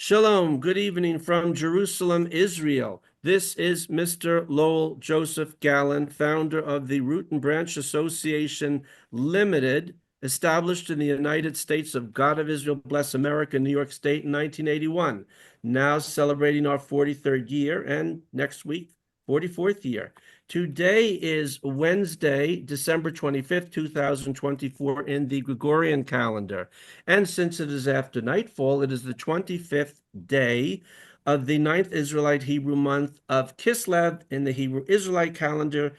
Shalom, good evening from Jerusalem, Israel. This is Mr. Lowell Joseph Gallen, founder of the Root and Branch Association Limited, established in the United States of God of Israel, bless America, New York State in 1981. Now celebrating our 43rd year and next week, 44th year. Today is Wednesday, December 25th, 2024 in the Gregorian calendar. And since it is after nightfall, it is the 25th day of the 9th Israelite Hebrew month of Kislev in the Hebrew Israelite calendar,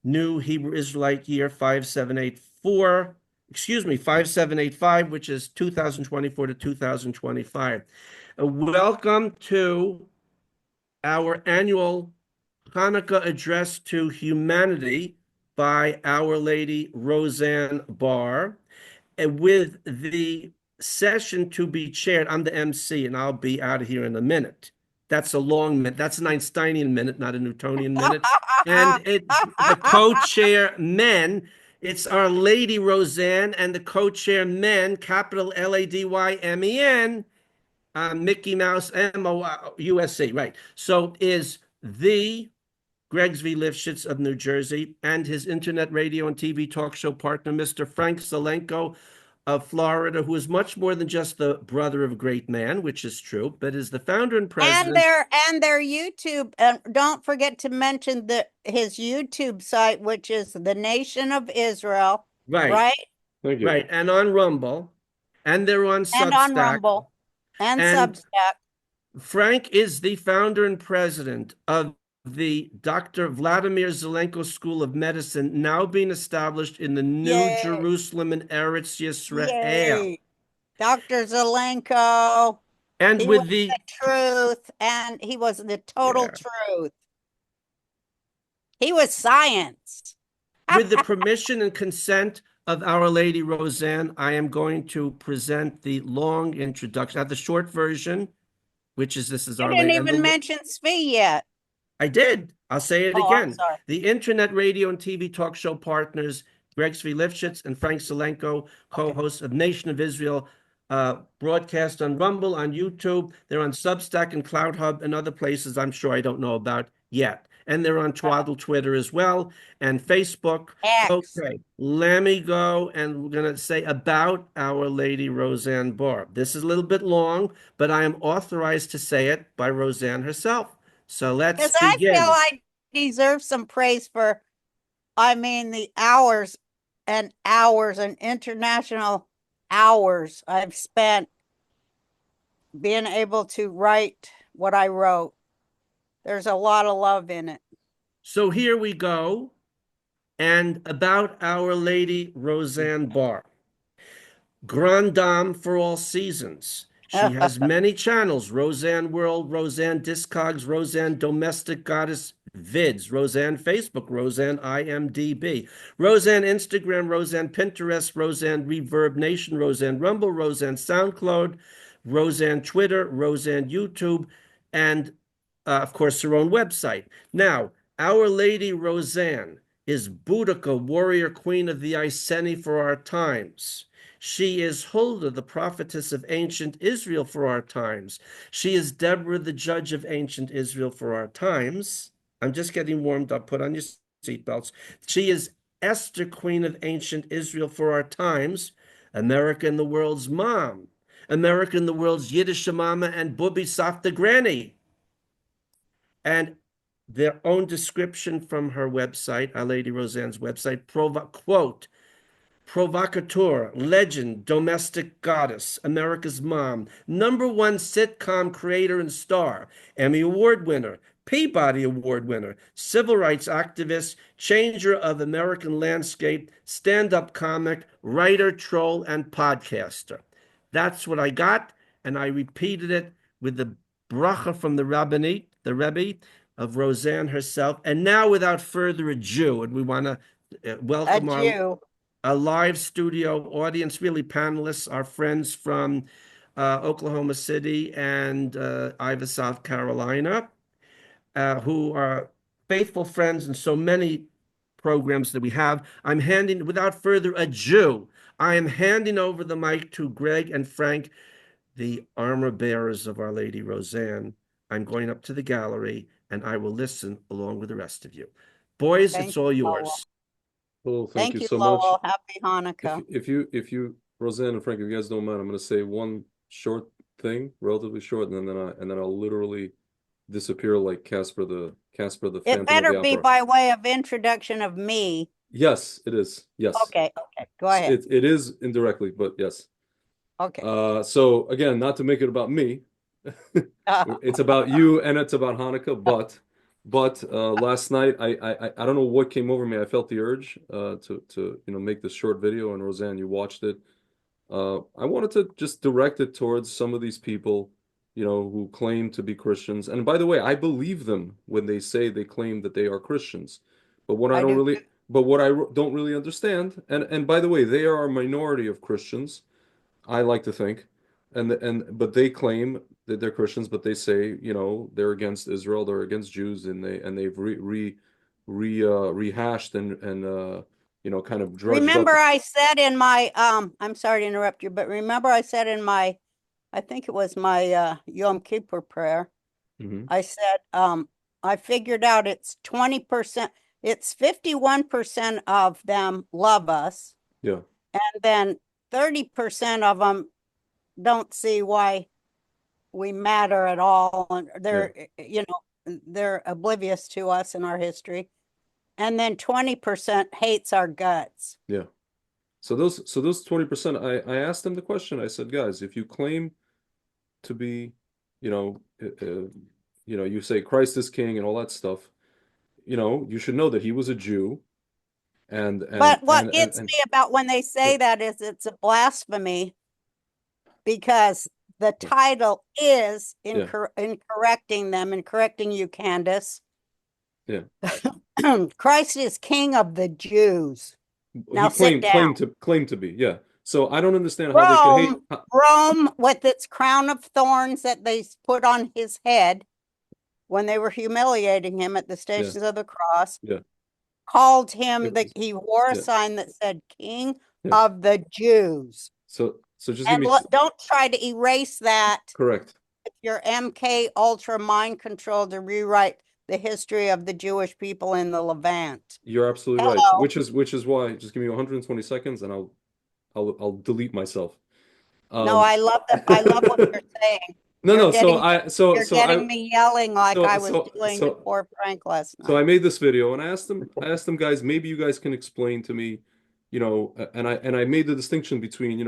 New Hebrew Israelite year 5785, which is 2024 to 2025. Welcome to our annual Hanukkah address to humanity by Our Lady Roseanne Barr, with the session to be chaired. I'm the MC, and I'll be out of here in a minute. That's a long minute. That's an Einsteinian minute, not a Newtonian minute. And the co-chair men, it's Our Lady Roseanne, and the co-chair men, capital Ladymen, Mickey Mouse, MOUSC, right? So is the Greg Tzvi Lifshitz of New Jersey, and his internet radio and TV talk show partner, Mr. Frank Zelenko of Florida, who is much more than just the brother of a great man, which is true, but is the founder and president. And their YouTube. And don't forget to mention his YouTube site, which is the Nation of Israel. Right. Right? Thank you. Right. And on Rumble. And they're on Substack. And on Rumble. And Substack. Frank is the founder and president of the Dr. Vladimir Zelenko School of Medicine, now being established in the New Jerusalem in Eretz Yisrael. Yay. Dr. Zelenko. And he with was the truth, and he was the total truth. He was science. With the permission and consent of Our Lady Roseanne, I am going to present the long introduction. I have the short version, which is this is Our Lady. You didn't even mention Tzvi yet. I did. I'll say it again. The internet radio and TV talk show partners, Greg Tzvi Lifshitz and Frank Zelenko, co-hosts of Nation of Israel, broadcast on Rumble, on YouTube. They're on Substack and Cloud Hub and other places I'm sure I don't know about yet. And they're on Twaddle Twitter as well, and Facebook. X. Okay, let me go, and we're going to say about Our Lady Roseanne Barr. This is a little bit long, but I am authorized to say it by Roseanne herself. So let's begin. Because I feel I deserve some praise for, the hours and hours and international hours I've spent being able to write what I wrote. There's a lot of love in it. So here we go. And about Our Lady Roseanne Barr. Grande Dame for all seasons. She has many channels: Roseanne World, Roseanne Discogs, Roseanne Domestic Goddess Vids, Roseanne Facebook, Roseanne IMDb, Roseanne Instagram, Roseanne Pinterest, Roseanne Reverb Nation, Roseanne Rumble, Roseanne SoundCloud, Roseanne Twitter, Roseanne YouTube, and of course her own website. Now, Our Lady Roseanne is Boudica, warrior queen of the Iceni for our times. She is Huldah, the prophetess of ancient Israel for our times. She is Deborah, the judge of ancient Israel for our times. I'm just getting warmed up. Put on your seatbelts. She is Esther, queen of ancient Israel for our times. America and the world's mom. America and the world's Yiddish mama and Bubi Safta Granny. And their own description from her website, Our Lady Roseanne's website, quote, provocateur, legend, domestic goddess, America's mom, #1 sitcom creator and star, Emmy Award winner, Peabody Award winner, civil rights activist, changer of American landscape, stand-up comic, writer, troll, and podcaster. That's what I got, and I repeated it with the bracha from the rabbinate, the Rebbe of Roseanne herself. And now, without further ado, and we want to welcome our live studio audience, really panelists, our friends from Oklahoma City and Ivor, South Carolina, who are faithful friends in so many programs that we have. Without further ado, I am handing over the mic to Greg and Frank the armor bearers of Our Lady Roseanne. I'm going up to the gallery and I will listen along with the rest of you. Boys, Thank it's all you, Lowell. yours. Well, thank Thank you you, so much. Lowell. Happy Hanukkah. If you, Roseanne and Frank, if you guys don't mind, I'm going to say one short thing, relatively short, and then I'll literally disappear like Casper the It Phantom of better the be Opera. by way of introduction of me. Yes, it is. Yes. Okay, go ahead. It is indirectly, but yes. Okay. So again, not to make it about me, it's about you and it's about Hanukkah. But last night I don't know what came over me. I felt the urge to make this short video, and Roseanne, you watched it. I wanted to just direct it towards some of these people, who claim to be Christians. And by the way, I believe them when they say they claim that they are Christians. But what I I don't do really, but what I don't really understand, and by the way, they are a minority of Christians, I like to think, but they claim that they're Christians, but they say, they're against Israel, they're against Jews, and they've rehashed and kind of drudged up. Remember I said in my I'm sorry to interrupt you, but remember I said in my I think it was my Yom Kippur prayer, Mhm. I said I figured out it's 20%, it's 51% of them love us, Yeah, and then 30% of them don't see why we matter at all, and yeah, they're oblivious to us and our history, and then 20% hates our guts. yeah. So those 20%, I asked them the question. I said, guys, if you claim to be, you say Christ is king and all that stuff, you should know that he was a Jew, and and But what and and, gets and me about when they say that is it's a blasphemy, because the yeah, title is yeah, in correcting them, and correcting you, Candace. yeah. Christ is King of the Jews. He Now sit claimed down. claimed to be, yeah. So I don't understand how they could hate. Rome, with its crown of thorns that they put on his head when they were humiliating him at the Yeah, Stations of the Cross, yeah, called him it, he wore a yeah, sign that said King yeah. of the Jews. So just give And me don't try to erase that correct. with your MK Ultra mind control to rewrite the history of the Jewish people in the Levant. You're absolutely right. Hello. Which is why just give me 120 seconds and I'll delete myself. No, Um, I love what you're saying. no, You're no. So getting I so you're so I getting me yelling like so I was so doing to so poor Frank last So I night. made this video and I asked them, guys, maybe you guys can explain to me, and I made the distinction between,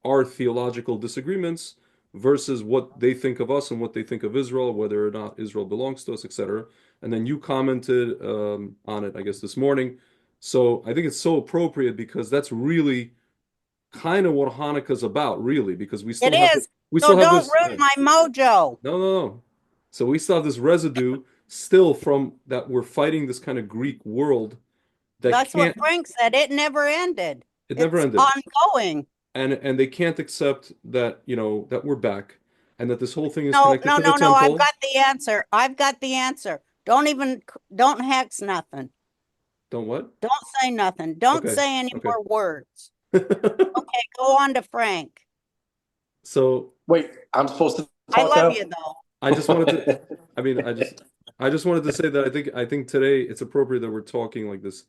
our theological disagreements versus what they think of us and what they think of Israel, whether or not Israel belongs to us, etc. And then you commented on it, I guess, this morning. So I think it's so appropriate because that's really kind of what Hanukkah's about, really, because we It still have is. we So still have don't this. ruin my mojo. No, no, no. So we still have this residue still from that we're fighting this kind of Greek world that That's what can't, Frank said. It never ended. it never It's ended. ongoing. And they can't accept that, that we're back and that this whole thing is No, connected no, to the no, no. I've temple. got the answer. I've got the answer. Don't hex nothing. Don't what? Don't say nothing. Don't Okay. say any Okay. more words. Okay, go on to Frank. So Wait, I'm supposed to I talk love now? you though. I just wanted to, I mean, I just wanted to say that I think today it's appropriate that we're talking like this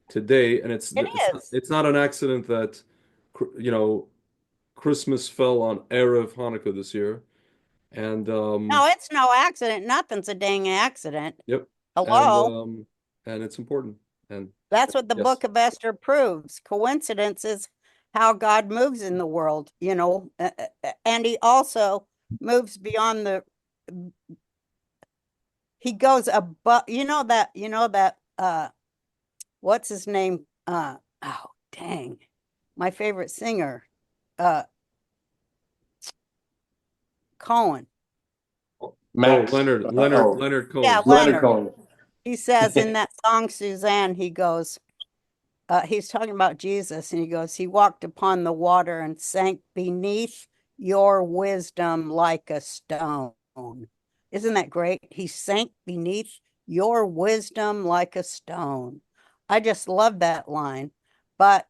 today, and It is. it's not an accident that, you know, Christmas fell on Erev Hanukkah this year. And No, it's no accident. Nothing's a dang accident. yep. And Hello. and it's important. And That's what the yes. book of Esther proves. Coincidence is how God moves in the world, and he also moves beyond he goes above, what's his name? Oh, dang. My favorite singer, uh, Cohen. Oh, Max. Oh, Leonard Yeah, Cohen. Leonard Leonard. Cohen. He says in that song, Suzanne, he goes, he's talking about Jesus, and he goes, he walked upon the water and sank beneath your wisdom like a stone. Isn't that great? He sank beneath your wisdom like a stone. I just love that line. But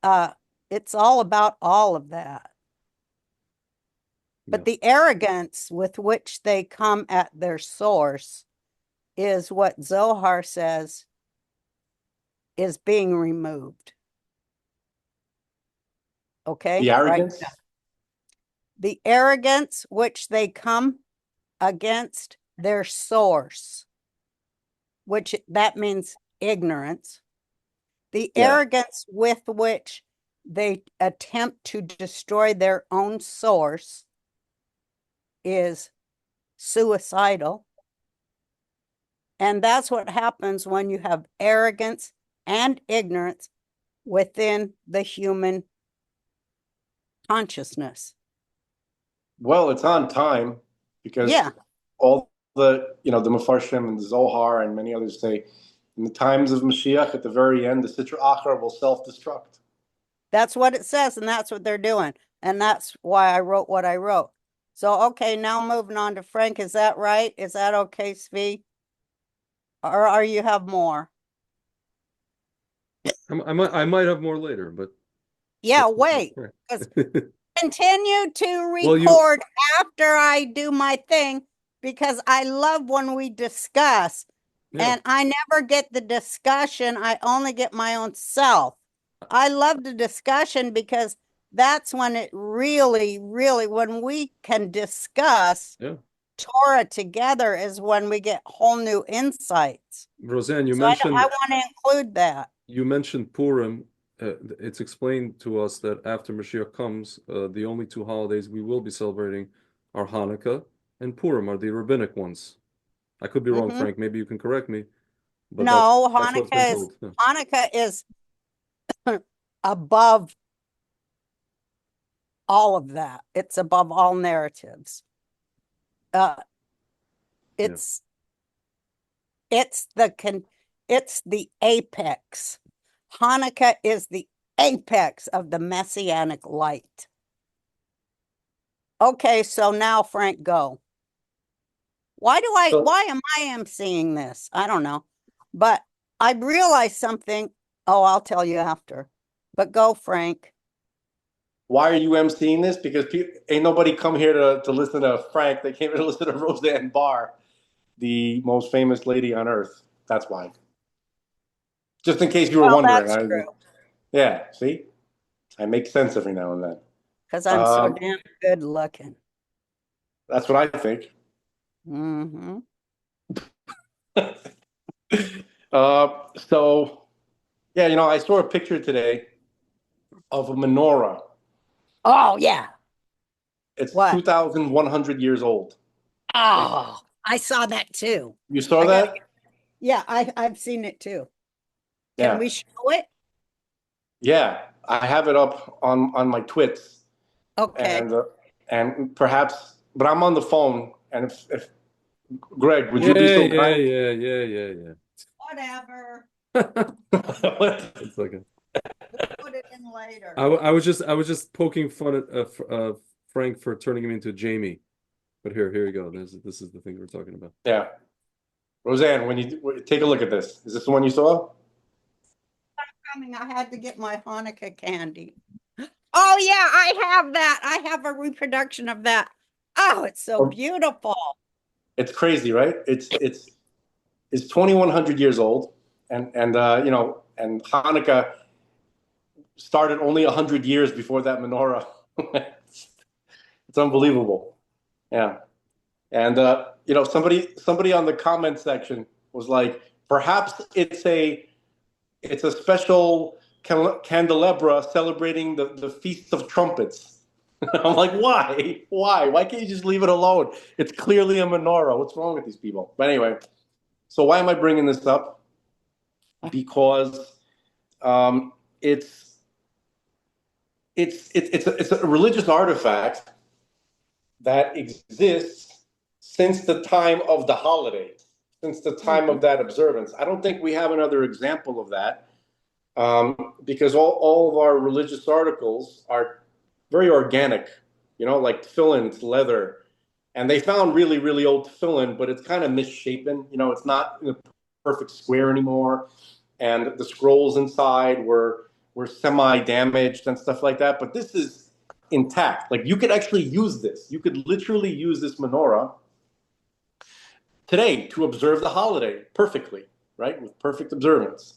it's all about all of that. But Yeah. the arrogance with which they come at their source is what Zohar says is being removed. Okay? The Right? arrogance. The arrogance which they come against their source, which that means ignorance. The Yeah. arrogance with which they attempt to destroy their own source is suicidal. And that's what happens when you have arrogance and ignorance within the human consciousness. Well, it's on time because Yeah, all the the Mefarshim and the Zohar and many others say in the times of Mashiach at the very end, the Sitra Achra will self-destruct. that's what it says, and that's what they're doing. And that's why I wrote what I wrote. So, okay, now moving on to Frank. Is that right? Is that okay, Tzvi? Or are you have more? I might have more later, but Yeah, that's wait. okay. 'Cause continue to Well, record after I do my thing because I love when we discuss. yeah. And I never get the discussion. I only get my own self. I love the discussion because that's when it really, really, when we can discuss Yeah. Torah together is when we get whole new insights. Roseanne, So I want to include that. you mentioned Purim. It's explained to us that after Mashiach comes, the only two holidays we will be celebrating are Hanukkah and Purim, are the rabbinic ones. I could be wrong, Mhm. Frank. Maybe you can correct me, but No, that's what's been told. Yeah. Hanukkah is above all of that. It's above all narratives. It's it's the apex. Hanukkah is the apex of the messianic light. Okay, so now Frank, go. Why am I emceeing this? I don't know. But I realized something. Oh, I'll tell you after. But go, Frank. Why are you emceeing this? Because ain't nobody come here to listen to Frank. They came here to listen to Roseanne Barr, the most famous lady on earth. That's why. Just in case you were Well, wondering. that's true. Yeah, see? I make sense every now and then. Because I'm so damn good looking. That's what I think. Mm-hmm. So, yeah, I saw a picture today of a menorah. Oh, yeah. It's What? 2,100 years old. Oh, I saw that too. You saw that? Yeah, I've seen it too. Yeah. Can we show it? Yeah, I have it up on my twits. Okay. And perhaps, but I'm on the phone. And if Greg, would you be Yeah, so yeah, kind? Whatever. It's okay. We'll put it in later. I was just poking fun at Frank for turning him into Jamie, but here you go. This is the thing we're talking about. Yeah, Roseanne, when you take a look at this, is this the one you saw? I had to get my Hanukkah candy. Oh yeah, I have that. I have a reproduction of that. Oh, it's so beautiful. It's crazy, right? It's 2,100 years old, and Hanukkah started only 100 years before that menorah. It's unbelievable. Yeah. And somebody on the comment section was like, perhaps it's a special candelabra celebrating the Feast of Trumpets. I'm like, why? Why can't you just leave it alone? It's clearly a menorah. What's wrong with these people? But anyway, so why am I bringing this up? Because it's a religious artifact that exists since the time of the holiday, since the time of that observance. I don't think we have another example of that, because all of our religious articles are very organic, like tefillin, it's leather. And they found really, really old tefillin, but it's kind of misshapen. It's not in a perfect square anymore. And the scrolls inside were semi-damaged and stuff like that. But this is intact. Like you could actually use this. You could literally use this menorah today to observe the holiday perfectly, right? With perfect observance.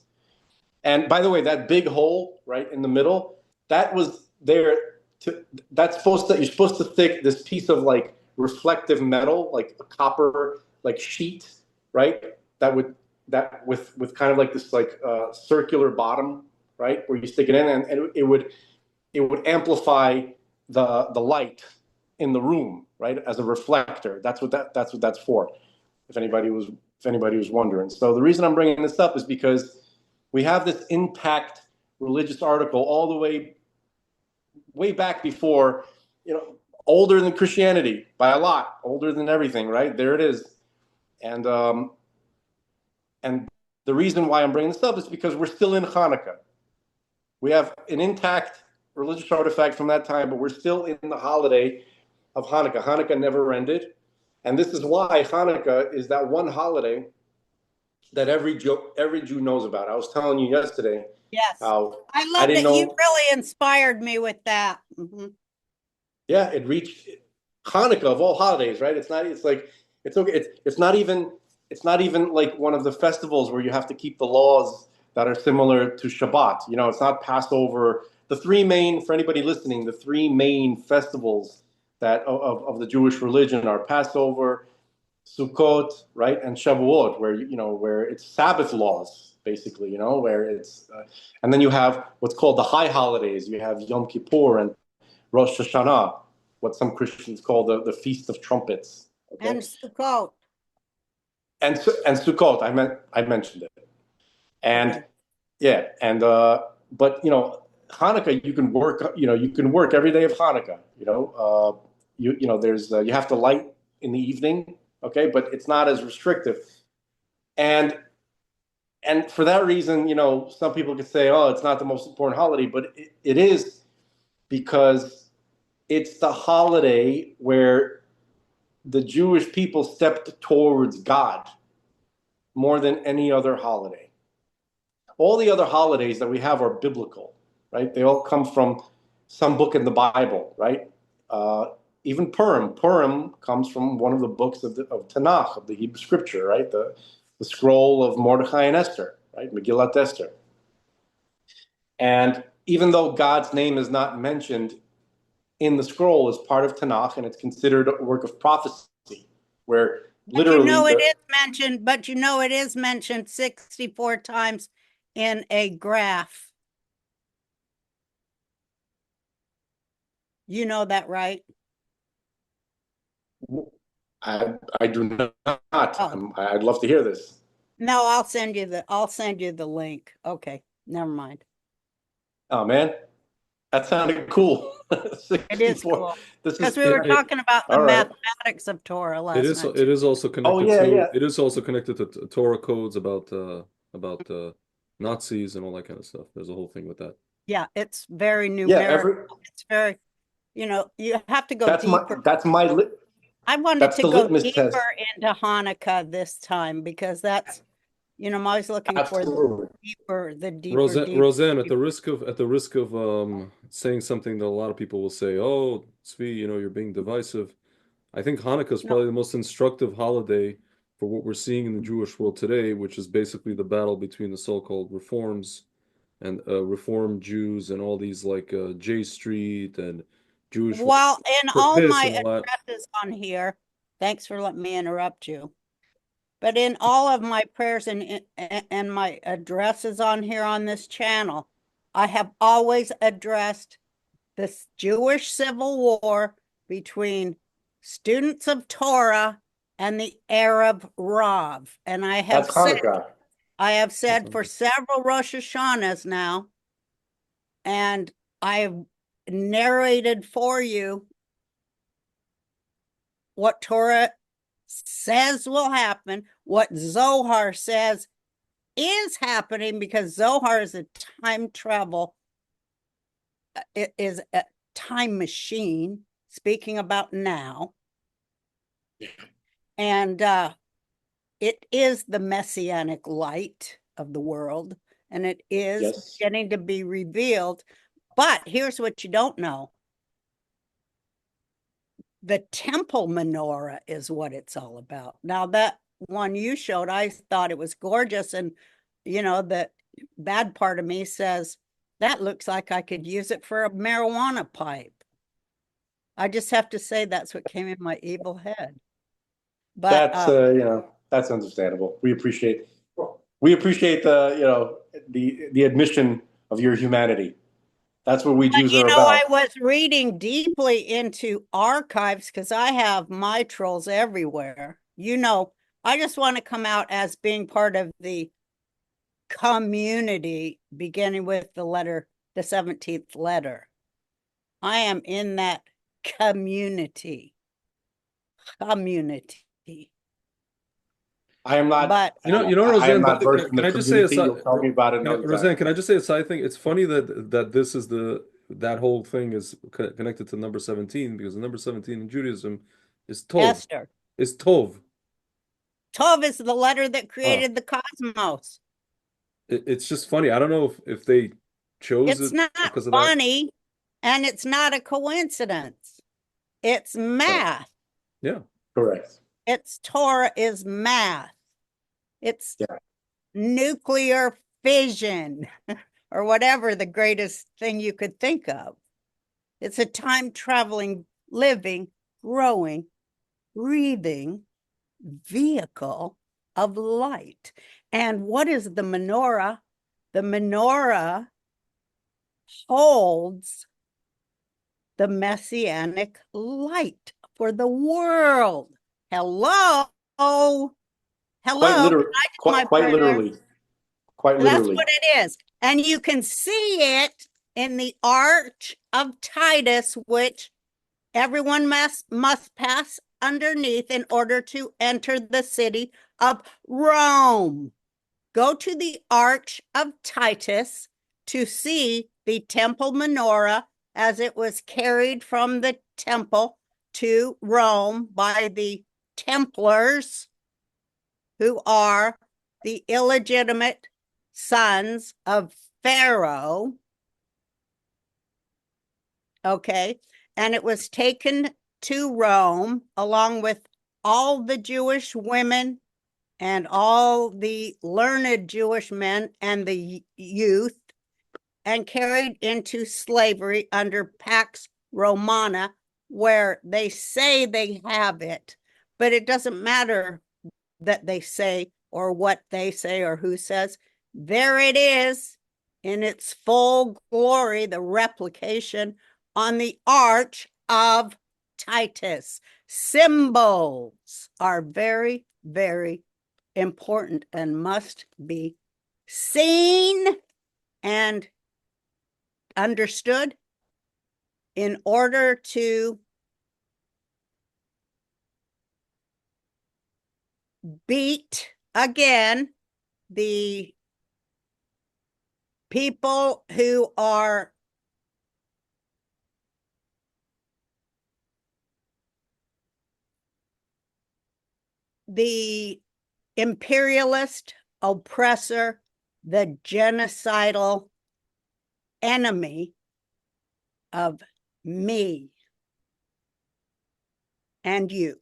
And by the way, that big hole right in the middle, that was there to, that's supposed to, you're supposed to stick this piece of like reflective metal, like a copper, like sheet, right? That with kind of like this like circular bottom, right? Where you stick it in and it would amplify the light in the room, right? As a reflector. That's what that's for. If anybody was wondering. So the reason I'm bringing this up is because we have this intact religious article all the way back before, older than Christianity by a lot, older than everything, right? There it is. And the reason why I'm bringing this up is because we're still in Hanukkah. We have an intact religious artifact from that time, but we're still in the holiday of Hanukkah. Hanukkah never ended. And this is why Hanukkah is that one holiday that every Jew knows about. I was telling you yesterday. Yes. I love didn't that know. you really inspired me with that. Mm-hmm. Yeah, it reached Hanukkah of all holidays, right? It's okay. It's not even like one of the festivals where you have to keep the laws that are similar to Shabbat. It's not Passover. For anybody listening, the three main festivals that of the Jewish religion are Passover, Sukkot, right, and Shavuot, where it's Sabbath laws, basically, where it's, and then you have what's called the high holidays. You have Yom Kippur and Rosh Hashanah, what some Christians call the Feast of Trumpets. Okay? And Sukkot. And Sukkot, I mentioned it. And okay. yeah, and but Hanukkah, you can work every day of Hanukkah. There's you have to light in the evening, okay, but it's not as restrictive. And for that reason, some people could say, oh, it's not the most important holiday, but it is, because it's the holiday where the Jewish people stepped towards God more than any other holiday. All the other holidays that we have are biblical, right? They all come from some book in the Bible, right? Even Purim. Purim comes from one of the books of Tanakh, of the Hebrew Scripture, right? The scroll of Mordechai and Esther, right? Megillat Esther. And even though God's name is not mentioned in the scroll as part of Tanakh, and it's considered a work of prophecy, where literally it is mentioned 64 times in a graph. You know that, right? I do not. Oh. I'd love to hear this. No, I'll send you the link. Okay, never mind. Oh man, that sounded cool. It is cool. Because we it- were it- talking about the all right. mathematics of Torah It last is night. it is also connected Oh, yeah, to yeah. it is also connected to Torah codes about Nazis and all that kind of stuff. There's a whole thing with that. Yeah, it's very Yeah, numerical. It's very, you have to go that's deeper. I wanted that's to the go litmus deeper test. into Hanukkah this time, because that's, I'm always looking Absolutely. for the deeper. Roseanne, at the risk of saying something that a lot of people will say, "Oh, Tzvi, you're being divisive." I think Hanukkah is probably the most instructive holiday for what we're seeing in the Jewish world today, which is basically the battle between the so-called reforms and Reform Jews and all these like J Street and Jewish Well, in all my and all that. addresses on here, thanks for letting me interrupt you. But in all of my prayers and my addresses on here on this channel, I have always addressed this Jewish civil war between students of Torah and the Arab Rav. And I have That's Hanukkah. said for several Rosh Hashanahs now, and I've narrated for you what Torah says will happen, what Zohar says is happening, because Zohar is a time travel, it is a time machine, speaking about now. And it is the messianic light of the world, and it is Yes. getting to be revealed. But here's what you don't know. the temple menorah is what it's all about. Now, that one you showed, I thought it was gorgeous. And, the bad part of me says, that looks like I could use it for a marijuana pipe. I just have to say that's what came in my evil head. But that's understandable. We appreciate the admission of your humanity. That's what we Jews are about. I was reading deeply into archives because I have my trolls everywhere. I just want to come out as being part of the community, beginning with the 17th letter. I am in that community. I am not. But I am Roseanne, not versed in can the I just say community. You'll tell me about it another Roseanne, time. can I just say a side thing? It's funny that this is that whole thing is connected to number 17, because the number 17 in Judaism is Tov. Esther. Is Tov. Tov is the letter that created the cosmos. It's just funny. I don't know if they chose it's it not because of funny, and it's not a coincidence. It's math. Yeah. Correct. It's Torah is math. It's nuclear fission or whatever the greatest thing you could think of. It's a time-traveling, living, growing, breathing vehicle of light. And what is the menorah? The menorah holds the messianic light for the world. Hello. Quite literally. That's what it is. And you can see it in the Arch of Titus, which everyone must pass underneath in order to enter the city of Rome. Go to the Arch of Titus to see the temple menorah as it was carried from the temple to Rome by the Templars, who are the illegitimate sons of Pharaoh. Okay. And it was taken to Rome along with all the Jewish women and all the learned Jewish men and the youth, and carried into slavery under Pax Romana, where they say they have it, but it doesn't matter that they say or what they say or who says. There it is in its full glory, the replication on the Arch of Titus. Symbols are very, very important and must be seen and understood in order to beat again the people who are the imperialist oppressor, the genocidal enemy of me and you.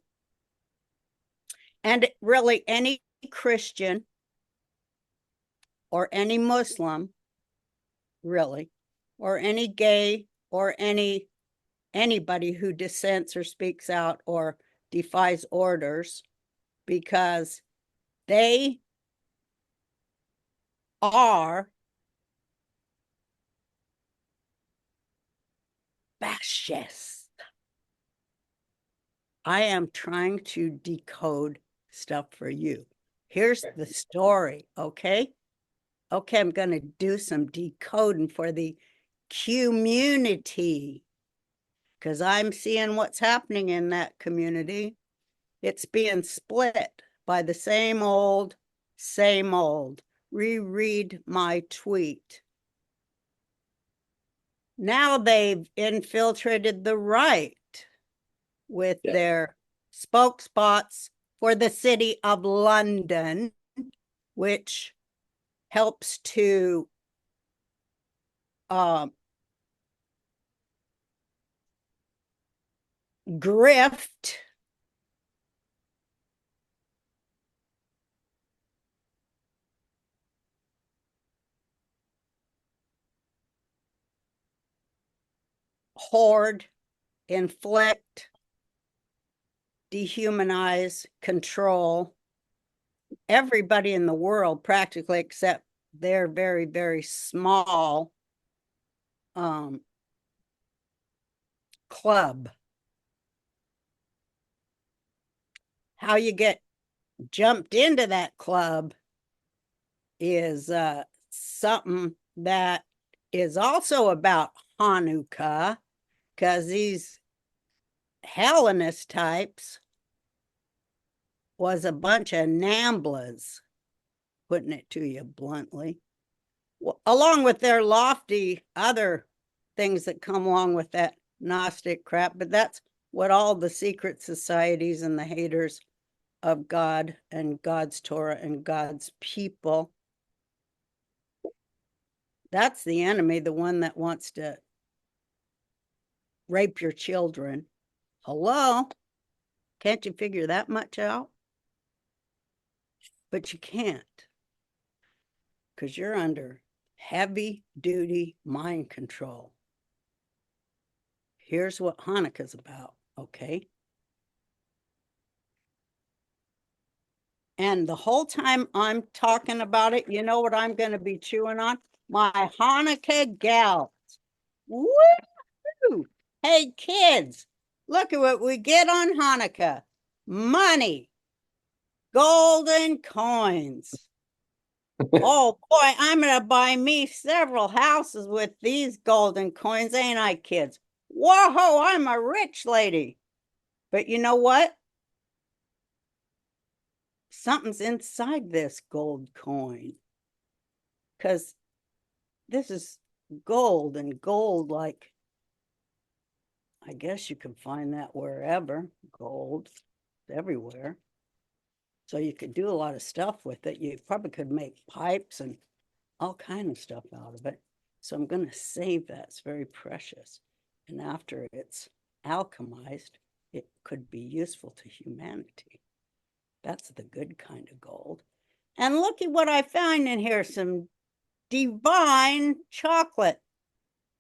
And really any Christian or any Muslim, really, or any gay or anybody who dissents or speaks out or defies orders, because they are fascists. I am trying to decode stuff for you. Here's the story, okay? Okay, I'm going to do some decoding for the community, because I'm seeing what's happening in that community. It's being split by the same old. Reread my tweet. Now they've infiltrated the right with their spokespots for the city of London, which helps to grift, hoard, inflict, dehumanize, control everybody in the world practically, except their very, very small club. How you get jumped into that club is something that is also about Hanukkah, because these Hellenist types was a bunch of Namblas, putting it to you bluntly, along with their lofty other things that come along with that Gnostic crap. But that's what all the secret societies and the haters of God and God's Torah and God's people, that's the enemy, the one that wants to rape your children. Hello? Can't you figure that much out? But you can't, because you're under heavy duty mind control. Here's what Hanukkah's about, okay? And the whole time I'm talking about it, you know what I'm going to be chewing on? My Hanukkah gals. Woo! Hey, kids, look at what we get on Hanukkah. Money, golden coins. Oh, boy, I'm going to buy me several houses with these golden coins, ain't I, kids? Whoa, I'm a rich lady. But you know what? Something's inside this gold coin, because this is gold, and gold, like, I guess you can find that wherever. Gold everywhere. So you could do a lot of stuff with it. You probably could make pipes and all kind of stuff out of it. So I'm going to save that. It's very precious. And after it's alchemized, it could be useful to humanity. That's the good kind of gold. And look at what I found in here, some divine chocolate.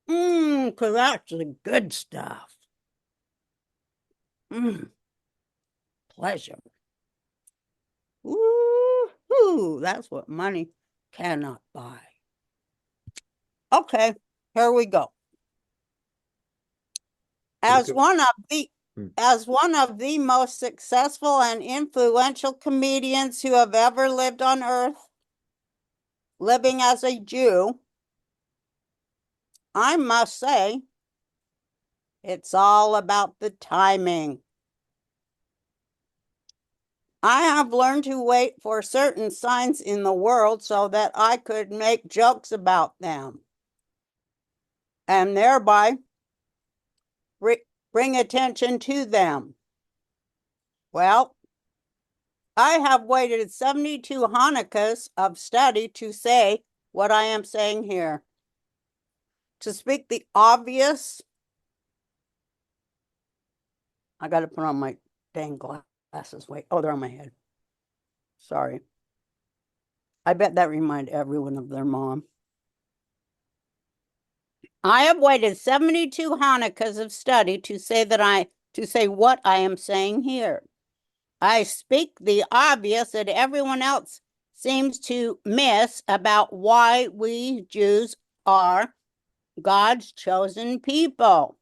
Because that's the good stuff. Pleasure. Woo-hoo, that's what money cannot buy. Okay, here we go. As one of the most successful and influential comedians who have ever lived on earth, living as a Jew, I must say, it's all about the timing. I have learned to wait for certain signs in the world so that I could make jokes about them, and thereby bring attention to them. Well, I have waited 72 Hanukkahs of study to say what I am saying here. To speak the obvious, I got to put on my dang glasses. Wait, oh, they're on my head. Sorry. I bet that reminded everyone of their mom. I have waited 72 Hanukkahs of study to say what I am saying here. I speak the obvious that everyone else seems to miss about why we Jews are God's chosen people,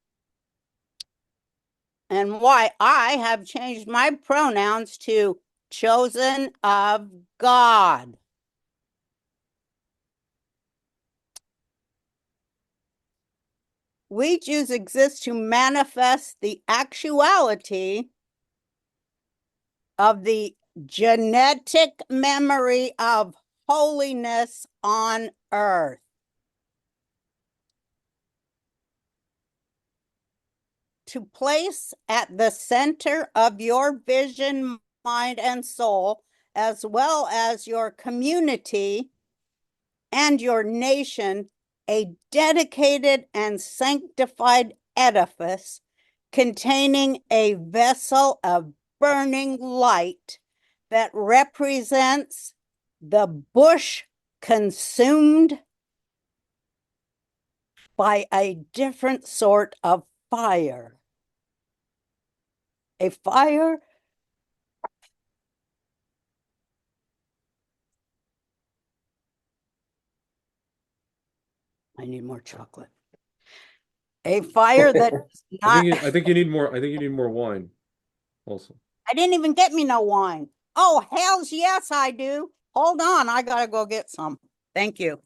and why I have changed my pronouns to chosen of God. We Jews exist to manifest the actuality of the genetic memory of holiness on earth. To place at the center of your vision, mind, and soul, as well as your community and your nation, a dedicated and sanctified edifice containing a vessel of burning light that represents the bush consumed by a different sort of fire. A fire I need more chocolate. A fire that is not. I think you need more. I think you need more wine. Also, I didn't even get me no wine. Oh, hells yes, I do. Hold on, I gotta go get some. Thank you.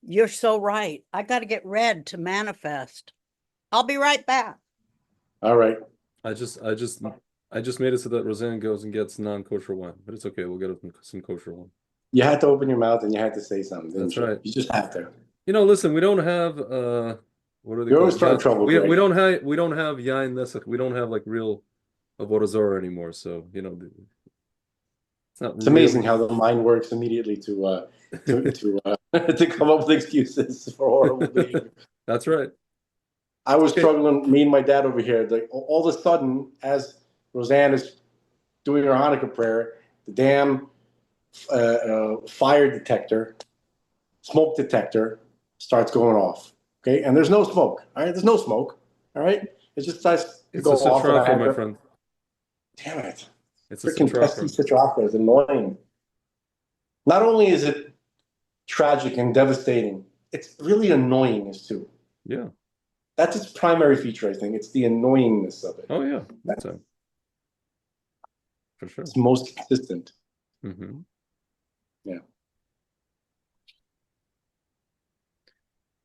You're so right. I gotta get red to manifest. I'll be right back. All right. I just made it so that Roseanne goes and gets non-kosher wine, but it's okay. We'll get some kosher wine. You had to open your mouth and you had to say something. That's right. You just have to. Listen, we don't have what are they You called? always start trouble. We don't have yain nesach. We don't have like real avodah zarah anymore. So it's not. It's amazing how the mind works immediately to to come up with excuses for horrible behavior. That's right. I was struggling. Me and my dad over here. Like all of a sudden, as Roseanne is doing her Hanukkah prayer, the damn fire detector, smoke detector, starts going off. Okay, and there's no smoke. All right, there's no smoke. All right, it just starts to It's go a off. citrocco, my friend. Damn it! It's a Freaking pesky citrocco is annoying. Not only is it tragic and devastating, it's really annoying as too. Yeah. That's its primary feature, I think. It's the annoyingness of it. Oh yeah, that's it. For sure. It's most consistent. Mm-hmm. Yeah.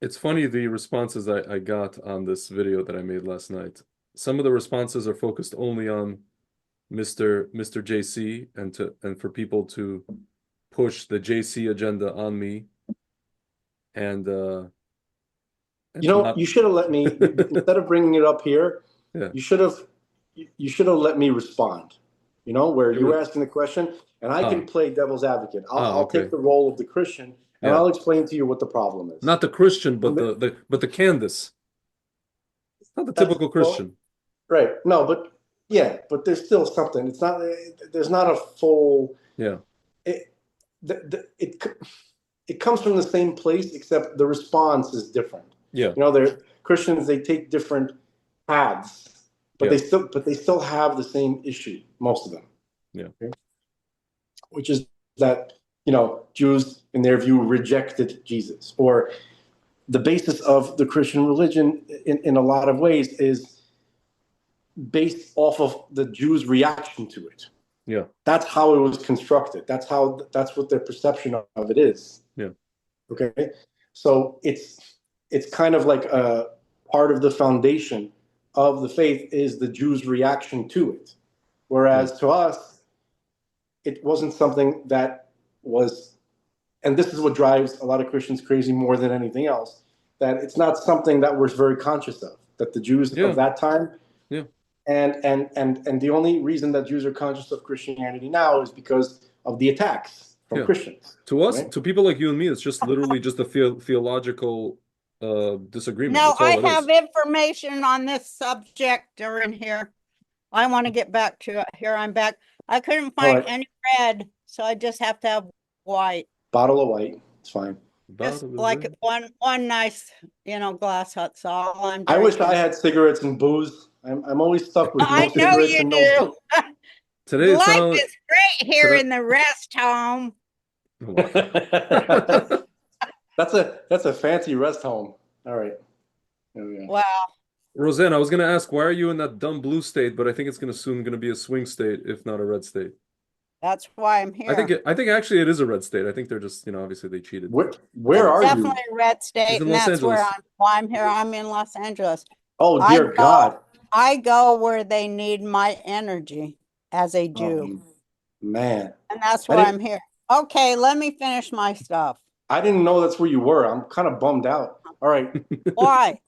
It's funny the responses I got on this video that I made last night. Some of the responses are focused only on Mr. JC and for people to push the JC agenda on me. And you should have let me instead of bringing it up here. Yeah. You should have let me respond. Where you were asking the question, and I can play devil's advocate. I'll take the role of the Christian, and I'll explain to you what the problem is. Not the Christian, but the Candace. It's not the typical Christian. Right. No, but there's still something. It's not. There's not a full. Yeah. It comes from the same place, except the response is different. Yeah. They're Christians. They take different paths, but they still have the same issue. Most of them. Yeah. Okay? Which is that Jews, in their view, rejected Jesus, or the basis of the Christian religion, in a lot of ways, is based off of the Jews' reaction to it. Yeah. That's how it was constructed. That's what their perception of it is. Yeah. Okay. So it's kind of like a part of the foundation of the faith is the Jews' reaction to it. Whereas to us, it wasn't something that was, and this is what drives a lot of Christians crazy more than anything else, that it's not something that we're very conscious of, that the Jews of that time. Yeah. And the only reason that Jews are conscious of Christianity now is because of the attacks from Christians. To us, to people like you and me, it's just literally just a theological disagreement. No, That's all I it have is. information on this subject during here. I want to get back to it. Here I'm back. I couldn't find any red, so I just have to have white. Bottle of white, it's fine. Just like one nice, glass. That's all I'm drinking. I wish I had cigarettes and booze. I'm always stuck with no cigarettes and no booze. Today life is great here in the rest home. That's a fancy rest home. All right. Wow. Roseanne, I was going to ask, why are you in that dumb blue state? But I think it's soon going to be a swing state, if not a red state. That's why I'm here. I think actually it is a red state. I think they're just, obviously they cheated. Where are you? Definitely a red state, and that's where I'm here. I'm in Los Angeles. Oh, dear God. I go where they need my energy as a Jew. Man. And that's why I'm here. Okay, let me finish my stuff. I didn't know that's where you were. I'm kind of bummed out. All right. Why?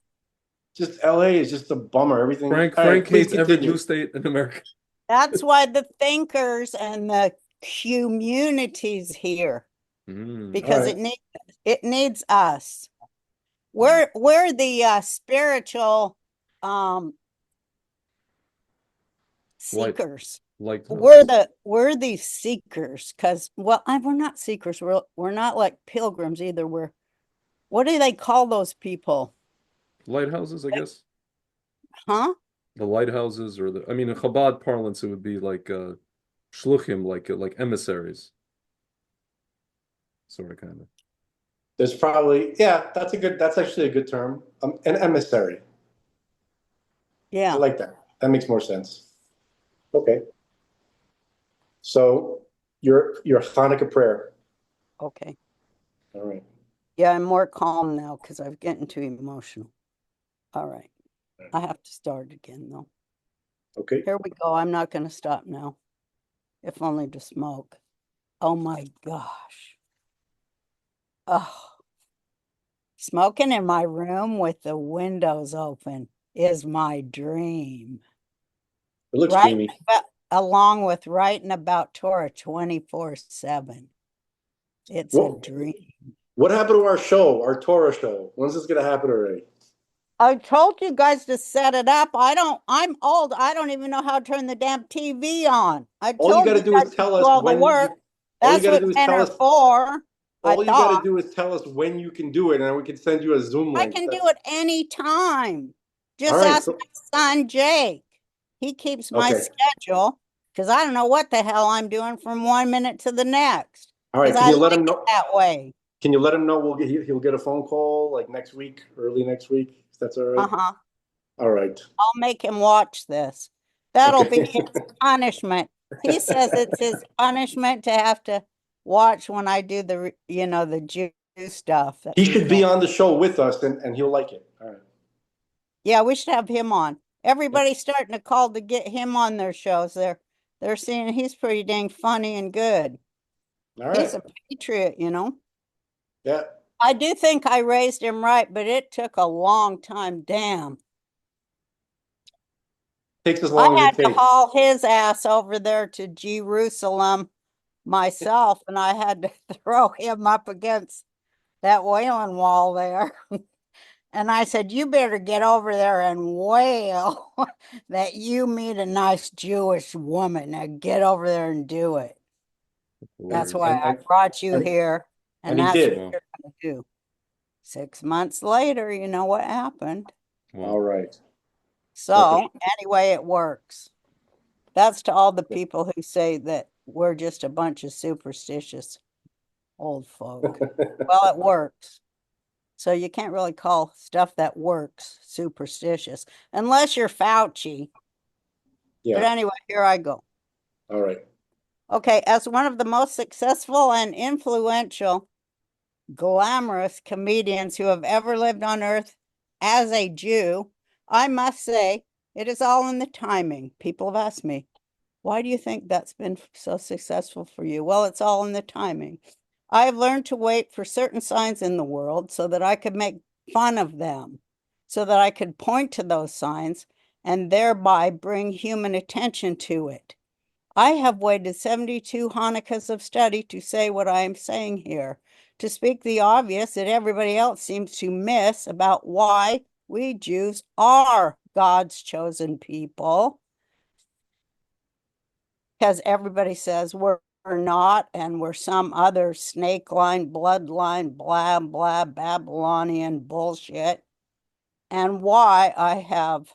Just LA is just a bummer. Everything. Frank hates every Jew state in America. That's why the thinkers and the communities here, because it needs us. We're the spiritual Seekers. Lighthouses. We're the seekers, because we're not seekers. We're not like pilgrims either. What do they call those people? Lighthouses, I guess. Huh? The lighthouses, or I mean, in Chabad parlance, it would be like shluchim, like emissaries, sort of, kind of. There's probably, that's actually a good term. An emissary. I Yeah. like that. That makes more sense. Okay. So your Hanukkah prayer. Okay. All right. Yeah, I'm more calm now because I'm getting too emotional. All right. I have to start again though. Okay. Here we go. I'm not going to stop now. If only to smoke. Oh my gosh. Oh. Smoking in my room with the windows open is my dream. It looks Right, dreamy. along with writing about Torah 24/7. It's a dream. What happened to our show, our Torah show? When's this going to happen already? I told you guys to set it up. I'm old. I don't even know how to turn the damn TV on. I All you told got to you do guys is to tell do us all the when. work. All you That's got to what do is 10 tell are us. for. All you got to do is tell us when you can do it, and we can send you a Zoom I link. can do it anytime. All Just right. ask my son, Jake. He keeps my Okay. schedule because I don't know what the hell I'm doing from 1 minute to the next. All right. Because Can I you let like him it know? that way. Can you let him know he'll get a phone call like next week, early next week? If that's all right. Uh-huh. All right. I'll make him watch this. That'll Okay. be his punishment. He says it's his punishment to have to watch when I do the Jew stuff. He should be on the show with us, and he'll like it. All right. Yeah, we should have him on. Everybody's starting to call to get him on their shows. They're seeing he's pretty dang funny and good. All He's right. a patriot, Yeah. I do think I raised him right, but it took a long time. Damn. Takes as I long as had it to takes. haul his ass over there to Jerusalem myself, and I had to throw him up against that wailing wall there. And I said, you better get over there and wail that you meet a nice Jewish woman. Now get over there and do it. That's why I brought you here, and he that's did. what you're going to do. 6 months later, you know what happened. Wow. All right. So anyway, it works. That's to all the people who say that we're just a bunch of superstitious old folk. Well, it works. So you can't really call stuff that works superstitious unless you're Fauci. Yeah. But anyway, here I go. All right. Okay, as one of the most successful and influential, glamorous comedians who have ever lived on earth as a Jew, I must say it is all in the timing. People have asked me, why do you think that's been so successful for you? Well, it's all in the timing. I have learned to wait for certain signs in the world so that I could make fun of them, so that I could point to those signs and thereby bring human attention to it. I have waited 72 Hanukkahs of study to say what I am saying here, to speak the obvious that everybody else seems to miss about why we Jews are God's chosen people. Because everybody says we're not, and we're some other snake line, bloodline, blah, blah, Babylonian bullshit. And why I have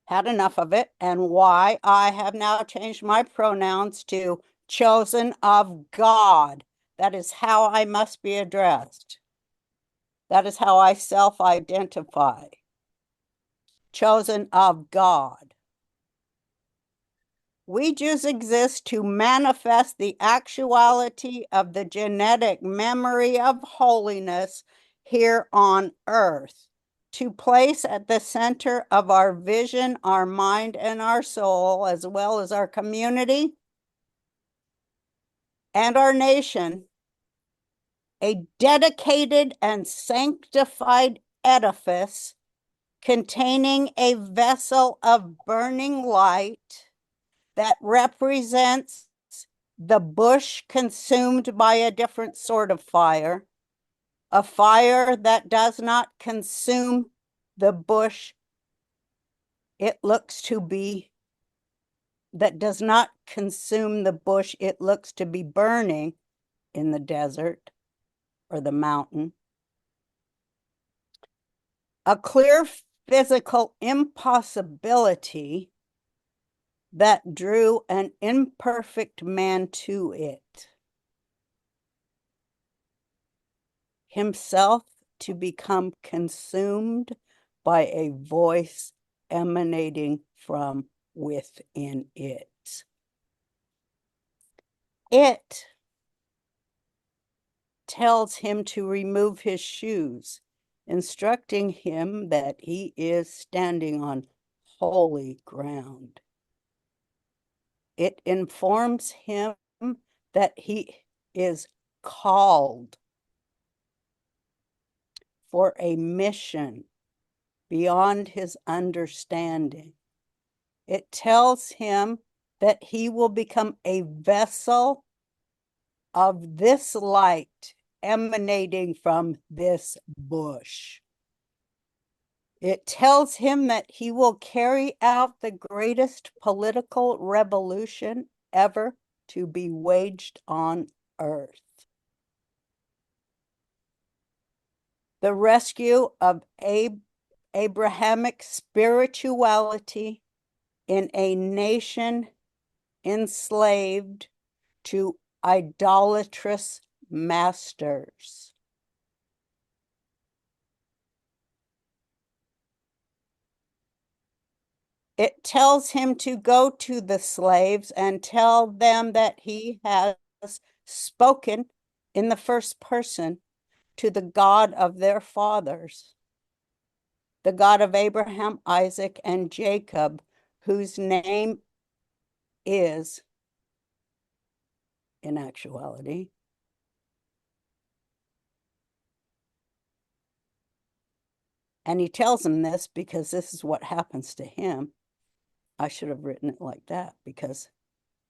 had enough of it, and why I have now changed my pronouns to chosen of God. That is how I must be addressed. That is how I self-identify. Chosen of God. We Jews exist to manifest the actuality of the genetic memory of holiness here on earth, to place at the center of our vision, our mind, and our soul, as well as our community and our nation, a dedicated and sanctified edifice containing a vessel of burning light that represents the bush consumed by a different sort of fire, a fire that does not consume the bush It looks to be, that does not consume the bush, it looks to be burning in the desert or the mountain. A clear physical impossibility that drew an imperfect man to it. Himself to become consumed by a voice emanating from within it. It tells him to remove his shoes, instructing him that he is standing on holy ground. It informs him that he is called for a mission beyond his understanding. It tells him that he will become a vessel of this light emanating from this bush. It tells him that he will carry out the greatest political revolution ever to be waged on earth. The rescue of Abrahamic spirituality in a nation enslaved to idolatrous masters. It tells him to go to the slaves and tell them that he has spoken in the first person to the God of their fathers, the God of Abraham, Isaac, and Jacob, whose name is, in actuality, and he tells him this because this is what happens to him. I should have written it like that, because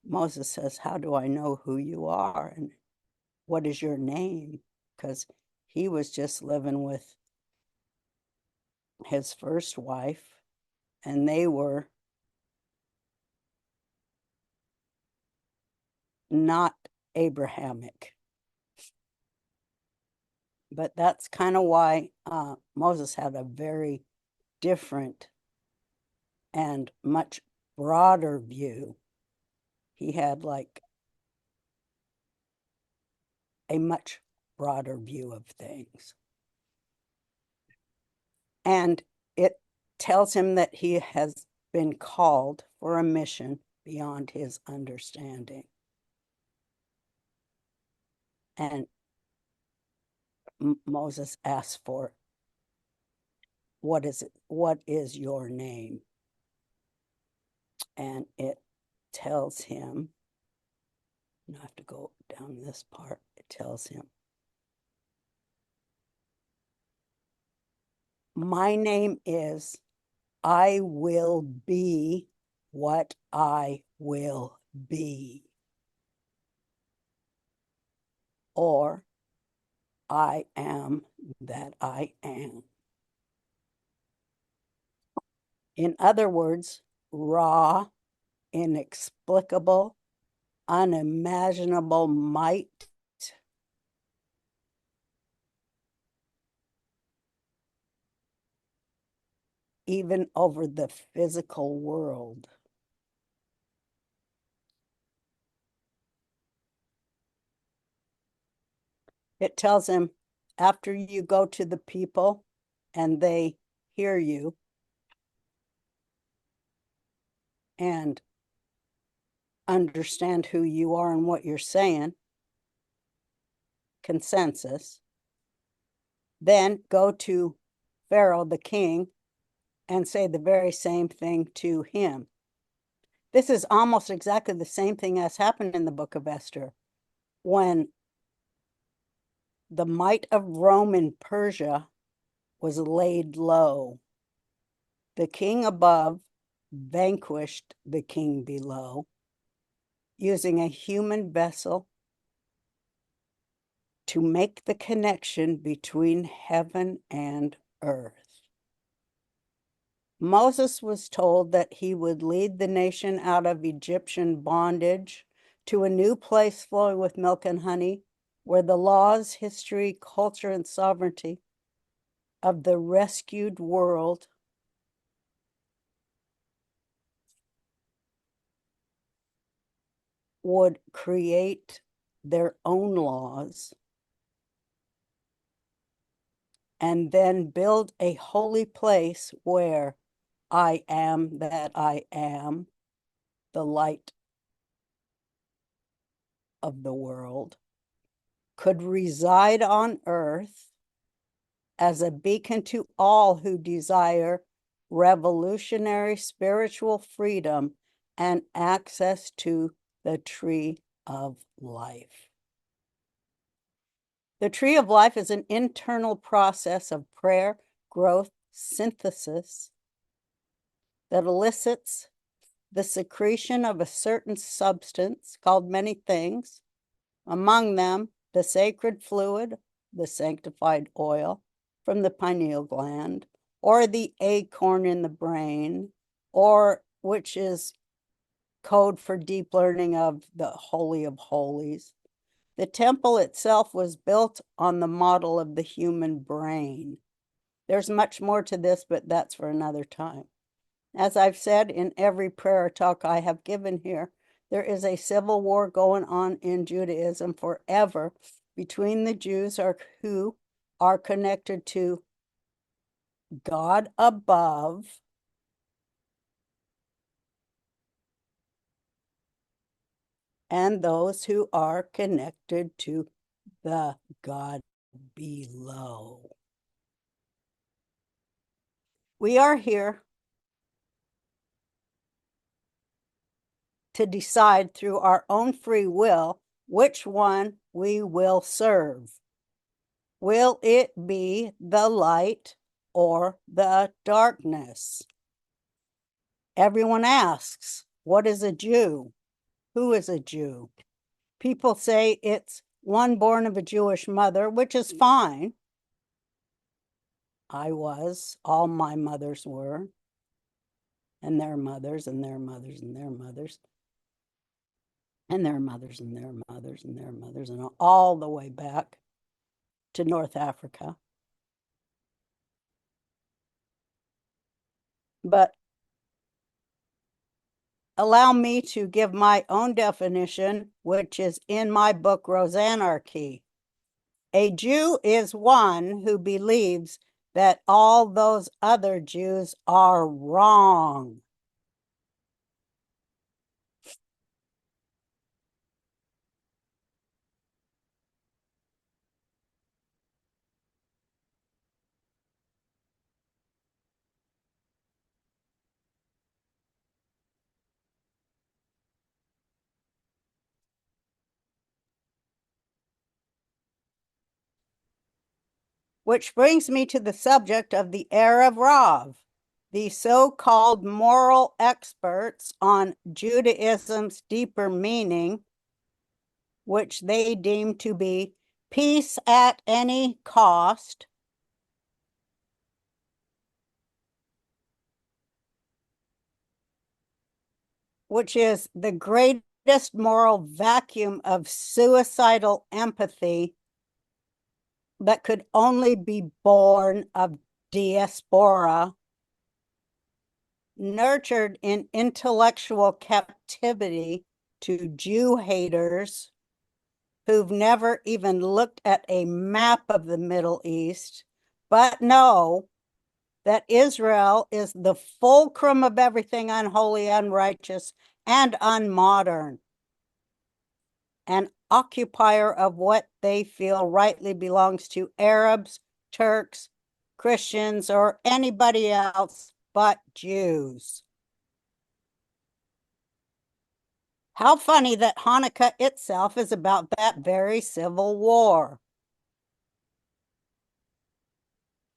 Moses says, how do I know who you are? And what is your name? Because he was just living with his first wife, and they were not Abrahamic. But that's kind of why Moses had a very different and much broader view. He had like a much broader view of things. And it tells him that he has been called for a mission beyond his understanding. And Moses asks for, what is it? What is your name? And it tells him, I have to go down this part. It tells him, my name is, I will be what I will be. Or, I am that I am. In other words, raw, inexplicable, unimaginable might, even over the physical world. It tells him, after you go to the people and they hear you and understand who you are and what you're saying, consensus, then go to Pharaoh, the king, and say the very same thing to him. This is almost exactly the same thing as happened in the book of Esther, when the might of Rome and Persia was laid low. The king above vanquished the king below, using a human vessel to make the connection between heaven and earth. Moses was told that he would lead the nation out of Egyptian bondage to a new place flowing with milk and honey, where the laws, history, culture, and sovereignty of the rescued world would create their own laws and then build a holy place where I am that I am, the light of the world, could reside on earth as a beacon to all who desire revolutionary spiritual freedom and access to the tree of life. The tree of life is an internal process of prayer, growth, synthesis that elicits the secretion of a certain substance called many things, among them the sacred fluid, the sanctified oil from the pineal gland, or the acorn in the brain, or which is code for deep learning of the Holy of Holies. The temple itself was built on the model of the human brain. There's much more to this, but that's for another time. As I've said in every prayer talk I have given here, there is a civil war going on in Judaism forever between the Jews who are connected to God above and those who are connected to the God below. We are here to decide through our own free will which one we will serve. Will it be the light or the darkness? Everyone asks, what is a Jew? Who is a Jew? People say it's one born of a Jewish mother, which is fine. I was, all my mothers were, and their mothers, and their mothers, and their mothers, and their mothers, and their mothers, and their mothers, and all the way back to North Africa. But allow me to give my own definition, which is in my book, Roseanne Barr. A Jew is one who believes that all those other Jews are wrong. Which brings me to the subject of the Erev Rav, the so-called moral experts on Judaism's deeper meaning, which they deem to be peace at any cost, which is the greatest moral vacuum of suicidal empathy that could only be born of diaspora, nurtured in intellectual captivity to Jew haters who've never even looked at a map of the Middle East, but know that Israel is the fulcrum of everything unholy, unrighteous, and unmodern, an occupier of what they feel rightly belongs to Arabs, Turks, Christians, or anybody else but Jews. How funny that Hanukkah itself is about that very civil war.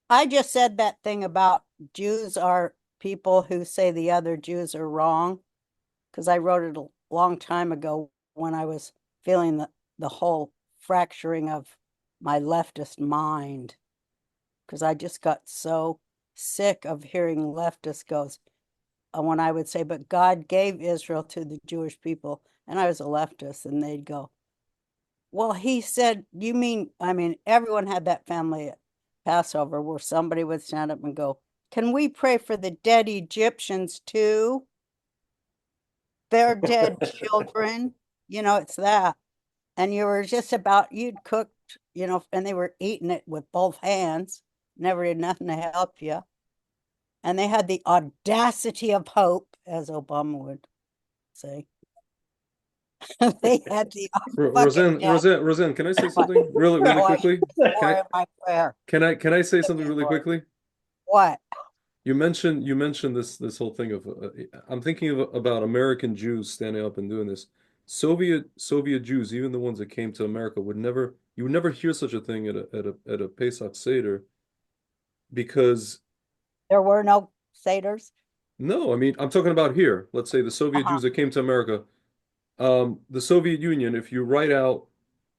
I just said that thing about Jews are people who say the other Jews are wrong, because I wrote it a long time ago when I was feeling the whole fracturing of my leftist mind, because I just got so sick of hearing leftists goes, when I would say, but God gave Israel to the Jewish people, and I was a leftist, and they'd go, well, he said, you mean, I mean, everyone had that family at Passover where somebody would stand up and go, can we pray for the dead Egyptians too? Their dead children, it's that. And you were just about, you'd cooked, and they were eating it with both hands, never did nothing to help you. And they had the audacity of hope, as Obama would say. They had the Roseanne, can I say something really quickly? Can I say something really quickly? What? You mentioned this whole thing of I'm thinking about American Jews standing up and doing this. Soviet Jews, even the ones that came to America, you would never hear such a thing at a Pesach Seder, because there were no Seders. No, I mean, I'm talking about here. Let's say the Soviet Jews that came to America. The Soviet Union, if you write out,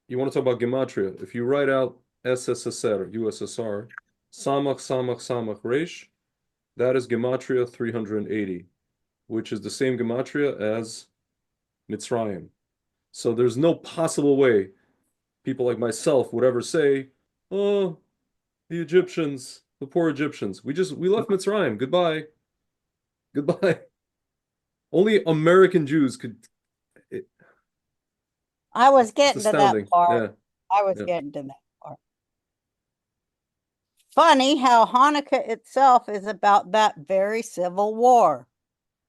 you want to talk about gematria, if you write out SSSR, USSR, Samach Resh, that is gematria 380, which is the same gematria as Mitzrayim. So there's no possible way people like myself would ever say, oh, the Egyptians, the poor Egyptians. We left Mitzrayim. Goodbye. Only American Jews could. I was getting to that part. Yeah. I was getting to that part. Funny how Hanukkah itself is about that very civil war.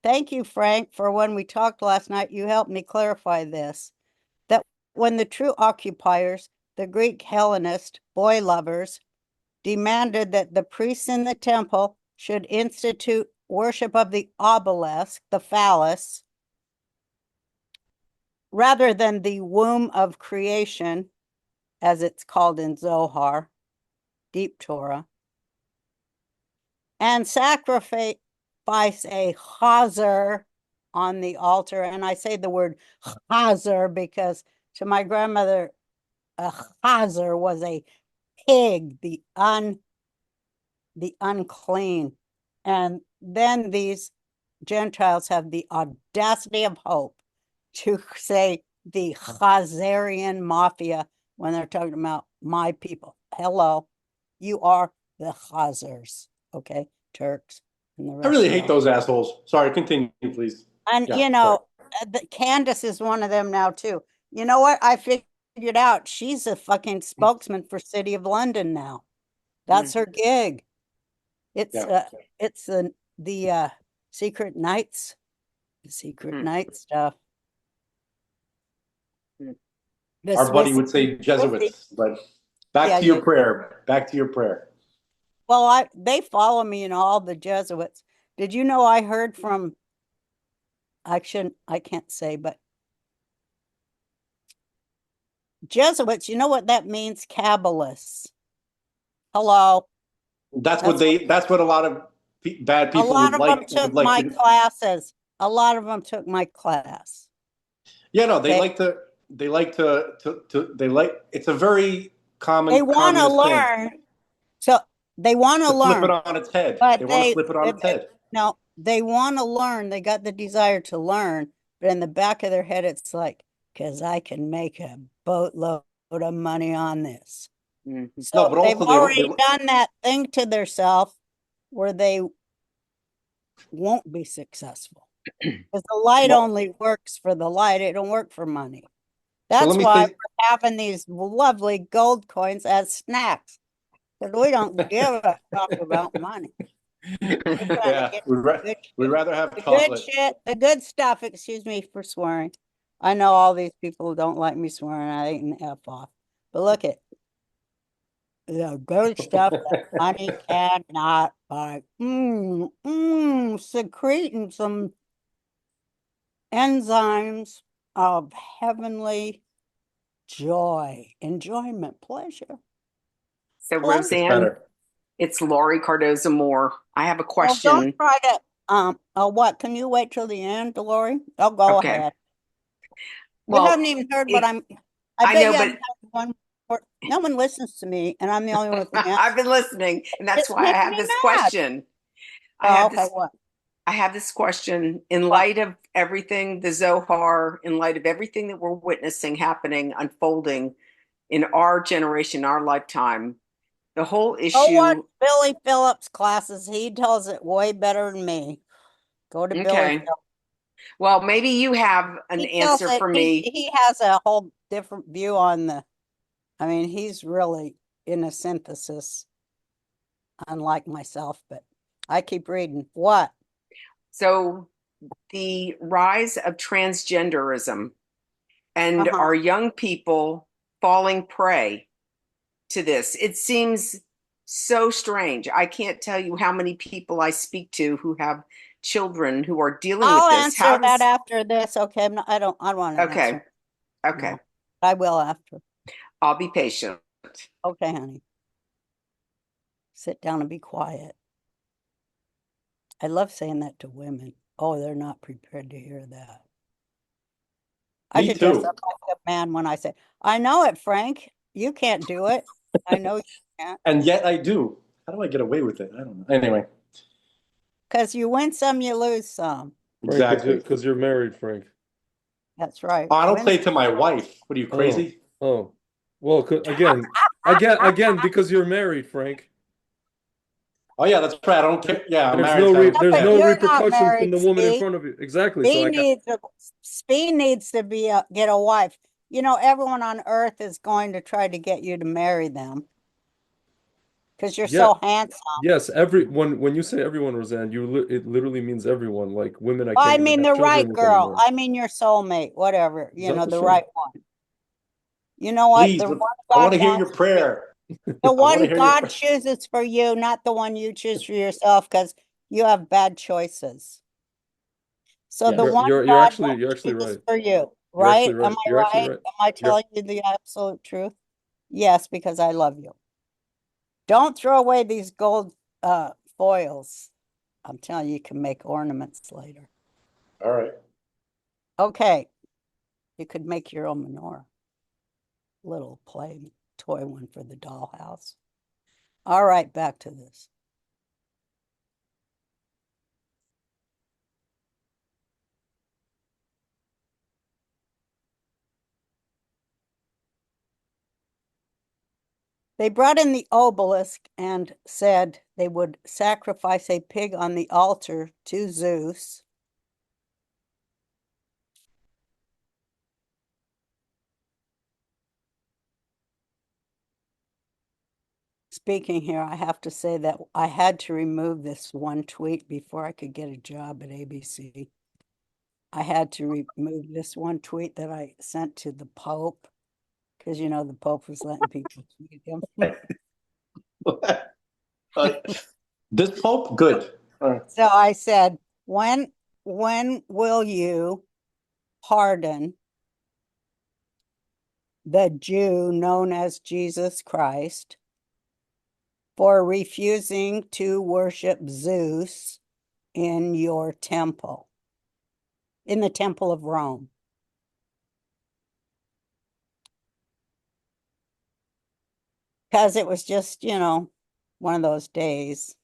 Thank you, Frank, for when we talked last night, you helped me clarify this. That when the true occupiers, the Greek Hellenist boy lovers, demanded that the priests in the temple should institute worship of the obelisk, the phallus, rather than the womb of creation, as it's called in Zohar, deep Torah, and sacrifice a chazer on the altar. And I say the word chazer because to my grandmother, a chazer was a pig, the unclean. And then these Gentiles have the audacity of hope to say the Chazarian mafia when they're talking about my people. Hello, you are the Chazars, okay, Turks and the rest. I really hate those assholes. Sorry, continue, please. And Candace is one of them now too. You know what? I figured out she's a fucking spokesman for City of London now. That's her gig. It's the secret nights, night stuff. Our buddy would say Jesuits, but back to your prayer. Well, they follow me in all the Jesuits. Did you know I heard from, I can't say, but Jesuits, you know what that means? Kabbalists. Hello. That's what a lot of bad people would like. A lot of them took my classes. A lot of them took my class. Yeah, no, they like, it's a very common. They want to learn. So they want to learn. Flip it on its head. But they want to flip it on its head. No, they want to learn. They got the desire to learn. But in the back of their head, it's like, because I can make a boatload of money on this. Mm-hmm. So no, but they've already done that thing to themselves where they won't be successful. Because the light only works for the light. It don't work for money. That's why we're having these lovely gold coins as snacks. Because we don't give a fuck about money. Yeah, we'd rather have chocolate. Good shit, the good stuff, excuse me for swearing. I know all these people don't like me swearing. I ain't an F off. But look at the good stuff that money cannot buy. Secreting some enzymes of heavenly joy, enjoyment, pleasure. So Roseanne, it's Laurie Cardoza Moore. I have a question. Well, don't try to, what? Can you wait till the end, Laurie? I'll go ahead. Well, you haven't even heard what I bet you haven't had one no one listens to me, and I'm the only one with the I've been listening, and that's It's why I making have me this mad. question. I Oh, have okay, this what? I have this question in What? light of everything, the Zohar, in light of everything that we're witnessing happening, unfolding in our generation, our lifetime. The whole Go watch issue. Billy Phillips' classes. He tells it way better than me. Go to Billy Okay. Phillips. Well, maybe you have an He tells answer it, for me. he has a whole different view on I mean, he's really in a synthesis, unlike myself, but I keep reading. What? So, the rise of transgenderism and our young people falling prey to this. It seems so strange. I can't tell you how many people I speak to who have children who are dealing I'll with this. answer that after this. Okay, I don't want to Okay. answer. Okay. No, I will after. I'll be patient. Okay, honey. Sit down and be quiet. I love saying that to women. Oh, they're not prepared to hear that. I Me should dress too. up like a man when I say, I know it, Frank. You can't do it. I know you can't. And yet I do. How do I get away with it? I don't know. Anyway, Because you win some, you lose some. exactly. Because you're married, Frank. That's right. Oh, I don't Win say it to my wife. What are you, crazy? Oh. Well, again, because you're married, Frank. Oh yeah, that's right. I don't care. Yeah, I'm There's married. no So I don't there's but care. no you're not repercussions from married, the woman in Steve. front of you. Exactly. So Speed needs to be get a wife. You know, everyone on earth is going to try to get you to marry them because you're yeah, so handsome. yes, when you say everyone, Roseanne, it literally means everyone. Like women, I I can't even mean, have the children right with girl. anymore. I mean, your soulmate, whatever, you know, Zat the Hashem. right one. You know what? Please, The one I want God to hear your wants, prayer. the I want to one hear your God prayer. chooses for you, not the one you choose for yourself, because you have bad choices. So the Yes. one You're God actually chooses right. for you, You're actually right? Am right. I You're actually right? right. Am I You're telling you the absolute truth? Yes, because I love you. Don't throw away these gold foils. I'm telling you, you can make ornaments later. All right. Okay. You could make your own menorah. Little toy one for the dollhouse. All right, back to this. They brought in the obelisk and said they would sacrifice a pig on the altar to Zeus. Speaking here, I have to say that I had to remove this one tweet before I could get a job at ABC. I had to remove this one tweet that I sent to the Pope because, you know, the Pope was letting people tweet him. This Pope, good. All right. So I said, when will you pardon the Jew known as Jesus Christ for refusing to worship Zeus in your temple, in the temple of Rome? Because it was just, you know, one of those days.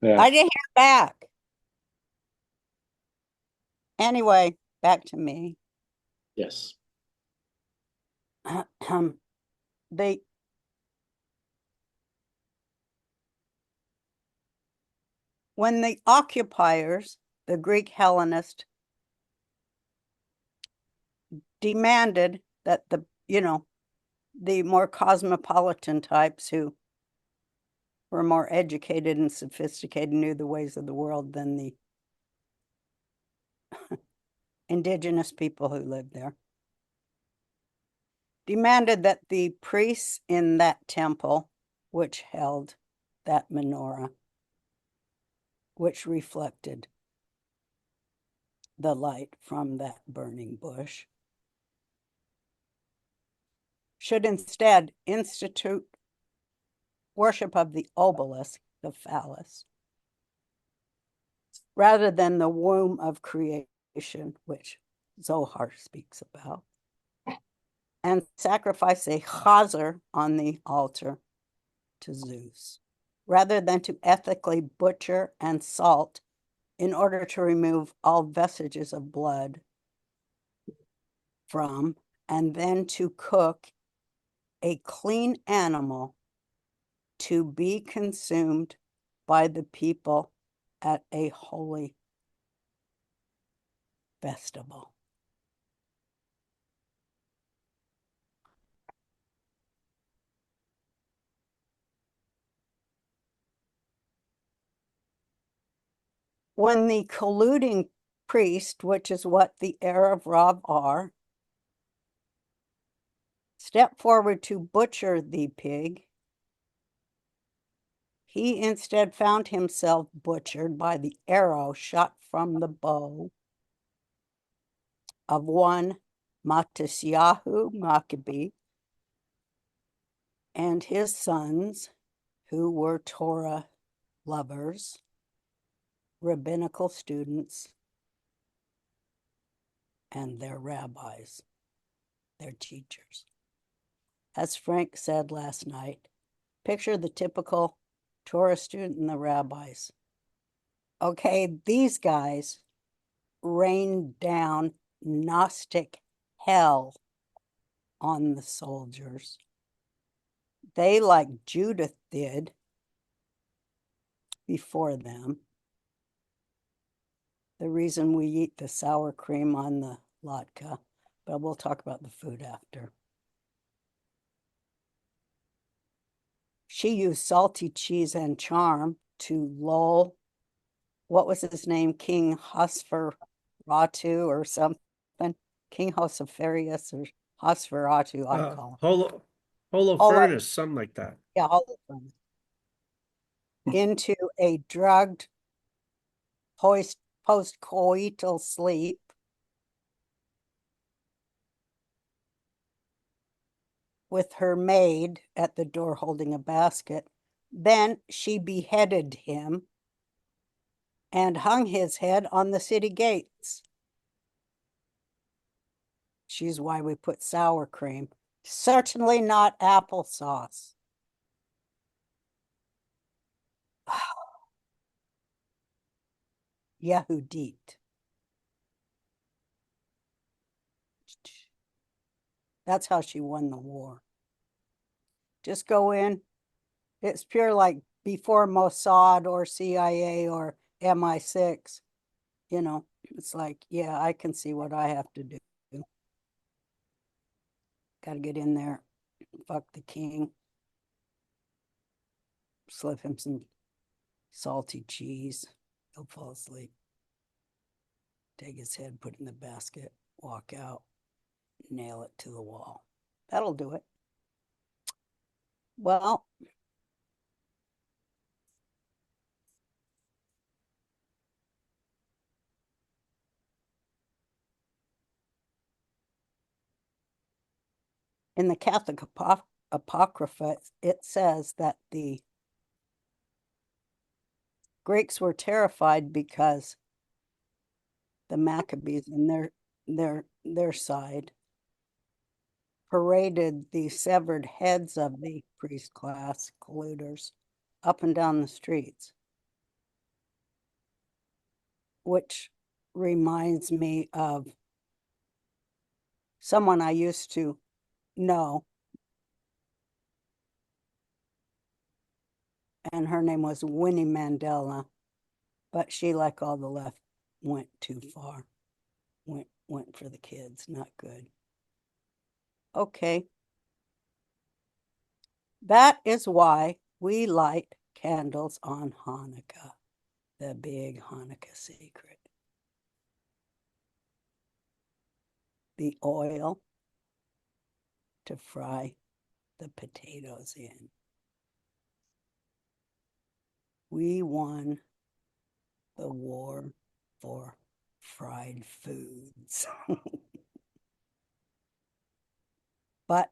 Yeah. I didn't hear back. Anyway, back to me. Yes. They when the occupiers, the Greek Hellenists, demanded that the more cosmopolitan types who were more educated and sophisticated, knew the ways of the world than the indigenous people who lived there, demanded that the priests in that temple, which held that menorah, which reflected the light from that burning bush, should instead institute worship of the obelisk, the phallus, rather than the womb of creation, which Zohar speaks about. and sacrifice a chazer on the altar to Zeus, rather than to ethically butcher and salt in order to remove all vestiges of blood from, and then to cook a clean animal to be consumed by the people at a holy festival. When the colluding priest, which is what the Erev Rav are, stepped forward to butcher the pig, he instead found himself butchered by the arrow shot from the bow of one Matisyahu Maccabee and his sons, who were Torah lovers, rabbinical students, and their rabbis, their teachers. As Frank said last night, picture the typical Torah student and the rabbis. Okay, these guys rained down Gnostic hell on the soldiers. They, like Judith did before them, the reason we eat the sour cream on the latke, but we'll talk about the food after. She used salty cheese and charm to lull, what was his name, King Hosferatu or something, King Hosefarius or Hosferatu, I call him. Holofernes, something like that. Yeah, Holofernes. Into a drugged post-coital sleep. With her maid at the door holding a basket. Then she beheaded him and hung his head on the city gates. She's why we put sour cream. Certainly not applesauce. Yehudit. That's how she won the war. Just go in. It's pure like before Mossad or CIA or MI6. You know, it's like, yeah, I can see what I have to do. Got to get in there. Fuck the king. Slip him some salty cheese. He'll fall asleep. Take his head, put it in the basket, walk out, nail it to the wall. That'll do it. Well, in the Catholic Apocrypha, it says that the Greeks were terrified because the Maccabees and their side paraded the severed heads of the priest class colluders up and down the streets, which reminds me of someone I used to know, and her name was Winnie Mandela, but she, like all the left, went too far. Went for the kids, not good. Okay. That is why we light candles on Hanukkah, the big Hanukkah secret. The oil to fry the potatoes in. We won the war for fried foods. But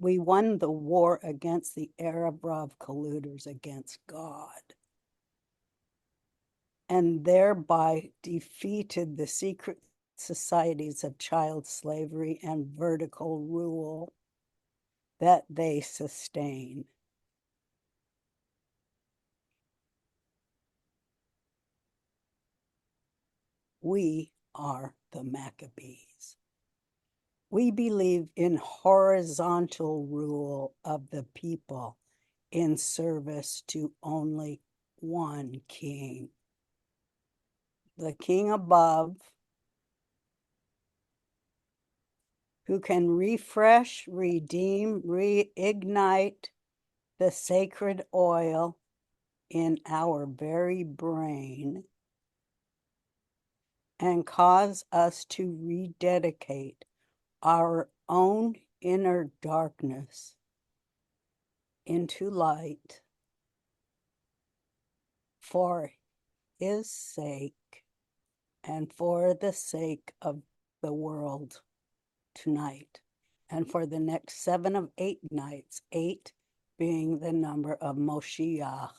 we won the war against the Erev Rav colluders against God, and thereby defeated the secret societies of child slavery and vertical rule that they sustain. We are the Maccabees. We believe in horizontal rule of the people in service to only one king. The king above, who can refresh, redeem, reignite the sacred oil in our very brain and cause us to rededicate our own inner darkness into light for his sake and for the sake of the world tonight and for the next 7 of 8 nights, 8 being the number of Moshiach.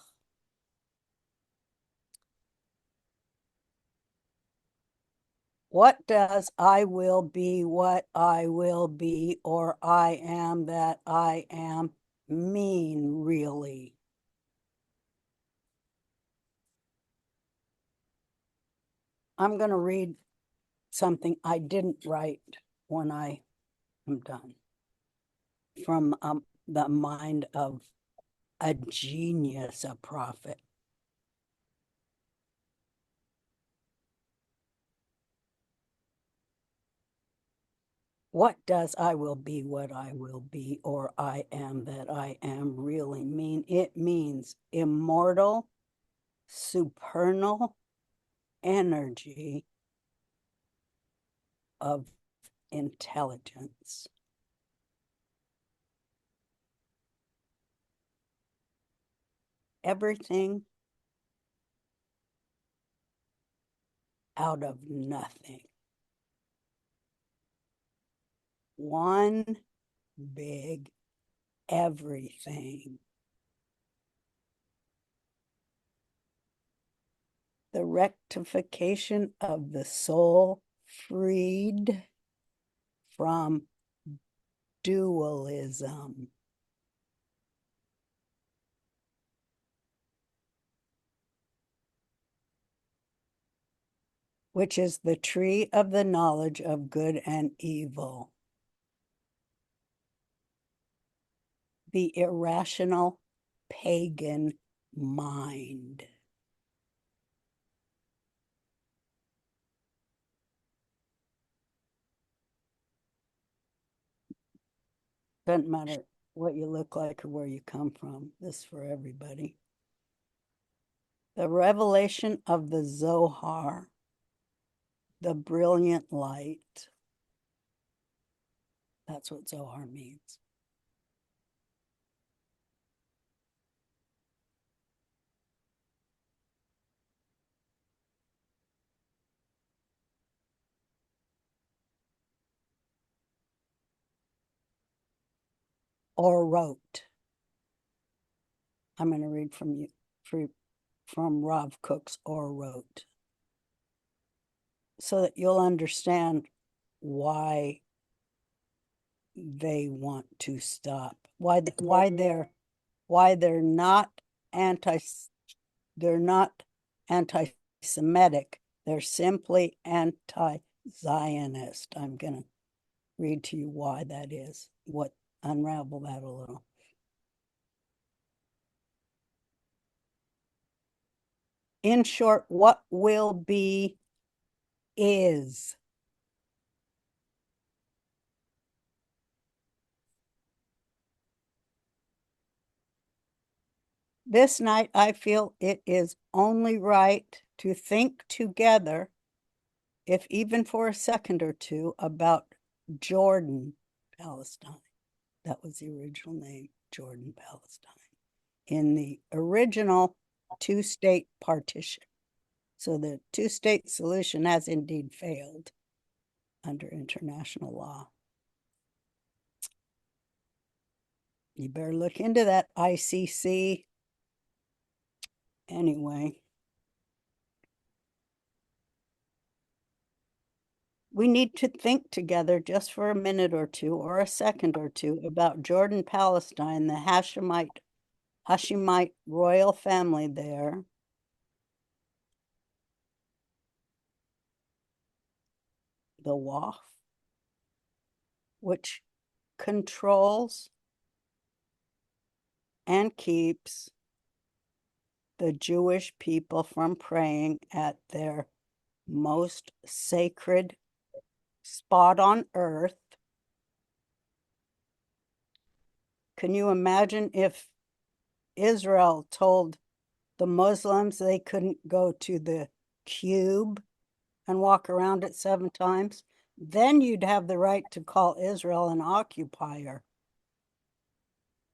What does I will be what I will be or I am that I am mean, really? I'm going to read something I didn't write when I am done from the mind of a genius, a prophet. What does I will be what I will be or I am that I am really mean? It means immortal, supernal energy of intelligence. Everything out of nothing. One big everything. The rectification of the soul freed from dualism. Which is the tree of the knowledge of good and evil. The irrational pagan mind. Doesn't matter what you look like or where you come from. This is for everybody. The revelation of the Zohar, the brilliant light. That's what Zohar means. Or wrote. I'm going to read from Rav Kook's Or wrote, so that you'll understand why they want to stop. Why they're not anti-Semitic. They're simply anti-Zionist. I'm going to read to you why that is. Unravel that a little. In short, what will be is. This night, I feel it is only right to think together, if even for a second or two, about Jordan, Palestine. That was the original name, Jordan, Palestine, in the original two-state partition. So the two-state solution has indeed failed under international law. You better look into that, ICC. Anyway. we need to think together just for a minute or two or a second or two about Jordan, Palestine, the Hashemite royal family there. The Waqf, which controls and keeps the Jewish people from praying at their most sacred spot on earth. Can you imagine if Israel told the Muslims they couldn't go to the cube and walk around it 7 times? Then you'd have the right to call Israel an occupier.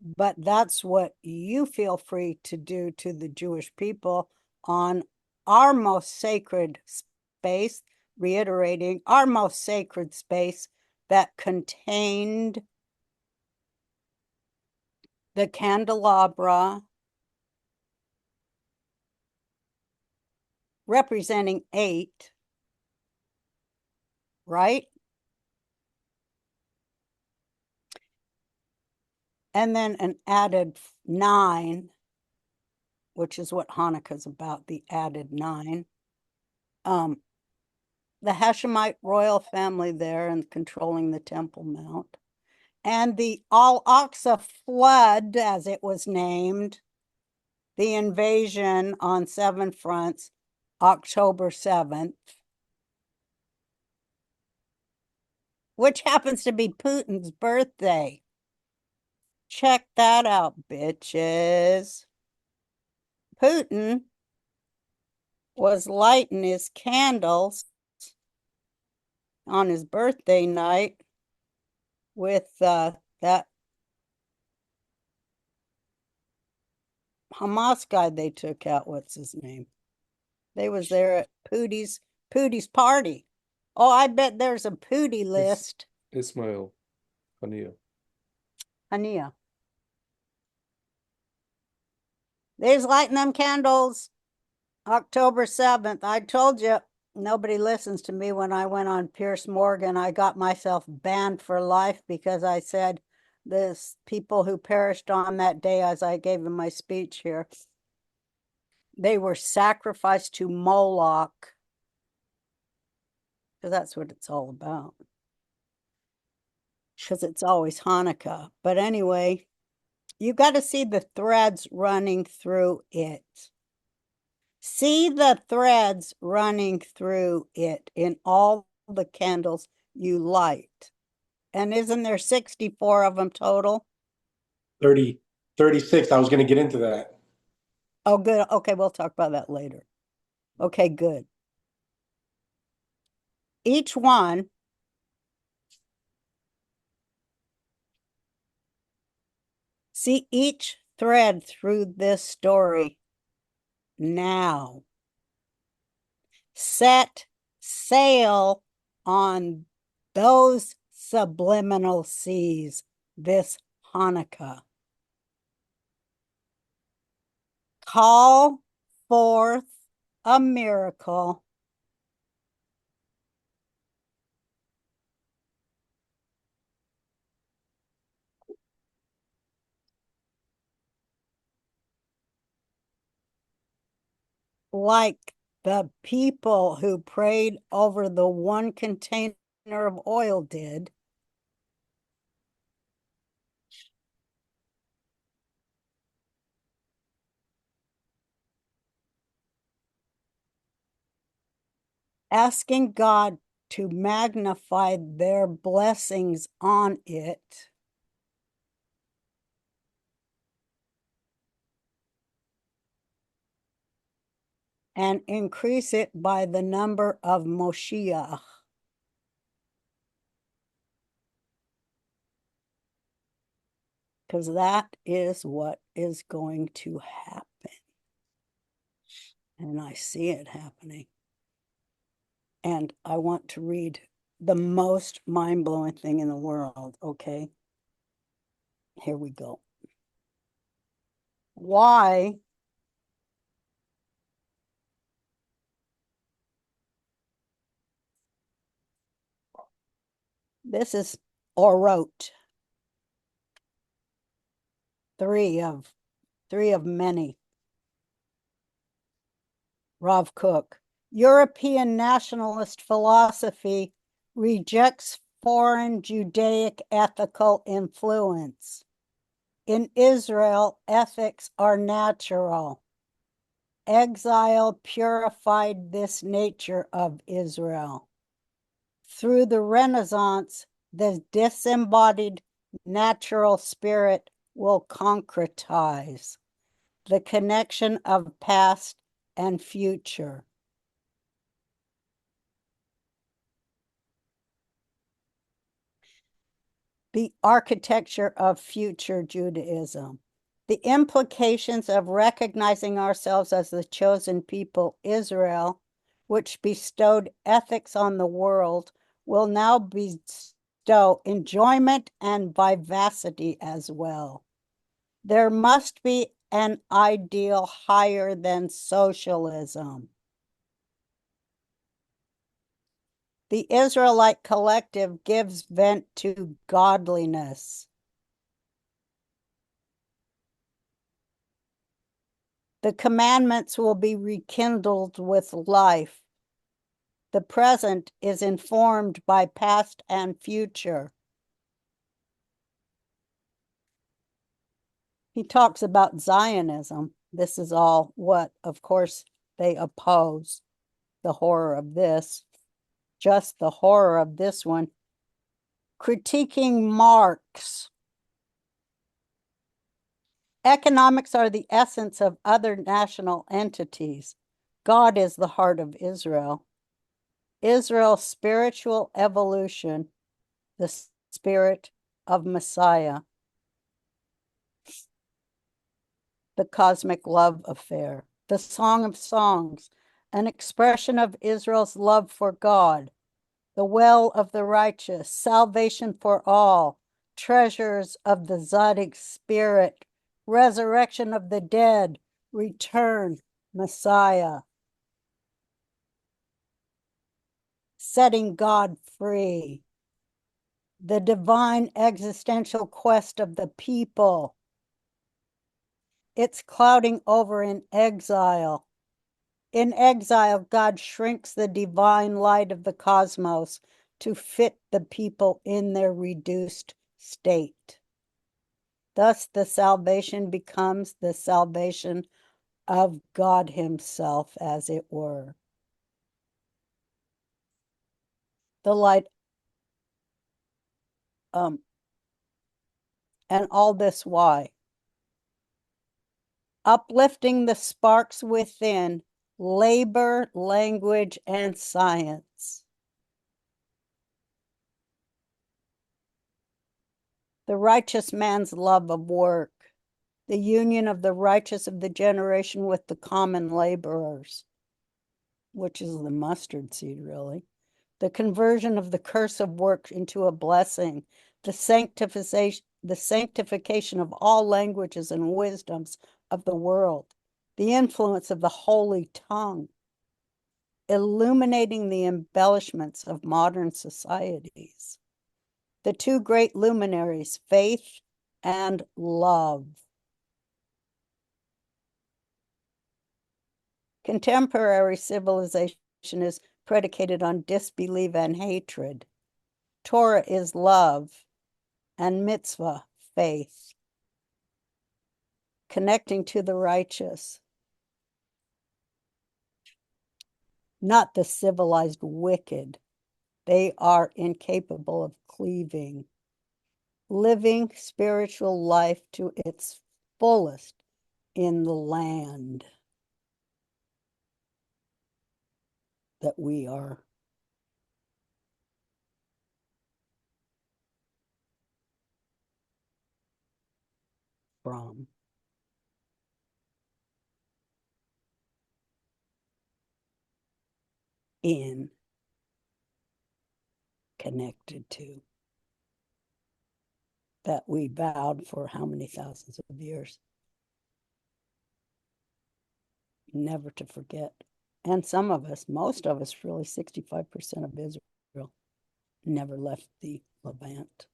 But that's what you feel free to do to the Jewish people on our most sacred space, reiterating our most sacred space that contained the candelabra representing 8, right? And then an added 9, which is what Hanukkah's about, the added 9. The Hashemite royal family there and controlling the Temple Mount. And the Al-Aqsa flood, as it was named, the invasion on 7 fronts, October 7th, which happens to be Putin's birthday. Check that out, bitches. Putin was lighting his candles on his birthday night with that Hamas guy they took out. What's his name? They was there at Pootie's party. Oh, I bet there's a Pootie list. Ismail Hania. Hania. They's lighting them candles October 7th. I told you nobody listens to me. When I went on Pierce Morgan, I got myself banned for life because I said this people who perished on that day, as I gave them my speech here, they were sacrificed to Moloch. Because that's what it's all about. Because it's always Hanukkah. But anyway, you got to see the threads running through it. See the threads running through it in all the candles you light. And isn't there 64 of them total? 36. I was going to get into that. Oh, good. Okay, we'll talk about that later. Okay, good. Each one see each thread through this story now. Set sail on those subliminal seas this Hanukkah. Call forth a miracle. Like the people who prayed over the one container of oil did. Asking God to magnify their blessings on it. And increase it by the number of Moshiach. Because that is what is going to happen. And I see it happening. And I want to read the most mind-blowing thing in the world, okay? Here we go. Why This is or wrote. Three of many. Rav Kook. European nationalist philosophy rejects foreign Judaic ethical influence. In Israel, ethics are natural. Exile purified this nature of Israel. Through the Renaissance, the disembodied natural spirit will concretize the connection of past and future. The architecture of future Judaism. The implications of recognizing ourselves as the chosen people, Israel, which bestowed ethics on the world, will now bestow enjoyment and vivacity as well. There must be an ideal higher than socialism. The Israelite collective gives vent to godliness. The commandments will be rekindled with life. The present is informed by past and future. He talks about Zionism. This is all what, of course, they oppose. The horror of this. Just the horror of this one. Critiquing Marx. Economics are the essence of other national entities. God is the heart of Israel. Israel's spiritual evolution, the spirit of Messiah. The cosmic love affair. The Song of Songs, an expression of Israel's love for God. The well of the righteous, salvation for all, treasures of the Zodic spirit, resurrection of the dead, return, Messiah. Setting God free. The divine existential quest of the people. It's clouding over in exile. In exile, God shrinks the divine light of the cosmos to fit the people in their reduced state. Thus, the salvation becomes the salvation of God himself, as it were. The light, and all this why? Uplifting the sparks within, labor, language, and science. The righteous man's love of work. The union of the righteous of the generation with the common laborers, which is the mustard seed, really. The conversion of the curse of work into a blessing. The sanctification of all languages and wisdoms of the world. The influence of the holy tongue. Illuminating the embellishments of modern societies. The two great luminaries, faith and love. Contemporary civilization is predicated on disbelief and hatred. Torah is love, and mitzvah, faith. Connecting to the righteous. Not the civilized wicked. They are incapable of cleaving. Living spiritual life to its fullest in the land that we are from. In, connected to, that we vowed for how many thousands of years never to forget. And some of us, most of us, really 65% of Israel, never left the Levant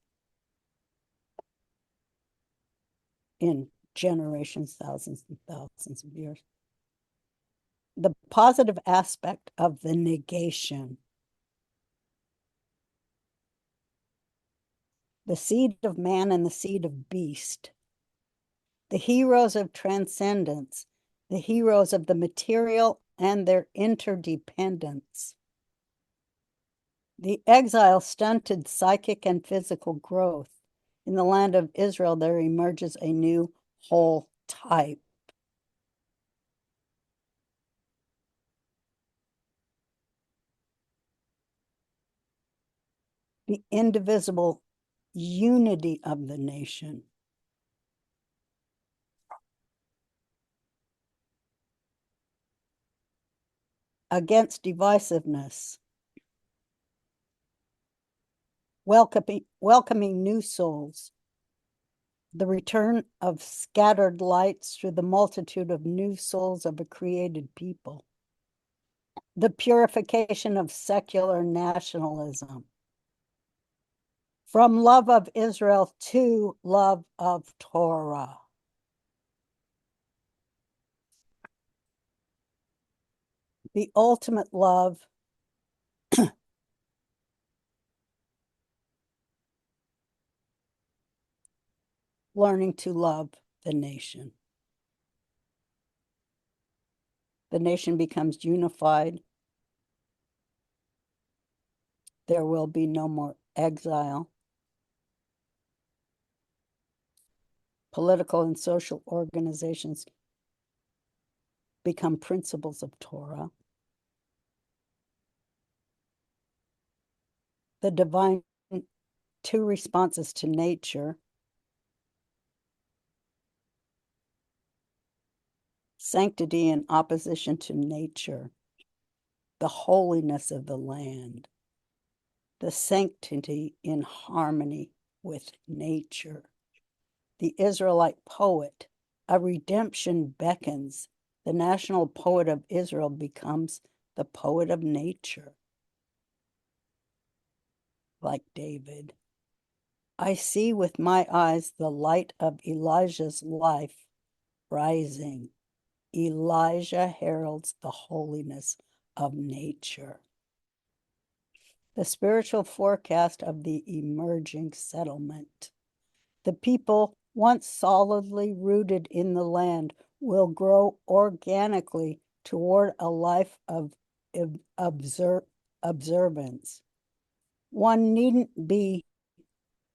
in generations, thousands and thousands of years. The positive aspect of the negation. The seed of man and the seed of beast. The heroes of transcendence, the heroes of the material and their interdependence. The exile stunted psychic and physical growth. In the land of Israel, there emerges a new whole type. The indivisible unity of the nation. Against divisiveness. Welcoming new souls. The return of scattered lights through the multitude of new souls of a created people. The purification of secular nationalism. From love of Israel to love of Torah. The ultimate love learning to love the nation. The nation becomes unified. There will be no more exile. Political and social organizations become principles of Torah. The divine two responses to nature. Sanctity in opposition to nature. The holiness of the land. The sanctity in harmony with nature. The Israelite poet, a redemption beckons. The national poet of Israel becomes the poet of nature. Like David. I see with my eyes the light of Elijah's life rising. Elijah heralds the holiness of nature. The spiritual forecast of the emerging settlement. The people, once solidly rooted in the land, will grow organically toward a life of observance. One needn't be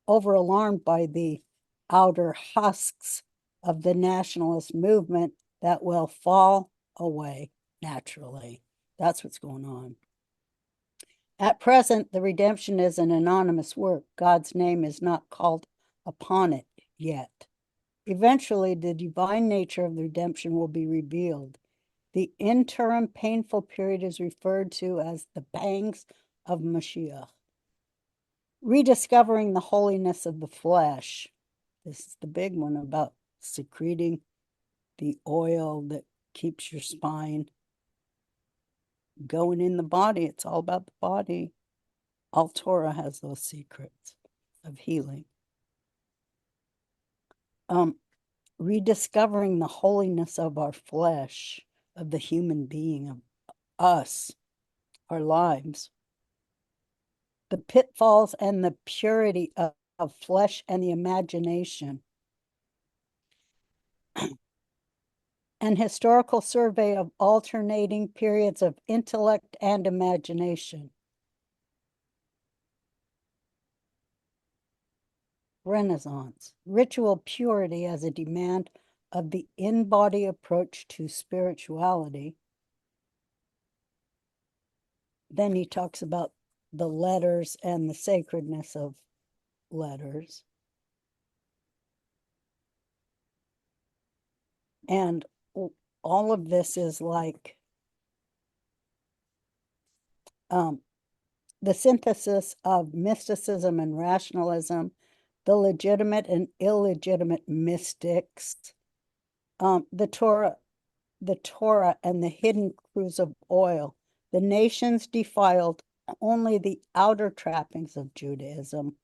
over-alarmed by the outer husks of the nationalist movement that will fall away naturally. That's what's going on. At present, the redemption is an anonymous work. God's name is not called upon it yet. Eventually, the divine nature of the redemption will be revealed. The interim painful period is referred to as the pangs of Mashiach. Rediscovering the holiness of the flesh. This is the big one about secreting the oil that keeps your spine going in the body. It's all about the body. All Torah has those secrets of healing. Rediscovering the holiness of our flesh, of the human being, of us, our lives. The pitfalls and the purity of flesh and the imagination. An historical survey of alternating periods of intellect and imagination. Renaissance. Ritual purity as a demand of the in-body approach to spirituality. Then he talks about the letters and the sacredness of letters. And all of this is like the synthesis of mysticism and rationalism, the legitimate and illegitimate mystics, the Torah and the hidden cruse of oil, the nations defiled only the outer trappings of Judaism.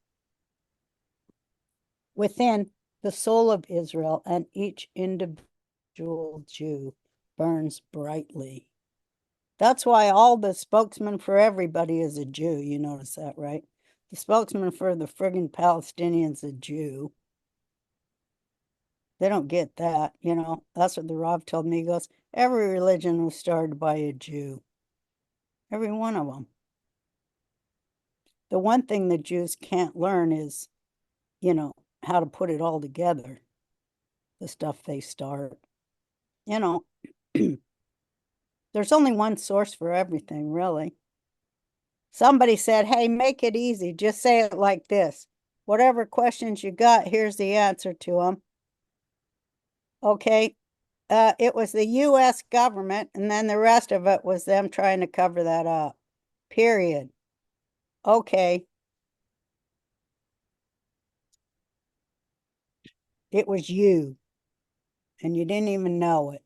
Within the soul of Israel and each individual Jew burns brightly. That's why all the spokesman for everybody is a Jew. You notice that, right? The spokesman for the friggin' Palestinians a Jew. They don't get that, you know. That's what the Rav told me. He goes, every religion was started by a Jew. Every one of them. The one thing the Jews can't learn is, you know, how to put it all together. The stuff they start. You know, there's only one source for everything, really. Somebody said, hey, make it easy. Just say it like this. Whatever questions you got, here's the answer to them. Okay. It was the U.S. government, and then the rest of it was them trying to cover that up. Period. Okay. It was you, and you didn't even know it.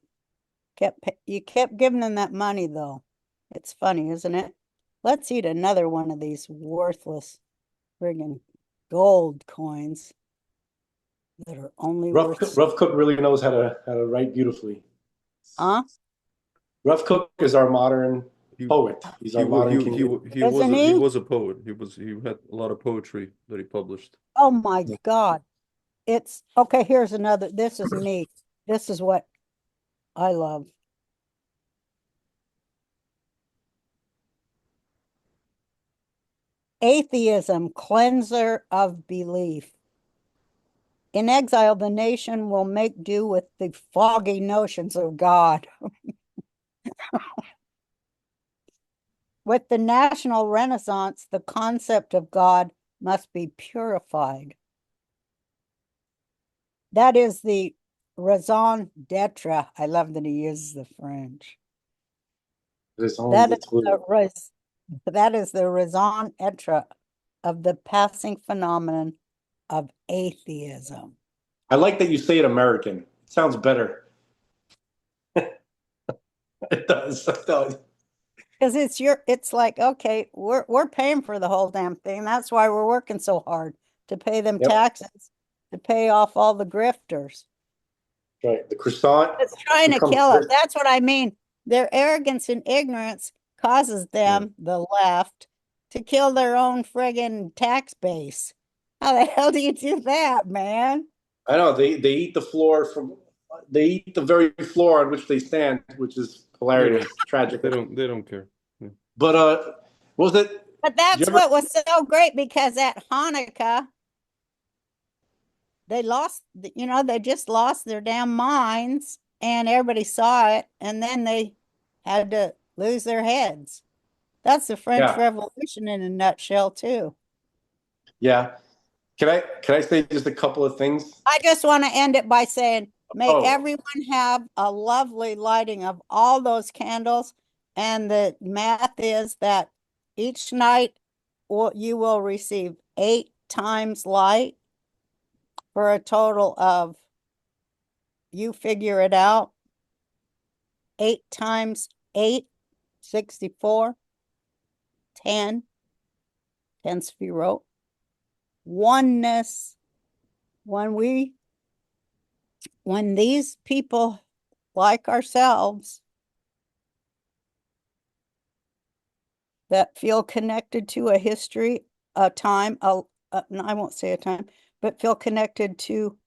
You kept giving them that money, though. It's funny, isn't it? Let's eat another one of these worthless friggin' gold coins that are only Rough worth. Cook really knows how to write beautifully. Huh? Rough Cook is our modern poet. He's our modern king. Isn't he he? was a poet. He had a lot of poetry that he published. Oh my God. It's okay. Here's another. This is me. This is what I love. Atheism, cleanser of belief. In exile, the nation will make do with the foggy notions of God. With the national renaissance, the concept of God must be purified. That is the raison d'etre. I love that he uses the French. That is the raison d'etre of the passing phenomenon of atheism. I like that you say it American. It sounds better. It does. Because it's like, okay, we're paying for the whole damn thing. That's why we're working so hard to pay them taxes, to pay off all the grifters. Right. The croissant. It's trying to kill us. That's what I mean. Their arrogance and ignorance causes them, the left, to kill their own friggin' tax base. How the hell do you do that, man? I know they eat the floor they eat the very floor on which they stand, which is hilarious, tragic. They don't care. Yeah. But what was it? But that's what was so great, because at Hanukkah, they lost, you know, they just lost their damn minds, and everybody saw it, and then they had to lose their heads. That's the French Revolution in a nutshell, too. Yeah. Can I say just a couple of things? I just want to end it by saying, may everyone have a lovely lighting of all those candles. And the math is that each night you will receive 8 times light for a total of, you figure it out, 8 times 8, 64, 10, 10 Sphirot. Oneness. When these people like ourselves that feel connected to a history, a time, no, I won't say a time, but feel connected to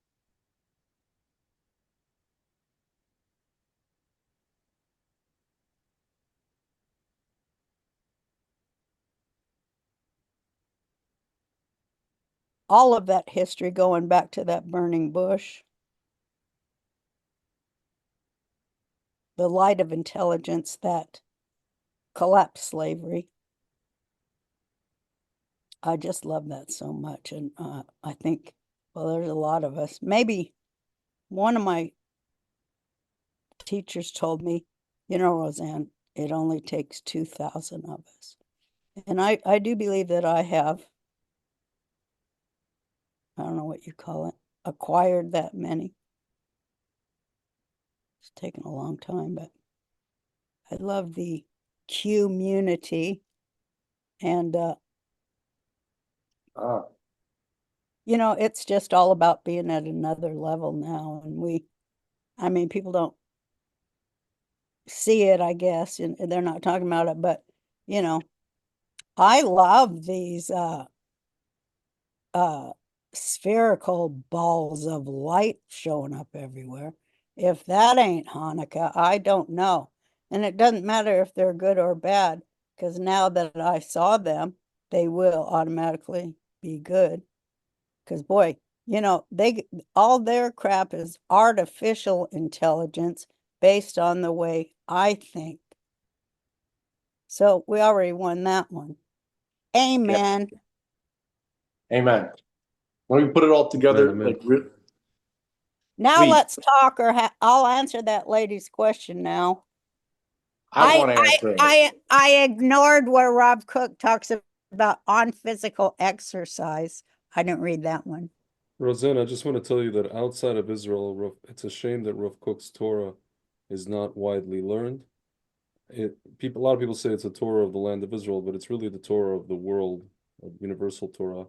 all of that history going back to that burning bush, the light of intelligence that collapsed slavery. I just love that so much. And I think, well, there's a lot of us. Maybe one of my teachers told me, you know, Roseanne, it only takes 2,000 of us. And I do believe that I have, I don't know what you call it, acquired that many. It's taken a long time, but I love the community. And, Ah, it's just all about being at another level now. And I mean, people don't see it, I guess, and they're not talking about it, but, I love these, spherical balls of light showing up everywhere. If that ain't Hanukkah, I don't know. And it doesn't matter if they're good or bad, because now that I saw them, they will automatically be good. Because boy, all their crap is artificial intelligence based on the way I think. So we already won that one. Amen. amen. When we put it all together, Amen. like Now Sweet. let's talk, or I'll answer that lady's question now. I want to answer it. I ignored where Rob Cook talks about on physical exercise. I didn't read that one. Roseanne, I just want to tell you that outside of Israel, it's a shame that Rav Kook's Torah is not widely learned. A lot of people say it's a Torah of the land of Israel, but it's really the Torah of the world, of universal Torah.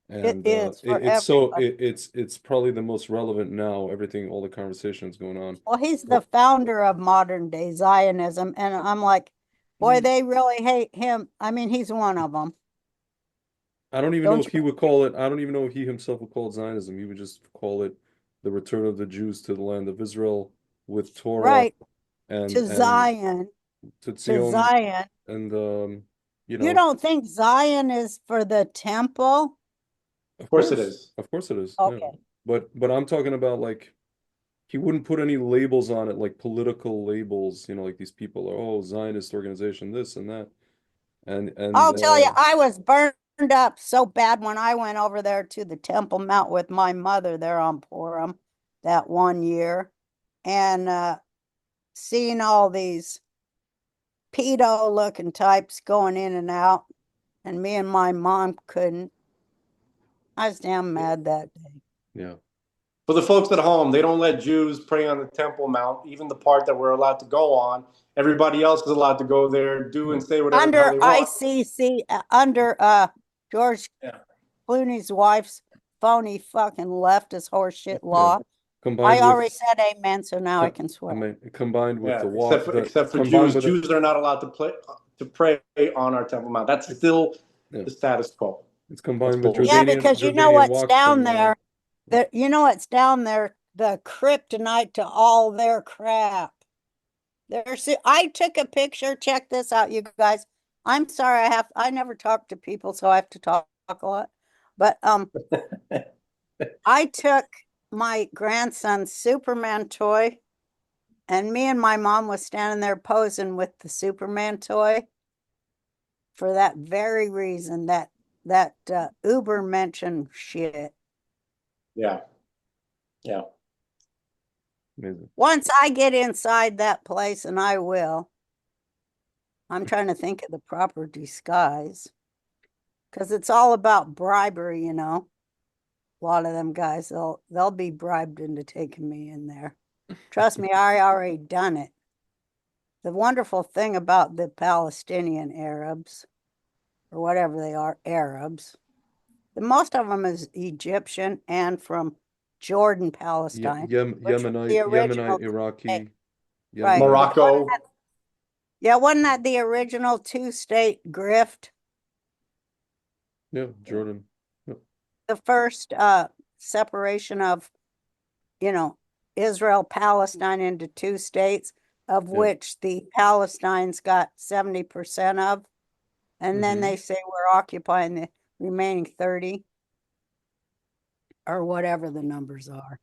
And It is for it's probably the most relevant now. Everything, all the conversations going on. Well, he's the founder of modern day Zionism, and I'm like, boy, they really hate him. I mean, he's one of them. I don't even know if he would call it. I don't even know if he himself would call it Zionism. He would just call it the return of the Jews to the land of Israel with Torah, right? And Zion, to to Zion. And you don't think Zion is for the temple? Of course it is. Of course it is. Okay. Yeah. But I'm talking about, like, he wouldn't put any labels on it, like political labels, like these people are, oh, Zionist organization, this and that. And I'll tell you, I was burned up so bad when I went over there to the Temple Mount with my mother there on Purim that one year, and seeing all these pedo looking types going in and out, and me and my mom couldn't. I was damn mad that day. Yeah. For the folks at home, they don't let Jews pray on the Temple Mount, even the part that we're allowed to go on. Everybody else is allowed to go there, do and say whatever the hell Under they want. ICC, under George Clooney's wife's phony fucking leftist horseshit law. I already said amen, so now I can swear. I mean, combined with the walk, except for Jews, Jews are not allowed to pray on our Temple Mount. That's still the status quo. It's combined with Jordanian. Yeah, because you know what's down there. What's down there, the kryptonite to all their crap. I took a picture. Check this out, you guys. I'm sorry, I never talk to people, so I have to talk a lot. But I took my grandson's Superman toy, and me and my mom was standing there posing with the Superman toy for that very reason, that Uber mentioned shit. Yeah. Amazing. Once I get inside that place, and I will, I'm trying to think of the proper disguise, because it's all about bribery, A lot of them guys, they'll be bribed into taking me in there. Trust me, I already done it. The wonderful thing about the Palestinian Arabs, or whatever they are, Arabs, the most of them is Egyptian and from Jordan, Palestine, Yemenite, Iraqi, right. Morocco. Wasn't that the original two-state grift? Yeah, Jordan. Yep. The first separation of, Israel, Palestine into two states, of which the Palestinians got 70% of, and then they say we're occupying the remaining 30. Or whatever the numbers are.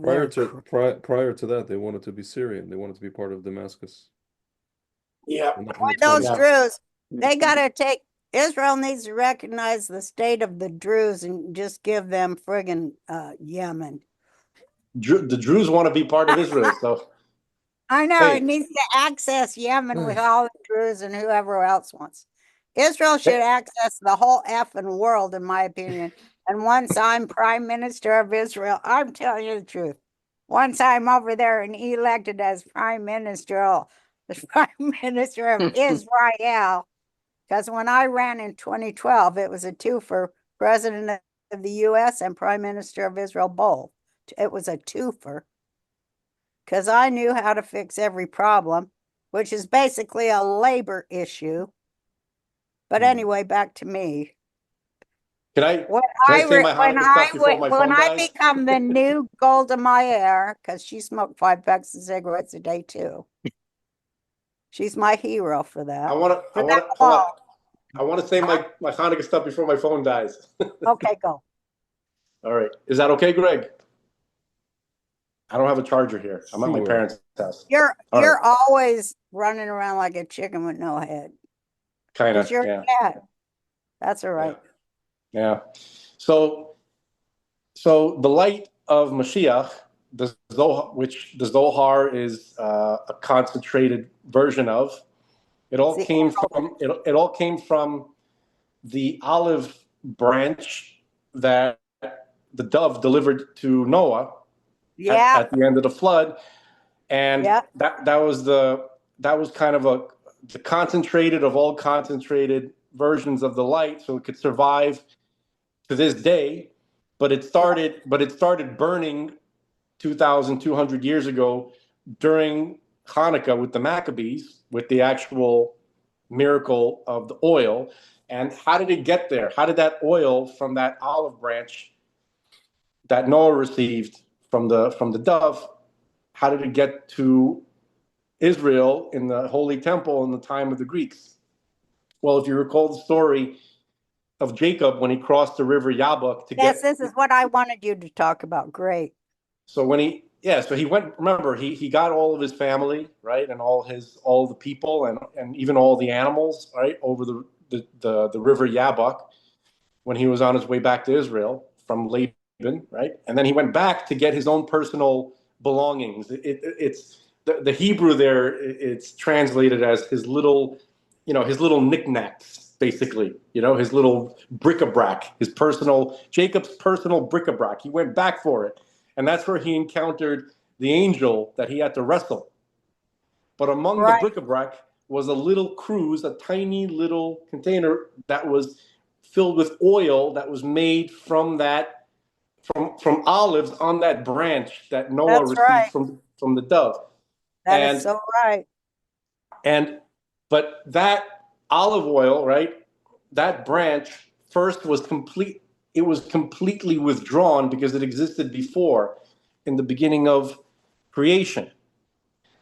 Prior to that, they wanted to be Syrian. They wanted to be part of Damascus. Yeah. Those Druze, they gotta Israel needs to recognize the state of the Druze and just give them friggin' Yemen. The Druze want to be part of Israel, so I know it needs to access Yemen with all the Druze and whoever else wants. Israel should access the whole effing world, in my opinion. And once I'm Prime Minister of Israel, I'm telling you the truth. Once I'm over there and elected as Prime Minister of Israel, Because when I ran in 2012, it was a twofer, President of the U.S. and Prime Minister of Israel both. It was a twofer. Because I knew how to fix every problem, which is basically a labor issue. But anyway, back to me. Can I When say my Hanukkah stuff before my phone dies? become the new Golda Meir, because she smoked 5 packs of cigarettes a day too. She's my hero for that. I want to say my Hanukkah stuff before my phone dies. Okay, go. All right. Is that okay, Greg? I don't have a charger here. I'm at my Sure. parents' house. You're All right. always running around like a chicken with no head. Kind of. Because you're Yeah. a cat. That's all right. Yeah. So the light of Mashiach, which the Zohar is a concentrated version of, it all came from the olive branch that the dove delivered to Noah at the end of the flood, and that was kind of the concentrated of all concentrated versions of the light, so it could survive to this day. But it started burning 2,200 years ago during Hanukkah with the Maccabees, with the actual miracle of the oil. And how did it get there? How did that oil from that olive branch that Noah received from the dove, how did it get to Israel in the Holy Temple in the time of the Greeks? Well, if you recall the story of Jacob when he crossed the river Yabok this is what I wanted you to talk about. Great. So when he went, remember, he got all of his family, right, and all the people and even all the animals, right, over the river Yabok when he was on his way back to Israel from Laban, right? And then he went back to get his own personal belongings. It's the Hebrew there, it's translated as his little knickknacks, basically, his little bric-a-brac, Jacob's personal bric-a-brac. He went back for it. And that's where he encountered the angel that he had to wrestle. But among the bric-a-brac was a little cruse, a tiny little container that was filled with oil that was made from olives on that branch that Noah received from the dove. That is so right. But that olive oil, right, that branch first was complete. It was completely withdrawn because it existed before in the beginning of creation.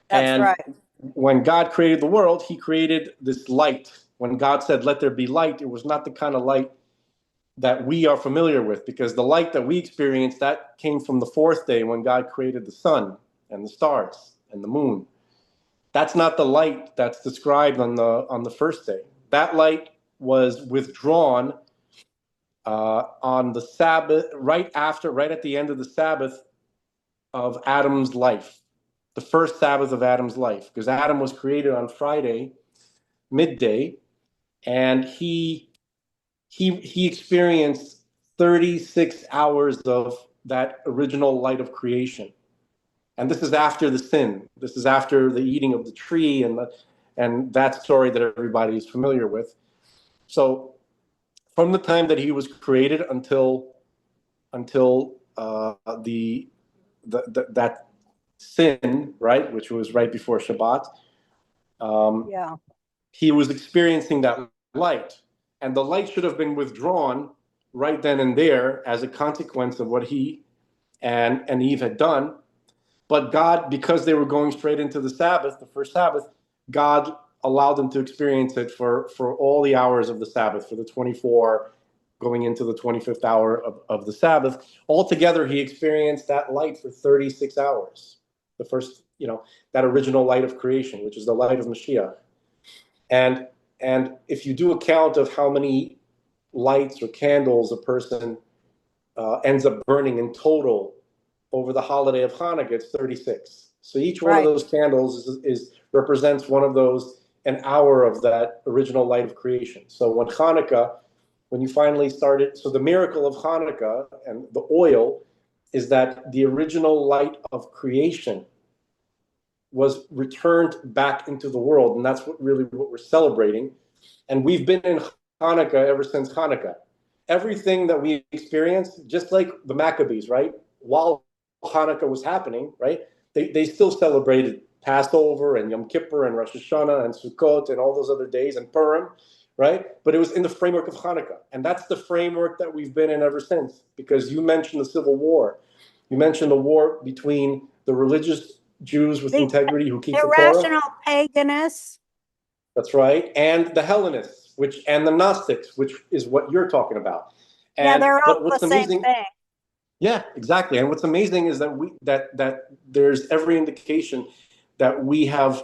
That's right. When God created the world, he created this light. When God said, let there be light, it was not the kind of light that we are familiar with, because the light that we experienced, that came from the fourth day when God created the sun and the stars and the moon. That's not the light that's described on the first day. That light was withdrawn on the Sabbath, right at the end of the Sabbath of Adam's life, the first Sabbath of Adam's life, because Adam was created on Friday, midday, and he experienced 36 hours of that original light of creation. And this is after the sin. This is after the eating of the tree and that story that everybody is familiar with. So from the time that he was created until that sin, right, which was right before Shabbat, he was experiencing that light, and the light should have been withdrawn right then and there as a consequence of what he and Eve had done. But God, because they were going straight into the Sabbath, the first Sabbath, God allowed them to experience it for all the hours of the Sabbath, for the 24 going into the 25th hour of the Sabbath. Altogether, he experienced that light for 36 hours. The first, that original light of creation, which is the light of Mashiach. And if you do a count of how many lights or candles a person ends up burning in total over the holiday of Hanukkah, it's 36. So each one of those candles represents one of those, an hour of that original light of creation. So when you finally started, so the miracle of Hanukkah and the oil is that the original light of creation was returned back into the world. And that's what we're celebrating. And we've been in Hanukkah ever since Hanukkah. Everything that we experienced, just like the Maccabees, right? While Hanukkah was happening, right? They still celebrated Passover and Yom Kippur and Rosh Hashanah and Sukkot and all those other days and Purim, right? But it was in the framework of Hanukkah. And that's the framework that we've been in ever since. Because you mentioned the Civil War. You mentioned the war between the religious Jews with integrity who keep the Torah. Irrational paganists. That's right. And the Hellenists, and the Gnostics, which is what you're talking about. And, yeah, they're all what's the amazing, same thing. Yeah, exactly. And what's amazing is that there's every indication that we have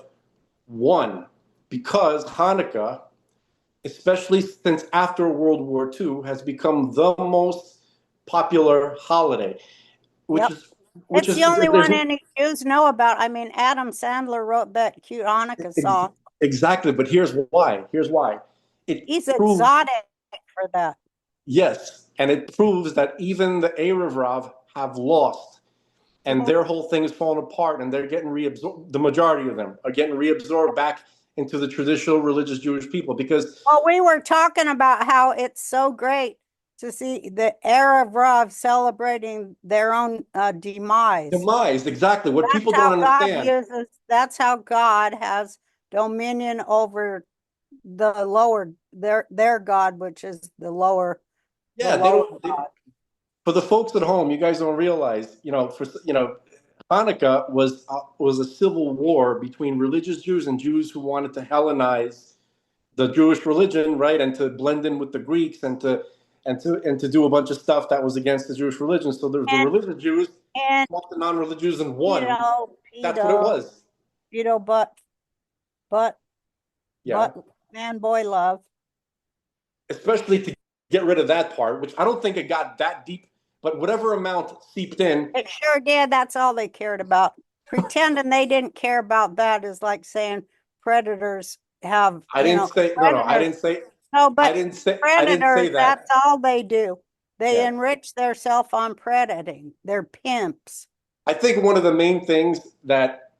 won, because Hanukkah, especially since after World War II, has become the most popular holiday, which Yep. is It's the only one any Jews know about. I mean, Adam Sandler wrote that cute Hanukkah song. Exactly, but here's why. He's exotic for that. Yes, and it proves that even the Erev Rav have lost, and their whole thing is falling apart, and they're getting reabsorbed. The majority of them are getting reabsorbed back into the traditional religious Jewish people, because. Well, we were talking about how it's so great to see the Erev Rav celebrating their own demise. Demise, exactly. What people don't understand. That's how God has dominion over the lower, their God, which is the lower. Yeah, for the folks at home, you guys don't realize, Hanukkah was a civil war between religious Jews and Jews who wanted to Hellenize the Jewish religion, right, and to blend in with the Greeks and to do a bunch of stuff that was against the Jewish religion. So the religious Jews fought the non-religious Jews and won. That's what it was. But man, boy, love. Especially to get rid of that part, which I don't think it got that deep, but whatever amount seeped in. It sure did. That's all they cared about. Pretending they didn't care about that is like saying predators have. I didn't say no. I didn't say. No, but I didn't say that. That's all they do. They enrich themselves on predating. They're pimps. I think one of the main things that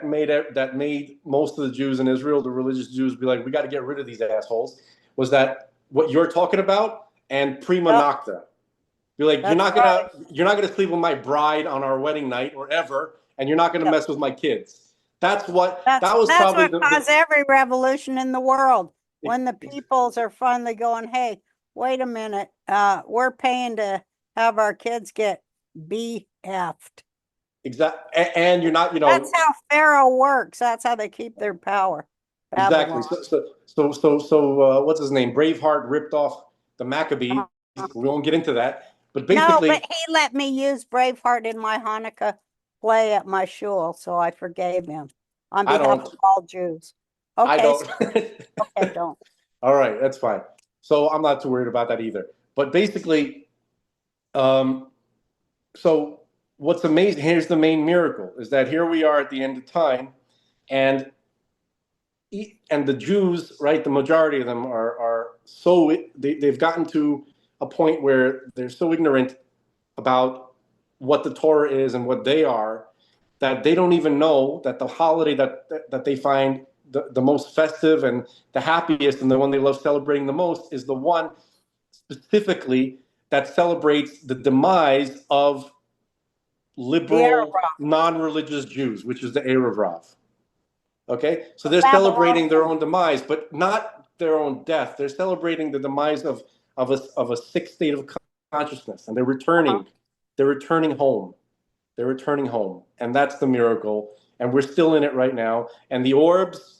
made most of the Jews in Israel, the religious Jews, be like, we got to get rid of these assholes, was that what you're talking about, and prima nocta. Be like, you're not gonna sleep with my bride on our wedding night or ever, and you're not gonna mess with my kids. That was probably what caused every revolution in the world. When the peoples are finally going, hey, wait a minute, we're paying to have our kids get BF'd. Exactly, and you're not, That's how Pharaoh works. That's how they keep their power. Babylon. Exactly. So what's his name? Braveheart ripped off the Maccabees. We won't get into that. But basically, no, but he let me use Braveheart in my Hanukkah play at my shul, so I forgave him on behalf of all Jews. Okay, I don't. Okay, don't. All right, that's fine. So I'm not too worried about that either. But basically, so what's amazing, here's the main miracle, is that here we are at the end of time, and the Jews, right, the majority of them are so, they've gotten to a point where they're so ignorant about what the Torah is and what they are, that they don't even know that the holiday that they find the most festive and the happiest and the one they love celebrating the most is the one specifically that celebrates the demise of liberal, non-religious Jews, which is the Erev Rav. Okay, so they're celebrating their own demise, but not their own death. They're celebrating the demise of a sick state of consciousness, and they're returning. They're returning home. They're returning home, and that's the miracle. And we're still in it right now. And the orbs,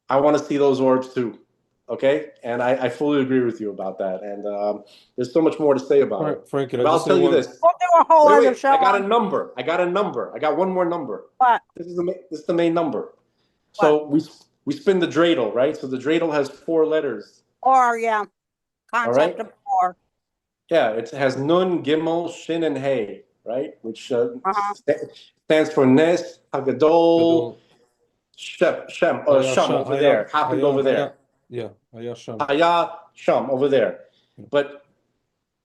I want to see those orbs too. Okay, and I fully agree with you about that. And there's so much more to say about it. Frank, but I'll tell you this. We'll do a whole other show. I got a number. I got one more number. What? This is the main number. So we spin the dreidel, right? So the dreidel has 4 letters. Concept of 4. Yeah, it has Nun, Gimel, Shin, and Hey, right? Which stands for Nes, Hagadol, Shem over there, happened over there. Haya Sham. Haya Sham over there. But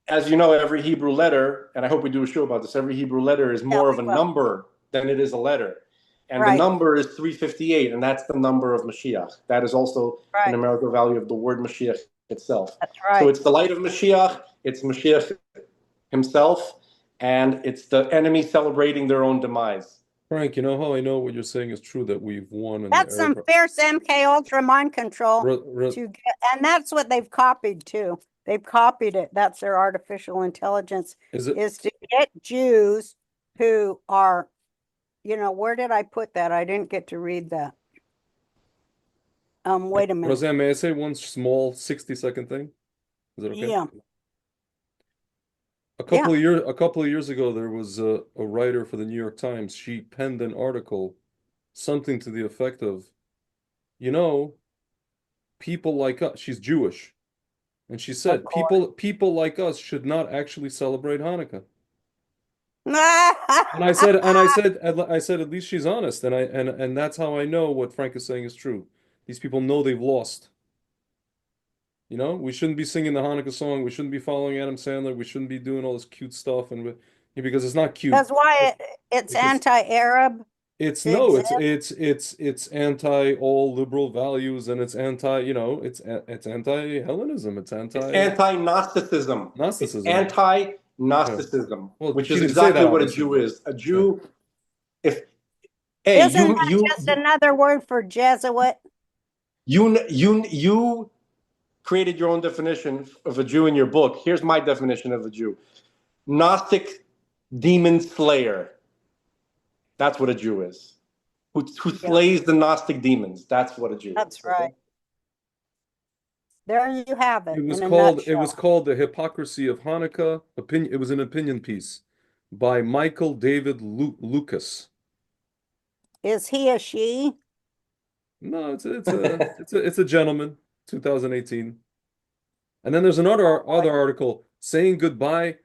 as you know, every Hebrew letter, and I hope we do a show about this, every Hebrew letter is more of a number than it is a letter. And the Right. number is 358, and that's the number of Mashiach. That is also the Right. numerical value of the word Mashiach itself. That's So right. it's the light of Mashiach, it's Mashiach himself, and it's the enemy celebrating their own demise. Frank, you know how I know what you're saying is true, that we've won in the That's some Arab. fierce MK Ultra mind control Re- to get, and that's what they've copied too. They've copied it. That's their artificial intelligence, is it is to get Jews who are, you know, where did I put that? I didn't get to read that. Wait a minute. Roseanne, may I say one small 60-second thing? Is it okay? Yeah. A couple of years ago, there was a writer for the New York Times. She penned an article, something to the effect of, you know, people like us. She's Jewish, and she said people like us should not actually celebrate Hanukkah. And I said, at least she's honest, and that's how I know what Frank is saying is true. These people know they've lost. You know, we shouldn't be singing the Hanukkah song. We shouldn't be following Adam Sandler. We shouldn't be doing all this cute stuff, because it's not cute. That's why it's Because anti-Arab. it's to no, exist. it's anti all liberal values, and it's anti, it's anti-Hellenism. It's It's anti anti-Gnosticism. It's Gnosticism. anti-Gnosticism, Well, which she is didn't say exactly that, what a obviously. Jew is. A Jew, if hey, Isn't that just another word for Jesuit? you created your own definition of a Jew in your book. Here's my definition of a Jew: Gnostic demon slayer. That's what a Jew is. Who slays the Gnostic demons. That's what a Jew is. That's right. There you have it. It was in a called nutshell. The Hypocrisy of Hanukkah. It was an opinion piece by Michael David Lucas. Is he a she? No, it's a gentleman, 2018. And then there's another article saying goodbye to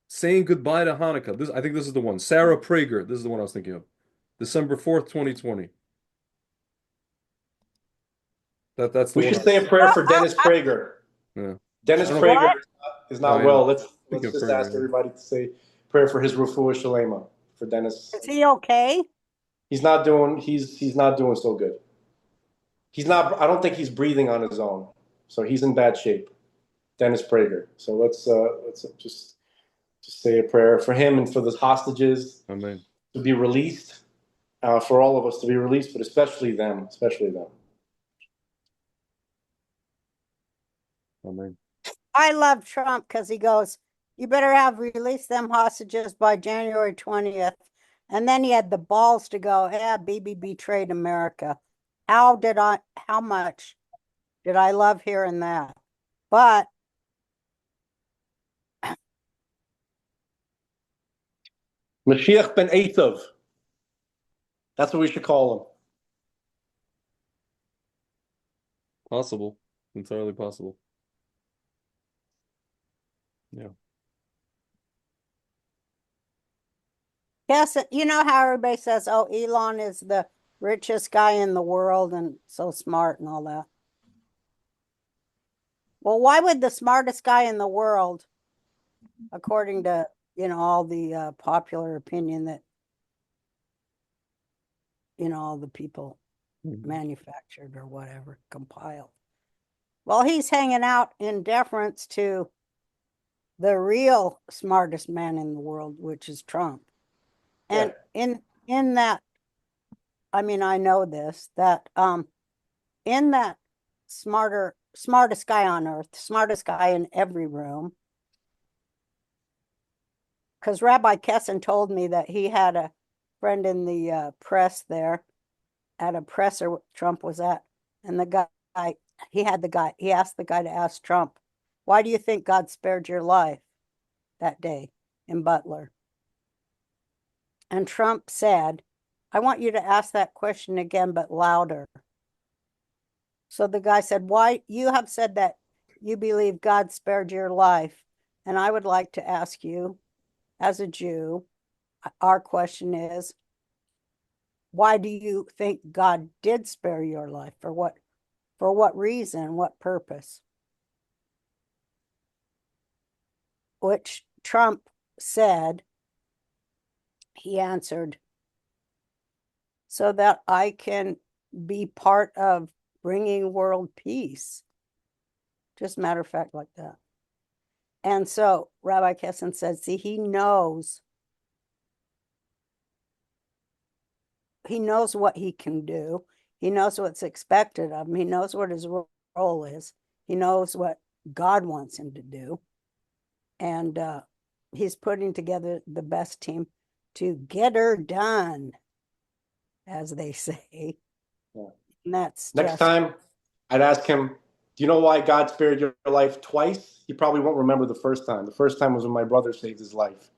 Hanukkah. I think this is the one. Sarah Prager. This is the one I was thinking of. December 4th, 2020. That's the We one. should say a prayer for Dennis Prager. Yeah. Dennis I don't know. Prager is not well. Let's Speaking of just Prager, ask yeah. everybody to say prayer for his refuah shalema for Dennis. Is he okay? He's not doing so good. I don't think he's breathing on his own. So he's in bad shape. Dennis Prager. So let's just say a prayer for him and for the hostages Amen. to be released, for all of us to be released, but especially them. Amen. I love Trump because he goes, you better have released them hostages by January 20th. And then he had the balls to go, yeah, Bibi betrayed America. How much did I love hearing that? But Mashiach ben Eitov. That's what we should call him. Possible. Entirely possible. Yeah. yes, you know how everybody says, oh, Elon is the richest guy in the world and so smart and all that. Well, why would the smartest guy in the world, according to, all the popular opinion that, all the people manufactured or whatever, compiled. Well, he's hanging out in deference to the real smartest man in the world, which is Trump. And in that, I mean, I know this, that in that smartest guy on earth, smartest guy in every room, because Rabbi Kessin told me that he had a friend in the press there at a presser Trump was at, and he asked the guy to ask Trump, why do you think God spared your life that day in Butler? And Trump said, I want you to ask that question again, but louder. So the guy said, why? You have said that you believe God spared your life. And I would like to ask you, as a Jew, our question is, why do you think God did spare your life? For what reason? What purpose? Which Trump said, he answered, so that I can be part of bringing world peace. Just matter of fact, like that. And so Rabbi Kessin said, see, he knows what he can do. He knows what's expected of him. He knows what his role is. He knows what God wants him to do. And he's putting together the best team to get her done, as they say. Yeah. And that's Next time, I'd ask him, do you know why God spared your life twice? He probably won't remember the first time. The first time was when my brother saved his life.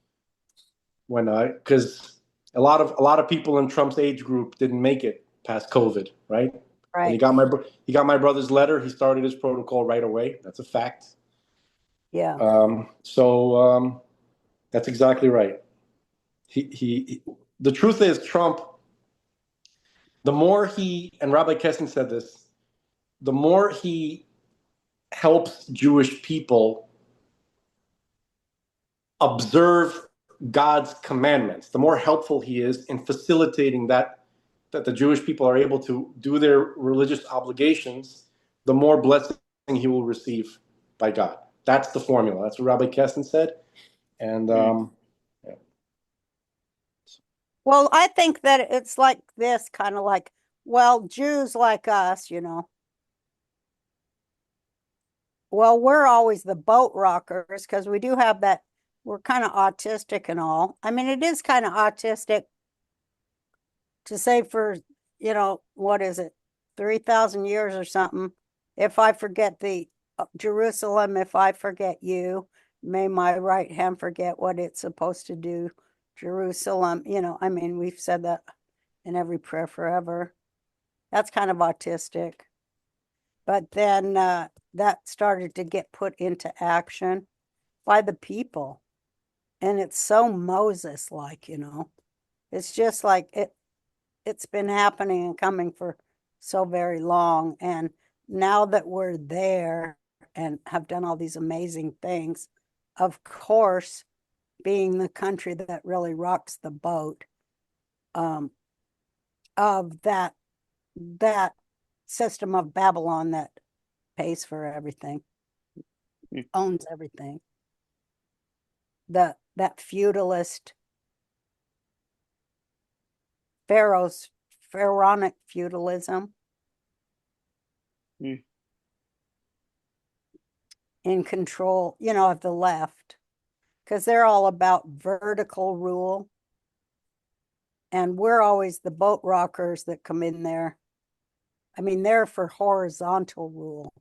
Because a lot of people in Trump's age group didn't make it past COVID, right? right. And he got my brother's letter. He started his protocol right away. That's a fact. Yeah. That's exactly right. The truth is, Trump, the more and Rabbi Kessin said this, the more he helps Jewish people observe God's commandments, the more helpful he is in facilitating that the Jewish people are able to do their religious obligations, the more blessing he will receive by God. That's the formula. That's what Rabbi Kessin said. And yeah. Well, I think that it's like this, kind of like, well, Jews like us, well, we're always the boat rockers because we do have that, we're kind of autistic and all. I mean, it is kind of autistic to say for, what is it, 3,000 years or something. If I forget the Jerusalem, if I forget you, may my right hand forget what it's supposed to do. Jerusalem, I mean, we've said that in every prayer forever. That's kind of autistic. But then that started to get put into action by the people. And it's so Moses-like, It's just like it's been happening and coming for so very long. And now that we're there and have done all these amazing things, of course, being the country that really rocks the boat of that system of Babylon that pays for everything, owns everything. That feudalist pharaonic feudalism in control, of the left, because they're all about vertical rule. And we're always the boat rockers that come in there. I mean, they're for horizontal rule.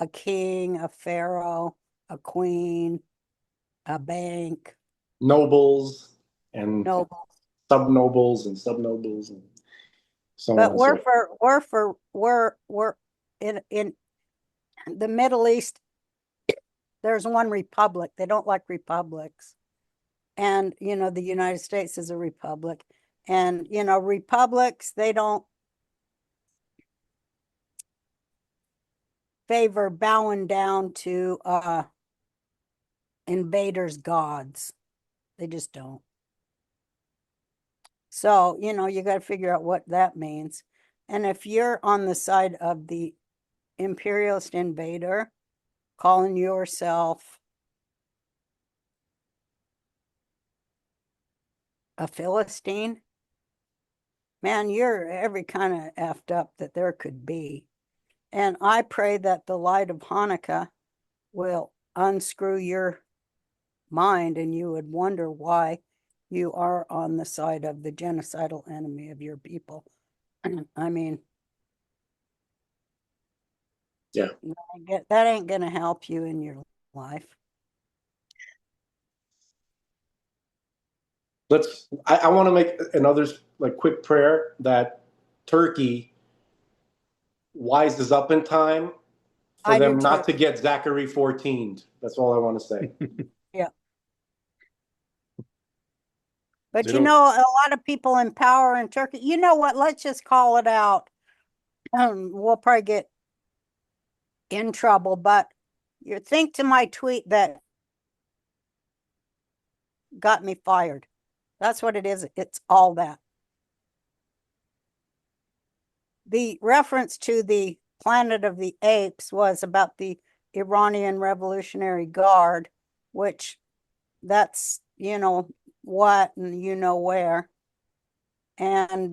A king, a pharaoh, a queen, a bank. Nobles and nobles. sub-nobles and sub-nobles and so but on. We're in the Middle East. There's one republic. They don't like republics. And, the United States is a republic. And, republics, they don't favor bowing down to invaders' gods. They just don't. So, you got to figure out what that means. And if you're on the side of the imperialist invader, calling yourself a Philistine, man, you're every kind of effed up that there could be. And I pray that the light of Hanukkah will unscrew your mind and you would wonder why you are on the side of the genocidal enemy of your people. I mean, yeah, that ain't going to help you in your life. I want to make another quick prayer that Turkey wises up in time for them not to get Zachary 14'd. That's all I want to say. Yeah. But a lot of people in power in Turkey, you know what? Let's just call it out. We'll probably get in trouble, but you think to my tweet that got me fired. That's what it is. It's all that. the reference to the Planet of the Apes was about the Iranian Revolutionary Guard, which that's, you know, what and you know where. And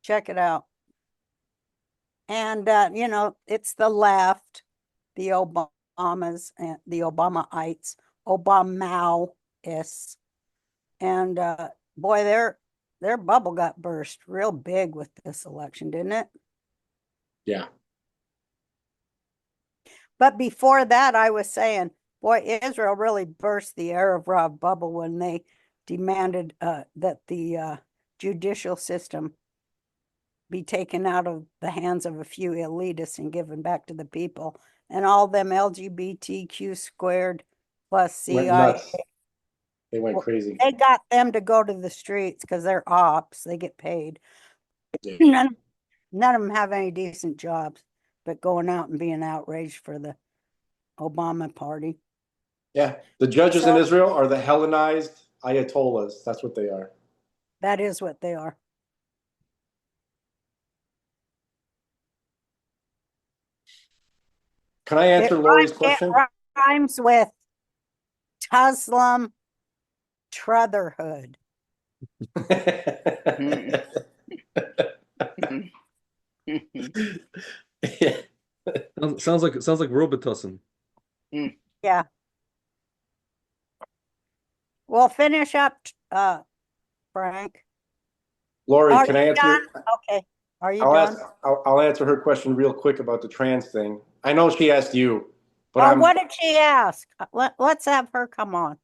check it out. And, you know, it's the left, the Obamas and the Obamaites, Obamaists. And boy, their bubble got burst real big with this election, didn't it? Yeah. But before that, I was saying, boy, Israel really burst the Arab Rav bubble when they demanded that the judicial system be taken out of the hands of a few elitists and given back to the people. And all them LGBTQ squared plus Went CIA, nuts. They went crazy. they got them to go to the streets because they're ops. They get paid. Yeah. None of them have any decent jobs, but going out and being outraged for the Obama party. Yeah. The judges in So- Israel are the Hellenized Ayatollahs. That's what they are. That is what they are. Can I answer Lori's question? It rhymes with Muslim Trotherhood. Yeah. Sounds like Robitussin. Yeah. We'll finish up, Frank. Lori, Are can you I answer? done? Okay. Are you I'll done? I'll answer her question real quick about the trans thing. I know she asked you, but Oh, I'm what did she ask? Let's have her come on.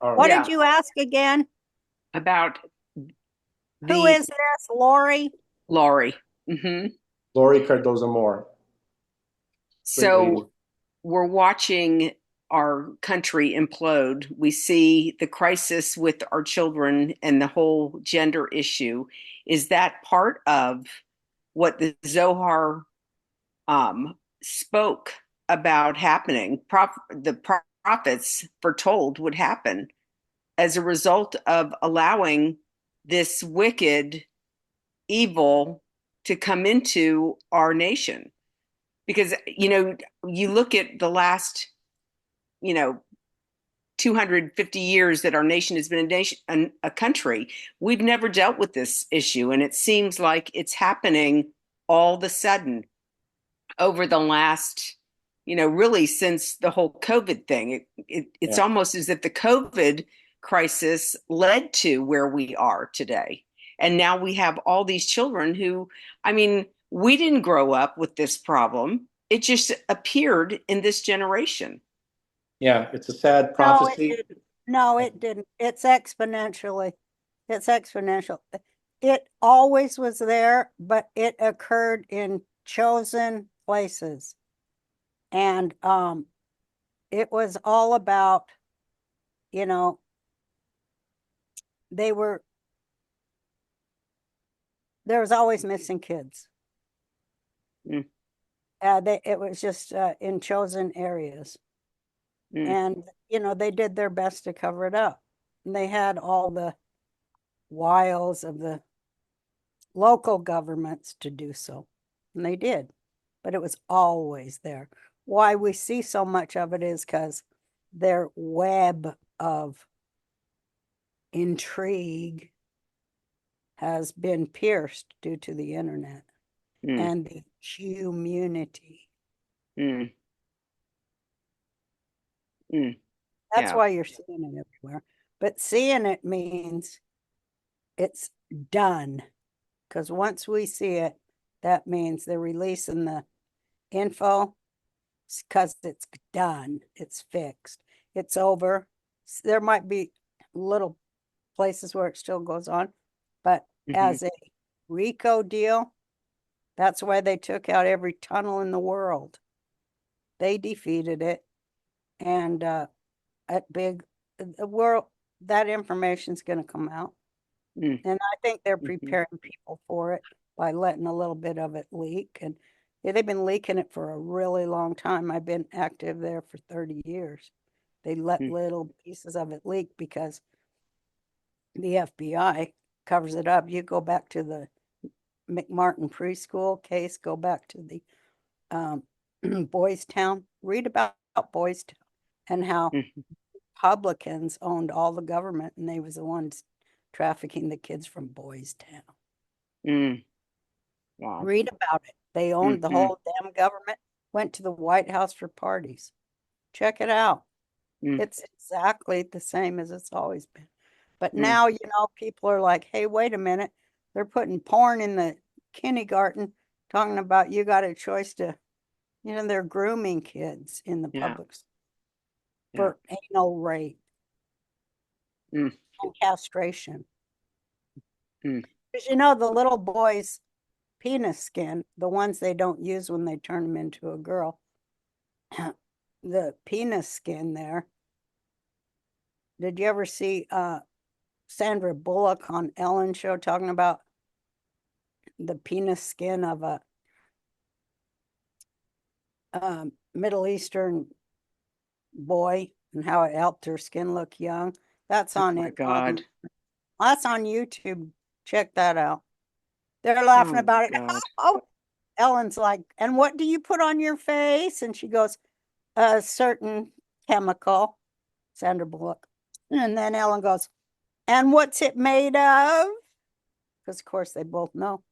all right. What Yeah. did you ask again? About Who is this, Lori? Laurie. Hmm. Lori Cardoza Moore. So we're watching our country implode. We see the crisis with our children and the whole gender issue. Is that part of what the Zohar spoke about happening? The prophets foretold would happen as a result of allowing this wicked evil to come into our nation. Because, you know, you look at the last, 250 years that our nation has been a country, we've never dealt with this issue. And it seems like it's happening all of a sudden over the last, really since the whole COVID thing. It's almost as if the COVID crisis led to where we are today. And now we have all these children who, we didn't grow up with this problem. It just appeared in this generation. Yeah, it's a sad prophecy. No, it didn't. It's exponentially. It's exponential. It always was there, but it occurred in chosen places. And it was all about, there was always missing kids. Mm. It was just in chosen areas. Mm. And, they did their best to cover it up. And they had all the wiles of the local governments to do so. And they did. But it was always there. Why we see so much of it is because their web of intrigue has been pierced due to the internet and the community. Mm. That's why you're seeing it everywhere. But seeing it means it's done. Because once we see it, that means they're releasing the info because it's done. It's fixed. It's over. There might be little places where it still goes on. But as a RICO deal, that's why they took out every tunnel in the world. They defeated it. And the world, that information's going to come out. And I think they're preparing people for it by letting a little bit of it leak. And they've been leaking it for a really long time. I've been active there for 30 years. They let little pieces of it leak because the FBI covers it up. You go back to the McMartin preschool case, go back to the Boys Town, read about Boys Town and how Republicans owned all the government and they was the ones trafficking the kids from Boys Town. Wow. Read about it. They owned the whole damn government, went to the White House for parties. Check it out. It's exactly the same as it's always been. But now, you know, people are like, hey, wait a minute. They're putting porn in the kindergarten, talking about you got a choice to, you know, they're grooming kids in the public school for anal rape and castration. Because, you know, the little boys' penis skin, the ones they don't use when they turn them into a girl, the penis skin there. Did you ever see Sandra Bullock on Ellen show talking about the penis skin of a Middle Eastern boy and how it helped her skin look young? That's on it. God. That's on YouTube. Check that out. They're laughing about it. Oh, Ellen's like, and what do you put on your face? And she goes, a certain chemical, Sandra Bullock. And then Ellen goes, and what's it made of? Because, of course, they both know.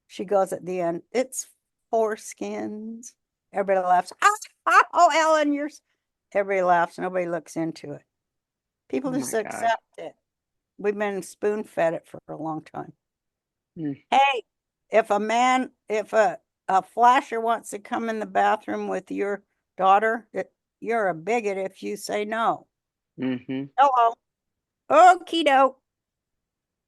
She goes at the end, it's foreskins. Everybody laughs. Oh, Ellen, you're... Everybody laughs. Nobody looks into it. People just accept it. We've been spoon-fed it for a long time. Hey, if a flasher wants to come in the bathroom with your daughter, you're a bigot if you say no. Hello. Okie doke.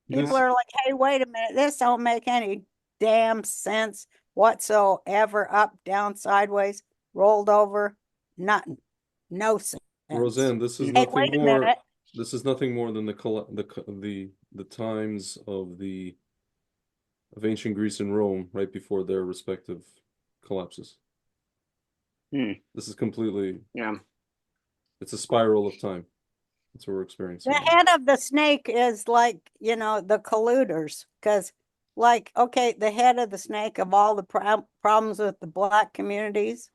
People are like, hey, wait a minute. This don't make any damn sense whatsoever. Up, down, sideways, rolled over, nothing. No sense. Roseanne, this is Hey, nothing wait a more. minute. This is nothing more than the times of ancient Greece and Rome right before their respective collapses. This is completely, it's a spiral of time. That's what we're experiencing. The head of the snake is like, you know, the colluders. Because, like, okay, the head of the snake of all the problems with the black communities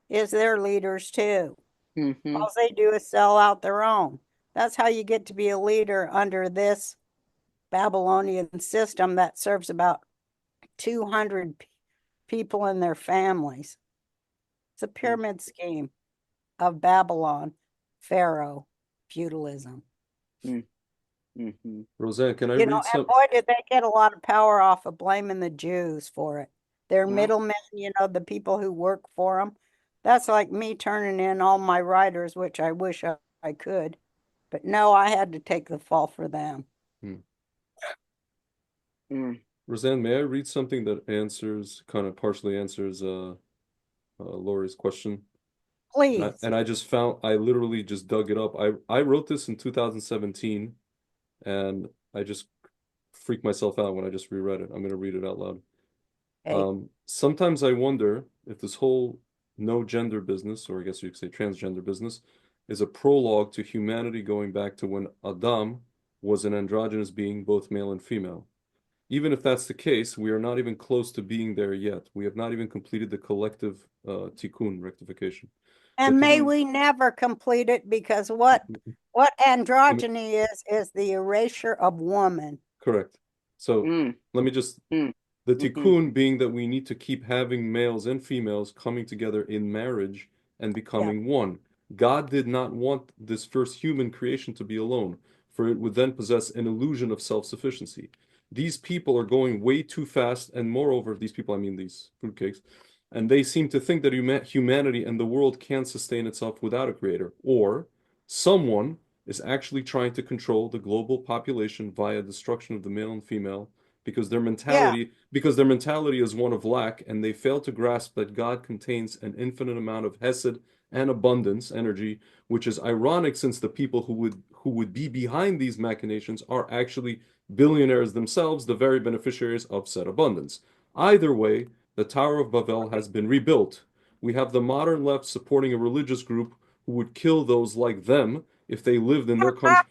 is their leaders too. All they do is sell out their own. That's how you get to be a leader under this Babylonian system that serves about 200 people and their families. It's a pyramid scheme of Babylon, Pharaoh, feudalism. Roseanne, can I You read know, some? and boy, did they get a lot of power off of blaming the Jews for it. They're middlemen, you know, the people who work for them. That's like me turning in all my writers, which I wish I could. But no, I had to take the fall for them. Roseanne, may I read something that kind of partially answers Lori's question? Please. And I literally just dug it up. I wrote this in 2017, and I just freaked myself out when I just reread it. I'm going to read it out loud. Hey. Sometimes I wonder if this whole no gender business, or I guess you could say transgender business, is a prologue to humanity going back to when Adam was an androgynous being, both male and female. Even if that's the case, we are not even close to being there yet. We have not even completed the collective tikkun, rectification. And may we never complete it, because what androgyny is the erasure of woman. Correct. So let me just, the tikkun being that we need to keep having males and females coming together in marriage and becoming one. God did not want this first human creation to be alone, for it would then possess an illusion of self-sufficiency. These people are going way too fast, and moreover, these people, I mean these fruitcakes, and they seem to think that humanity and the world can't sustain itself without a creator, or someone is actually trying to control the global population via destruction of the male and female, because their mentality is one of lack, and they fail to grasp that God contains an infinite amount of hesed and abundance energy, which is ironic since the people who would be behind these machinations are actually billionaires themselves, the very beneficiaries of said abundance. Either way, the Tower of Babel has been rebuilt. We have the modern left supporting a religious group who would kill those like them if they lived in their country.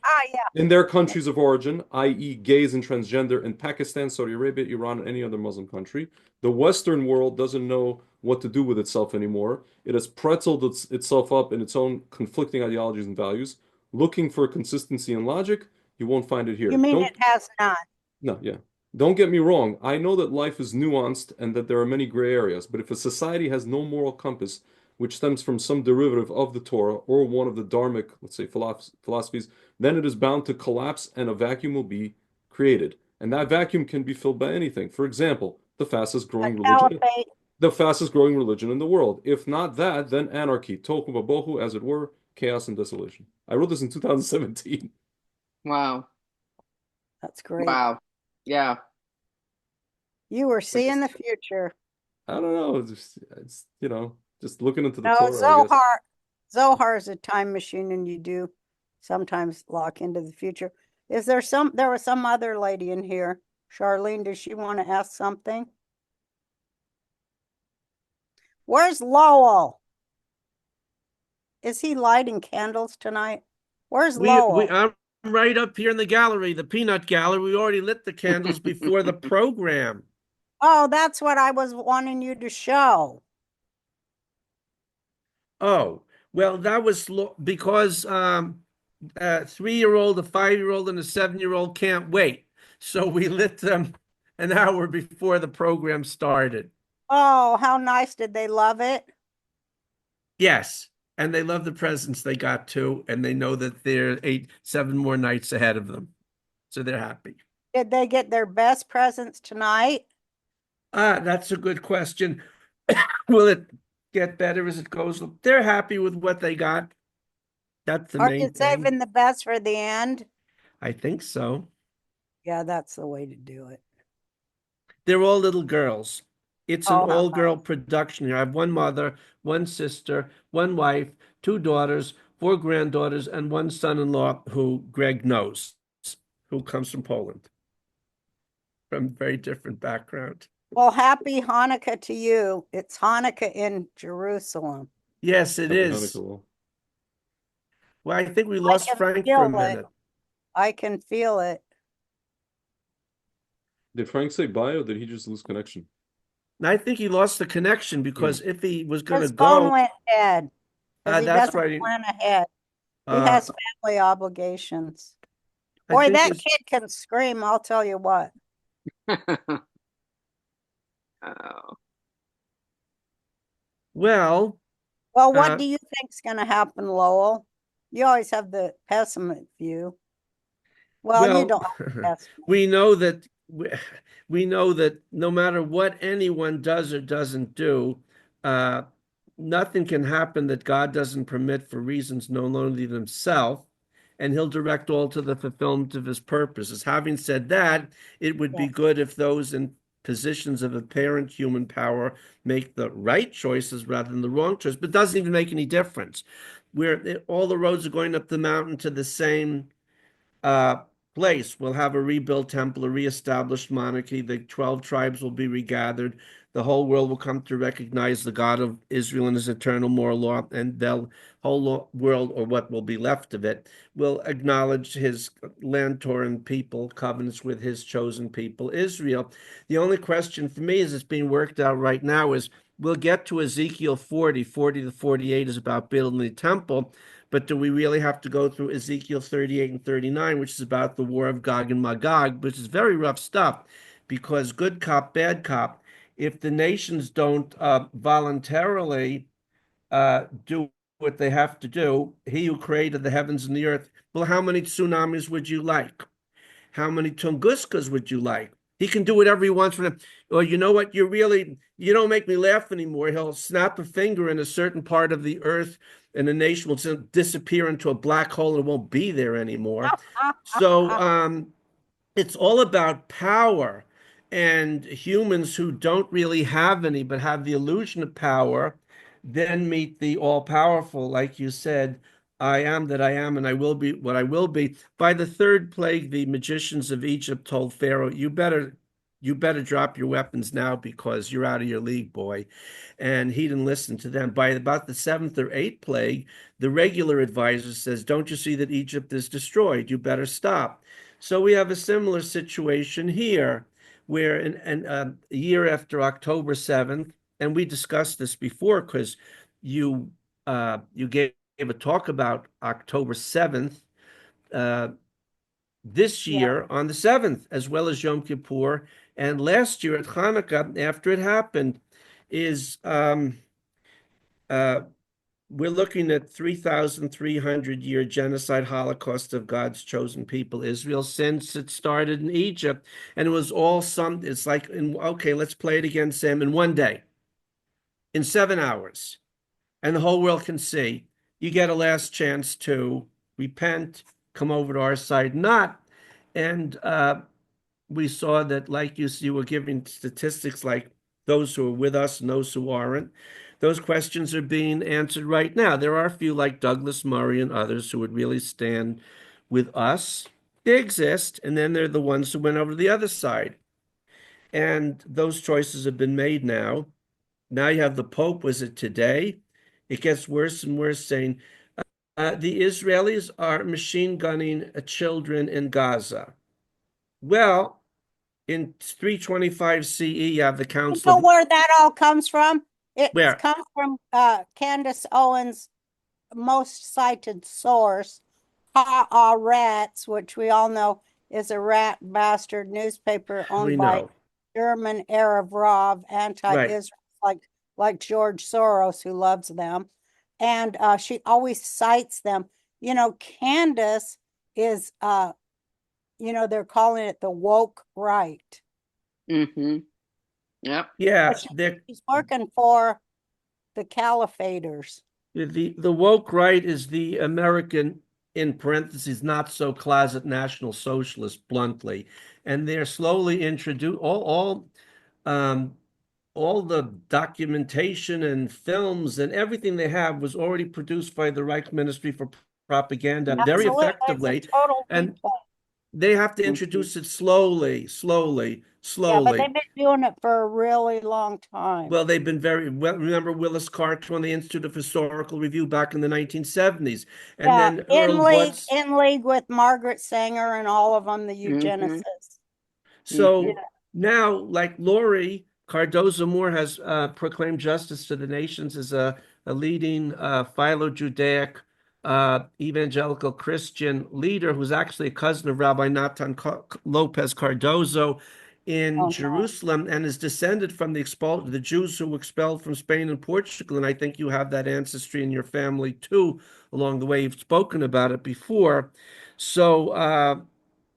in their countries of origin, i.e., gays and transgender in Pakistan, Saudi Arabia, Iran, and any other Muslim country. The Western world doesn't know what to do with itself anymore. It has pretzeled itself up in its own conflicting ideologies and values. Looking for consistency and logic, you won't find it here. You mean Don't it has none? No, yeah. Don't get me wrong. I know that life is nuanced and that there are many gray areas, but if a society has no moral compass, which stems from some derivative of the Torah or one of the Dharmic, let's say, philosophies, then it is bound to collapse and a vacuum will be created. And that vacuum can be filled by anything. For example, A caliphate? the fastest growing religion in the world. If not that, then anarchy, tohu wabohu, as it were, chaos and desolation. I wrote this in 2017. Wow. That's great. Wow. Yeah. You were seeing the future. I don't know. It's just looking into the No, Torah, I guess. Zohar is a time machine, and you do sometimes lock into the future. There was some other lady in here. Charlene, does she want to ask something? Where's Lowell? Is he lighting candles tonight? Where's Lowell? I'm right up here in the gallery, the peanut gallery. We already lit the candles before the program. Oh, that's what I was wanting you to show. Oh, well, that was because a 3-year-old, a 5-year-old, and a 7-year-old can't wait. So we lit them an hour before the program started. Oh, how nice. Did they love it? Yes. And they love the presents they got too. And they know that there are 7 more nights ahead of them. So they're happy. Did they get their best presents tonight? That's a good question. Will it get better as it goes? They're happy with what they got. That's the Are main you thing. saving the best for the end? I think so. Yeah, that's the way to do it. They're all little girls. It's an Oh, how all-girl nice. production here. I have one mother, one sister, one wife, 2 daughters, 4 granddaughters, and one son-in-law who Greg knows, who comes from Poland, from a very different background. Well, happy Hanukkah to you. It's Hanukkah in Jerusalem. Yes, it Happy is. Hanukkah. Well, I think we lost can Frank feel for a it. minute. I can feel it. Did Frank say bye or did he just lose connection? And I think he lost the connection because if he was going to His phone go, went dead because he that's doesn't right. plan ahead. He Uh, has family obligations. I Boy, think that his- kid can scream, I'll tell you what. Oh. Well, Well, what uh, do you think's going to happen, Lowell? You always have the pessimist view. Well, you don't have the pessimist. we know that no matter what anyone does or doesn't do, nothing can happen that God doesn't permit for reasons known only to himself, and he'll direct all to the fulfillment of his purposes. Having said that, it would be good if those in positions of apparent human power make the right choices rather than the wrong choice, but it doesn't even make any difference. All the roads are going up the mountain to the same place. We'll have a rebuilt temple, a reestablished monarchy. The 12 tribes will be regathered. The whole world will come to recognize the God of Israel and his eternal moral law, and the whole world, or what will be left of it, will acknowledge his land torn people, covenants with his chosen people, Israel. The only question for me, as it's being worked out right now, is we'll get to Ezekiel 40 to 48 is about building the temple. But do we really have to go through Ezekiel 38 and 39, which is about the war of Gog and Magog, which is very rough stuff, because good cop, bad cop, if the nations don't voluntarily do what they have to do, he who created the heavens and the earth, well, how many tsunamis would you like? How many Tunguskas would you like? He can do whatever he wants for them. Or you know what? You don't make me laugh anymore. He'll snap a finger in a certain part of the earth and the nation will disappear into a black hole and it won't be there anymore. So it's all about power, and humans who don't really have any but have the illusion of power then meet the all-powerful, like you said, I am that I am, and I will be what I will be. By the 3rd plague, the magicians of Egypt told Pharaoh, you better you better drop your weapons now because you're out of your league, boy. And he didn't listen to them. By about the seventh or eighth plague, the regular advisor says, don't you see that Egypt is destroyed? You better stop. So we have a similar situation here where a year after October 7th, and we discussed this before because you gave a talk about October 7th this year on the 7th, as well as Yom Kippur. And last year at Hanukkah, after it happened, is we're looking at 3,300-year genocide holocaust of God's chosen people, Israel, since it started in Egypt. And it was all it's like, okay, let's play it again, Sam, in one day, in 7 hours. And the whole world can see. You get a last chance to repent, come over to our side, not. And we saw that, like you were giving statistics like those who are with us and those who aren't. Those questions are being answered right now. There are a few like Douglas Murray and others who would really stand with us. They exist, and then they're the ones who went over to the other side. And those choices have been made now. Now you have the Pope, was it today? It gets worse and worse, saying the Israelis are machine gunning children in Gaza. Well, in 325 CE, you have the You Council know of... where that all comes from? It Where? comes from Candace Owens' most cited source, Haaretz, which we all know is a rat bastard newspaper We owned by know. German Arab Rav, anti-Israel, like George Soros, who loves them. And she always cites them. You know, Candace is, they're calling it the woke right. Mm-hmm. Yep. Yeah, She's working for the caliphators. the woke right is the American, in parentheses, not so closet national socialist, bluntly, and they're slowly introduce all the documentation and films and everything they have was already produced by the Reich Ministry for Propaganda very Absolutely, it's a effectively, total and replay. they have to Mm-hmm. introduce it slowly. Yeah, but they've been doing it for a really long time. Well, they've been very well. Remember Willis Carter on the Institute of Historical Review back in the 1970s, and Yeah, then Earl Butz. in league with Margaret Sanger and all of them, the Mm-hmm. eugenicists. So Mm-hmm. now, like Lori Cardozo Moore has proclaimed justice to the nations as a leading philo-Judaic evangelical Christian leader who's actually a cousin of Rabbi Natan Lopez Cardozo in Jerusalem and is descended from the Jews who were expelled from Spain and Portugal. And I think you have that ancestry in your family too, along the way. You've spoken about it before. So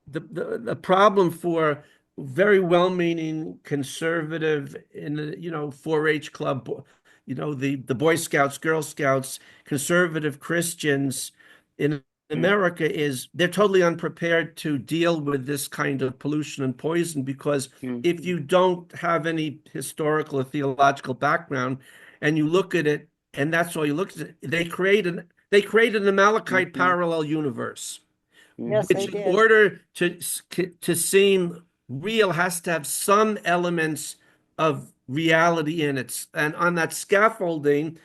the problem for very well-meaning conservative in the 4-H club, the Boy Scouts, Girl Scouts, conservative Christians in America is they're totally unprepared to deal with this kind of pollution and poison because if you don't have any historical or theological background and you look at it and that's all you look at, they created an Amalekite parallel universe. Yes, Which, they did. in order to seem real, has to have some elements of reality in it. And on that scaffolding,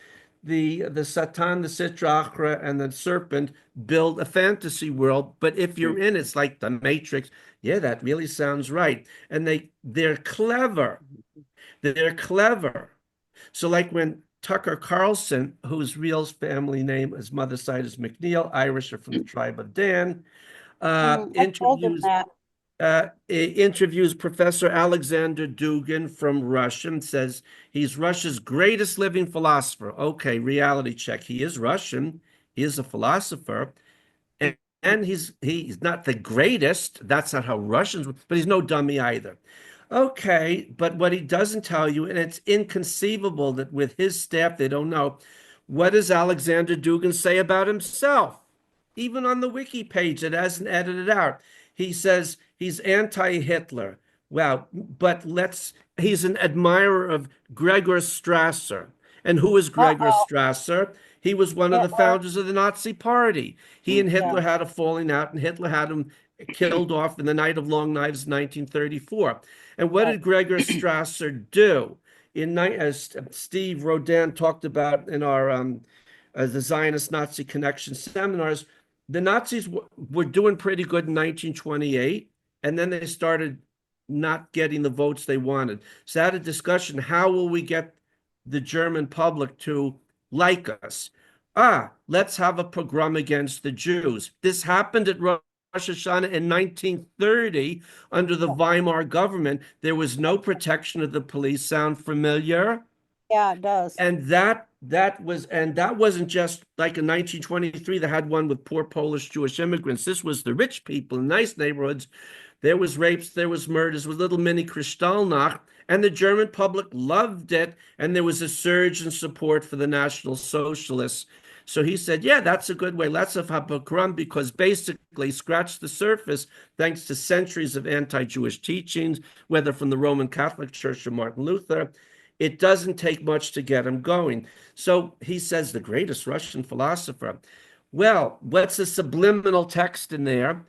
the Satan, the Sitra Achra, and the serpent build a fantasy world. But if you're in it, it's like the Matrix. Yeah, that really sounds right. And they're clever. They're clever. So, like when Tucker Carlson, whose real family name, his mother's side is McNeil, Irish or from the tribe of Dan, I told him that. interviews Professor Alexander Dugin from Russia and says he's Russia's greatest living philosopher. Okay, reality check. He is Russian. He is a philosopher. And he's not the greatest. That's not how Russians, but he's no dummy either. Okay, but what he doesn't tell you, and it's inconceivable that with his staff, they don't know, what does Alexander Dugin say about himself? Even on the wiki page, it hasn't edited out. He says he's anti-Hitler. Well, but he's an admirer of Gregor Strasser. And who is Gregor Strasser? He was one of the founders of the Nazi Party. He and Hitler had a falling out, and Hitler had him killed off in the Night of Long Knives, 1934. And what did Gregor Strasser do? As Steve Rodan talked about in our the Zionist Nazi Connection seminars, the Nazis were doing pretty good in 1928, and then they started not getting the votes they wanted. So I had a discussion, how will we get the German public to like us? Let's have a pogrom against the Jews. This happened at Rosh Hashanah in 1930 under the Weimar government. There was no protection of the police. Sound familiar? Yeah, it does. And that wasn't just like in 1923, they had one with poor Polish Jewish immigrants. This was the rich people in nice neighborhoods. There was rapes, there was murders with little mini Kristallnacht, and the German public loved it, and there was a surge in support for the National Socialists. So he said, yeah, that's a good way. Let's have a pogrom, because basically scratch the surface, thanks to centuries of anti-Jewish teachings, whether from the Roman Catholic Church or Martin Luther. It doesn't take much to get him going. So he says, the greatest Russian philosopher. Well, what's the subliminal text in there?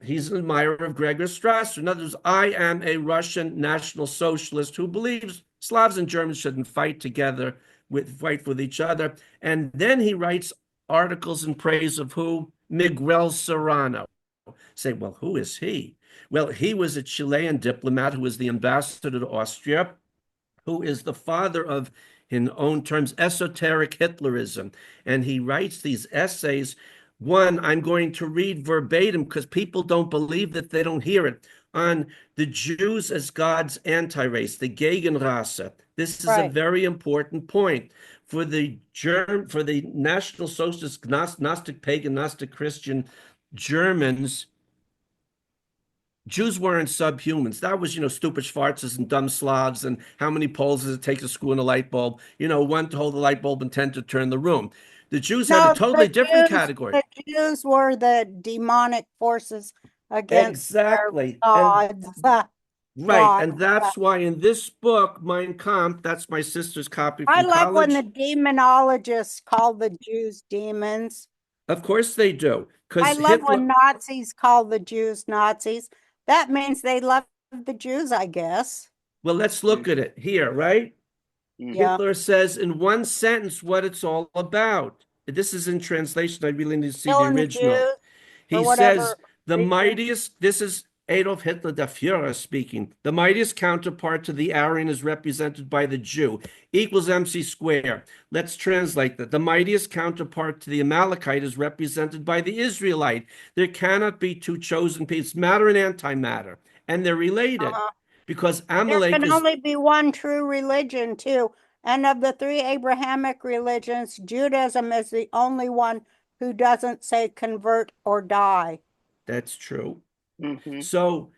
He's an admirer of Gregor Strasser. In other words, I am a Russian National Socialist who believes Slavs and Germans shouldn't fight together, fight with each other. And then he writes articles in praise of who? Miguel Serrano. Say, well, who is he? Well, he was a Chilean diplomat who was the ambassador to Austria, who is the father of, in own terms, esoteric Hitlerism. And he writes these essays. One, I'm going to read verbatim because people don't believe that, they don't hear it, on the Jews as God's anti-race, the Gegenrasse. This is a very important point. For the National Socialist, Gnostic, pagan, Gnostic Christian Germans, Jews weren't subhumans. That was, stupid Schwarzes and dumb Slavs, and how many poles does it take to screw in a light bulb? One to hold the light bulb and 10 to turn the room. The Jews had a totally different category. The Jews were the demonic forces against exactly. gods. Right, and that's why in this book, Mein Kampf, that's my sister's copy from college. I like when the demonologists call the Jews demons. Of course they do. I love when Nazis call the Jews Nazis. That means they love the Jews, I guess. Well, let's look at it here, right? Yeah. Hitler says in one sentence what it's all about. This is in translation. I really need to see the original. He says, the mightiest, this is Adolf Hitler, the Führer, speaking. The mightiest counterpart to the Aryan is represented by the Jew, equals MC square. Let's translate that. The mightiest counterpart to the Amalekite is represented by the Israelite. There cannot be two chosen people. It's matter and antimatter, and they're related. Because Amalek there can only be one true religion, too. And of the three Abrahamic religions, Judaism is the only one who doesn't say convert or die. That's true. So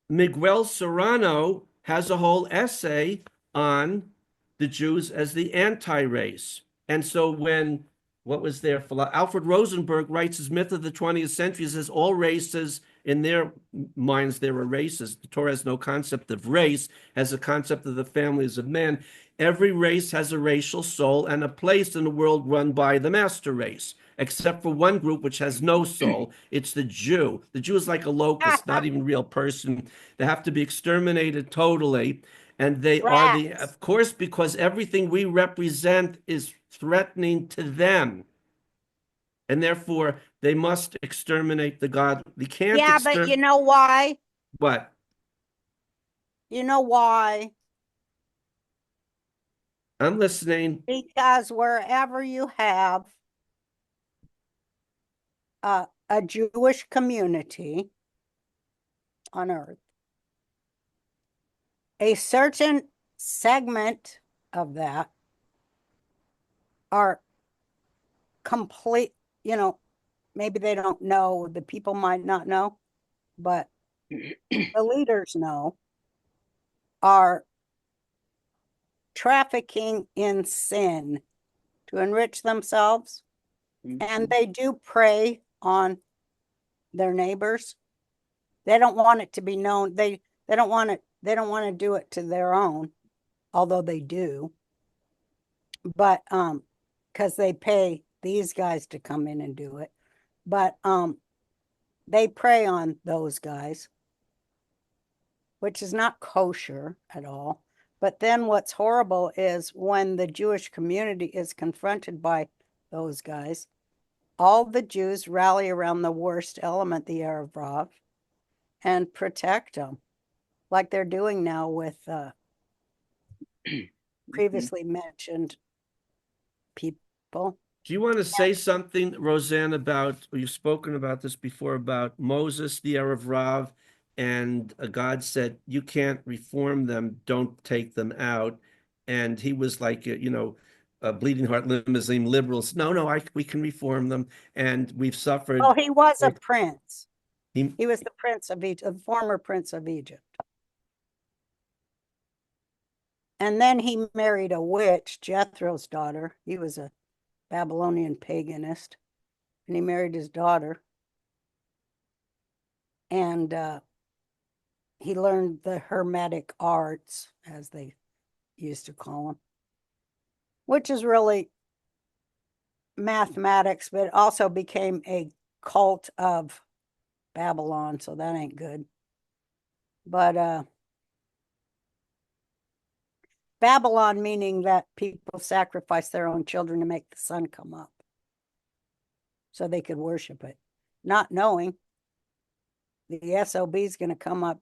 Miguel Serrano has a whole essay on the Jews as the anti-race. And so Alfred Rosenberg writes his Myth of the 20th Century, says all races, in their minds, there are races. The Torah has no concept of race, has a concept of the families of man. Every race has a racial soul and a place in the world run by the master race, except for one group which has no soul. It's the Jew. The Jew is like a locust, not even a real person. They have to be exterminated totally. And they are of course, because everything we represent is threatening to them. And therefore, they must exterminate the God. They can't. Yeah, but you know why? What? You know why? I'm listening. Because wherever you have a Jewish community on earth, a certain segment of that are complete, maybe they don't know, the people might not know, but the leaders know, are trafficking in sin to enrich themselves. And they do prey on their neighbors. They don't want it to be known. They don't want to do it to their own, although they do. But because they pay these guys to come in and do it. But they prey on those guys, which is not kosher at all. But then what's horrible is when the Jewish community is confronted by those guys, all the Jews rally around the worst element, the Erev Rav, and protect them, like they're doing now with previously mentioned people. Do you want to say something, Roseanne, about, you've spoken about this before, about Moses, the Erev Rav, and God said, you can't reform them, don't take them out. And he was like, a bleeding heart limousine liberals. No, we can reform them. And we've suffered. Oh, he was a prince. He was the prince of Egypt, the former prince of Egypt. And then he married a witch, Jethro's daughter. He was a Babylonian paganist, and he married his daughter. And he learned the Hermetic arts, as they used to call them, which is really mathematics, but it also became a cult of Babylon, so that ain't good. But Babylon meaning that people sacrifice their own children to make the sun come up so they could worship it, not knowing the SOB is going to come up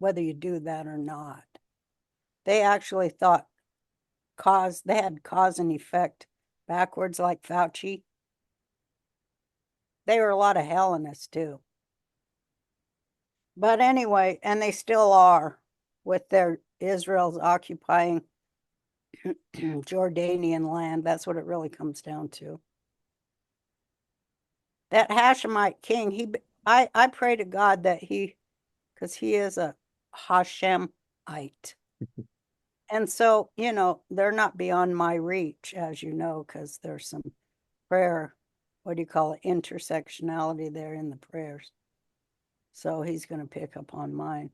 whether you do that or not. They actually thought they had cause and effect backwards, like Fauci. They were a lot of Hellenists too. But anyway, and they still are, with their Israel's occupying Jordanian land. That's what it really comes down to. That Hashemite king, I pray to God that because he is a Hashemite. And so, they're not beyond my reach, as you know, because there's some prayer, intersectionality there in the prayers. So he's going to pick up on mine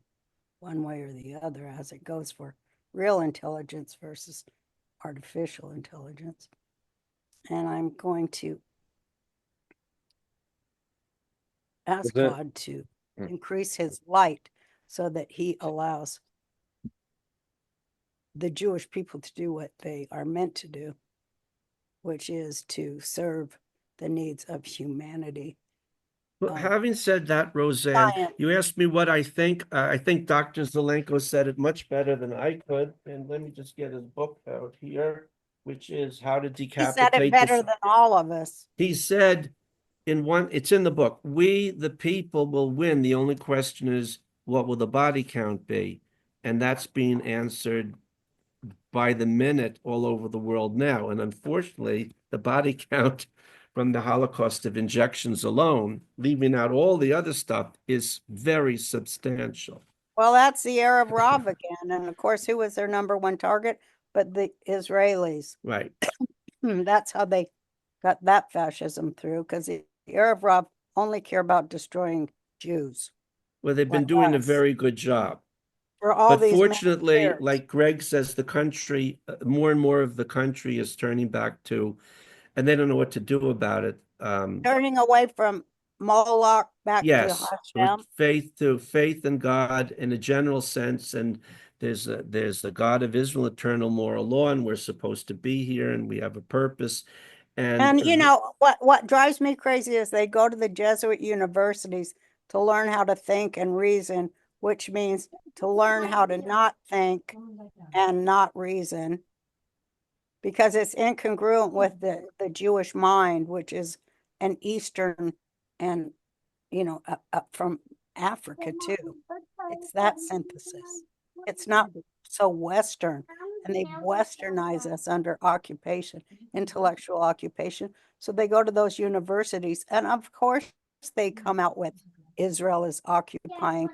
one way or the other as it goes for real intelligence versus artificial intelligence. And I'm going to ask God to increase his light so that he allows the Jewish people to do what they are meant to do, which is to serve the needs of humanity. Well, having said that, Roseanne, you asked me what I think. I think Dr. Zelenko said it much better than I could. And let me just get his book out here, which is How to Decapitate. He said it better than all of us. He said it's in the book, we, the people, will win. The only question is, what will the body count be? And that's being answered by the minute all over the world now. And unfortunately, the body count from the Holocaust of injections alone, leaving out all the other stuff, is very substantial. Well, that's the Erev Rav again. And of course, who was their number one target? But the Israelis. Right. That's how they got that fascism through, because the Erev Rav only care about destroying Jews. Well, they've been doing a very good job. For all But these fortunately, like Greg says, the country, more and more of the country is turning back to, and they don't know what to do about it. Turning away from Moloch back to Hashem. Faith in God in a general sense. And there's the God of Israel, eternal moral law, and we're supposed to be here, and we have a purpose. And what drives me crazy is they go to the Jesuit universities to learn how to think and reason, which means to learn how to not think and not reason, because it's incongruent with the Jewish mind, which is an Eastern and, from Africa too. It's that synthesis. It's not so Western, and they westernize us under occupation, intellectual occupation. So they go to those universities, and of course they come out with Israel is occupying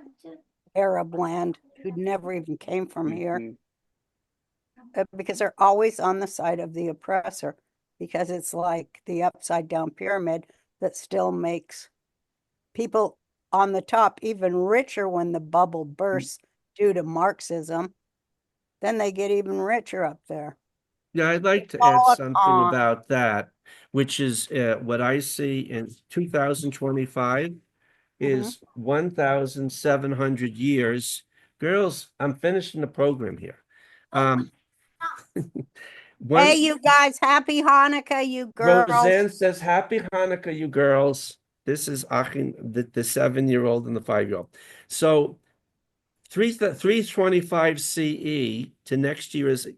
Arab land who never even came from here, because they're always on the side of the oppressor, because it's like the upside down pyramid that still makes people on the top even richer when the bubble bursts due to Marxism. Then they get even richer up there. Yeah, I'd like to add fall something upon. about that, which is what I see in 2025 is 1,700 years. Girls, I'm finishing the program here. Um, Hey, one you guys, happy Hanukkah, you girls. Roseanne says, "Happy Hanukkah, you girls." This is Achin, the 7-year-old and the 5-year-old. So 325 CE to next year is,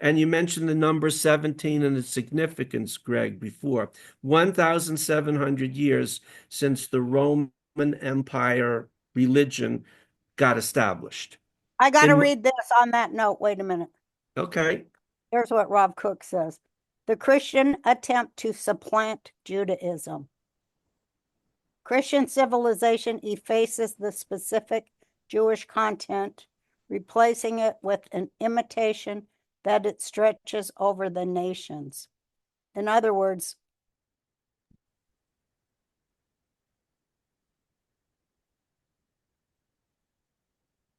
and you mentioned the number 17 and its significance, Greg, before 1,700 years since the Roman Empire religion got established. I got to In read this on that note. Wait a minute. okay, Here's what Rob Cook says. The Christian attempt to supplant Judaism. Christian civilization effaces the specific Jewish content, replacing it with an imitation that it stretches over the nations. In other words,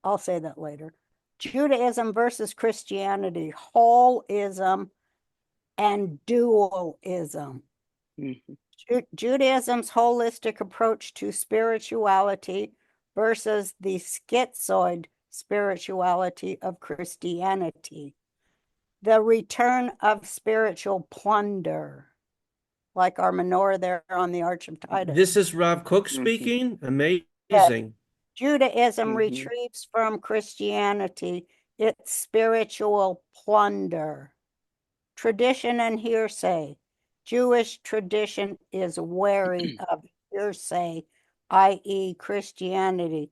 I'll say that later. Judaism versus Christianity, holism and dualism. Judaism's holistic approach to spirituality versus the schizoid spirituality of Christianity. The return of spiritual plunder, like our menorah there on the Arch of Titus. this is Rob Cook speaking. Amazing. Yes. Judaism retrieves from Christianity its spiritual plunder. Tradition and hearsay. Jewish tradition is wary of hearsay, i.e. Christianity,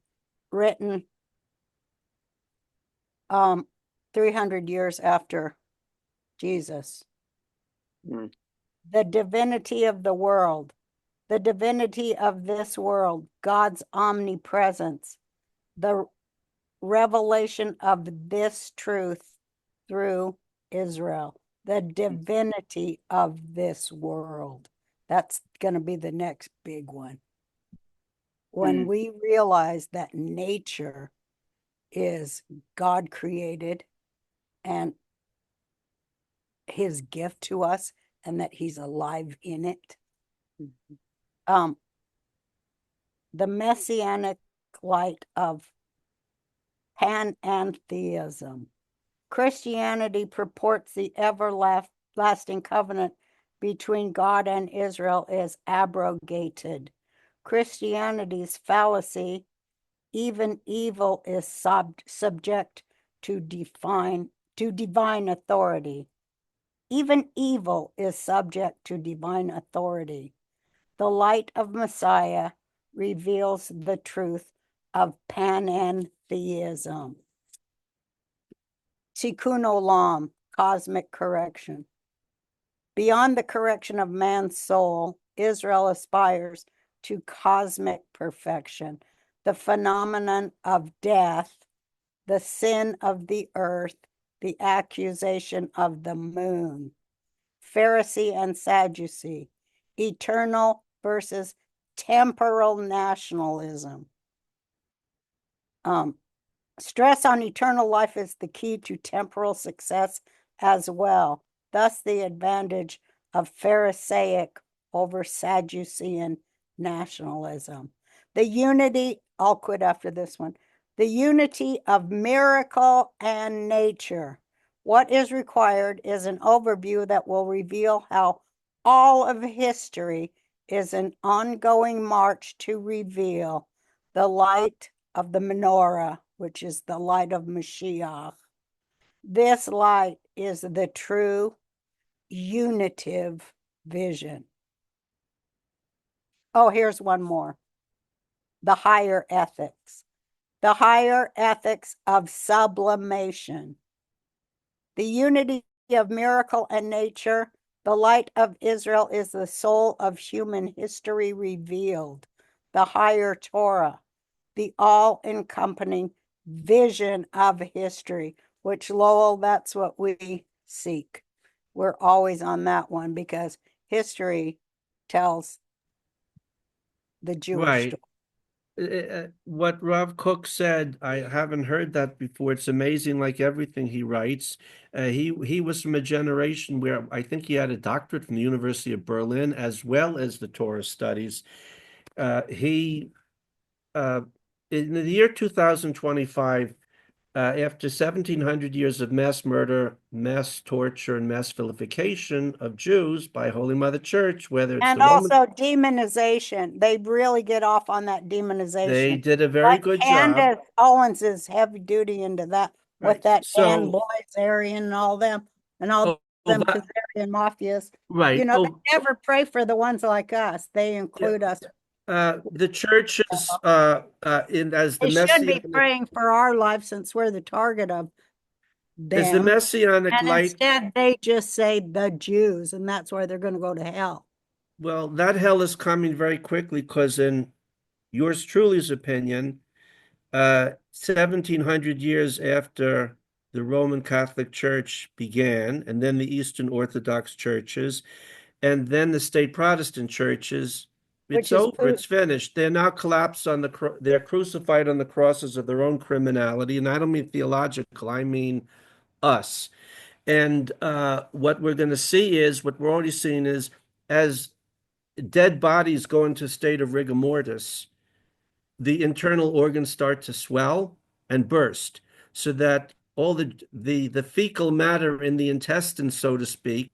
written 300 years after Jesus. The divinity of the world, the divinity of this world, God's omnipresence, the revelation of this truth through Israel, the divinity of this world. That's going to be the next big one. When we realize that nature is God created and his gift to us, and that he's alive in it. The messianic light of panentheism. Christianity purports the everlasting covenant between God and Israel is abrogated. Christianity's fallacy, even evil is subject to divine authority. Even evil is subject to divine authority. The light of Messiah reveals the truth of panentheism. Tikkun Olam, cosmic correction. Beyond the correction of man's soul, Israel aspires to cosmic perfection, the phenomenon of death, the sin of the earth, the accusation of the moon. Pharisee and Sadducee, eternal versus temporal nationalism. Stress on eternal life is the key to temporal success as well. Thus, the advantage of Pharisaic over Sadducean nationalism. The unity, I'll quit after this one. The unity of miracle and nature. What is required is an overview that will reveal how all of history is an ongoing march to reveal the light of the menorah, which is the light of Mashiach. This light is the true unitive vision. Oh, here's one more. The higher ethics. The higher ethics of sublimation. The unity of miracle and nature. The light of Israel is the soul of human history revealed. The higher Torah. The all-encompassing vision of history, which Lowell, that's what we seek. We're always on that one because history tells the Jewish story. What Rav Kook said, I haven't heard that before. It's amazing, like everything he writes. He was from a generation where I think he had a doctorate from the University of Berlin as well as the Torah studies. He in the year 2025, after 1700 years of mass murder, mass torture, and mass vilification of Jews by Holy Mother Church, whether it's And the Roman, also demonization. They really get off on that they demonization. did a very Like good job. Candace Owens is heavy duty into that with Right. that Ann So, Blazarian and all them and all oh, them Khazarian mafias. right. They Oh, never pray for the ones like us. They yeah. include us. The churches, in as the They should be messianic, praying for our lives since we're the target of as the them. messianic And light. instead, they just say the Jews, and that's why they're going to go to hell. Well, that hell is coming very quickly because, in yours truly's opinion, 1700 years after the Roman Catholic Church began, and then the Eastern Orthodox churches, and then the state Protestant churches, it's Which is over. It's finished. They're now collapsed on they're crucified on the crosses of their own criminality. And I don't mean theological, I mean us. And what we're going to see is what we're already seeing is as dead bodies go into a state of rigor mortis, the internal organs start to swell and burst, so that all the fecal matter in the intestines, so to speak,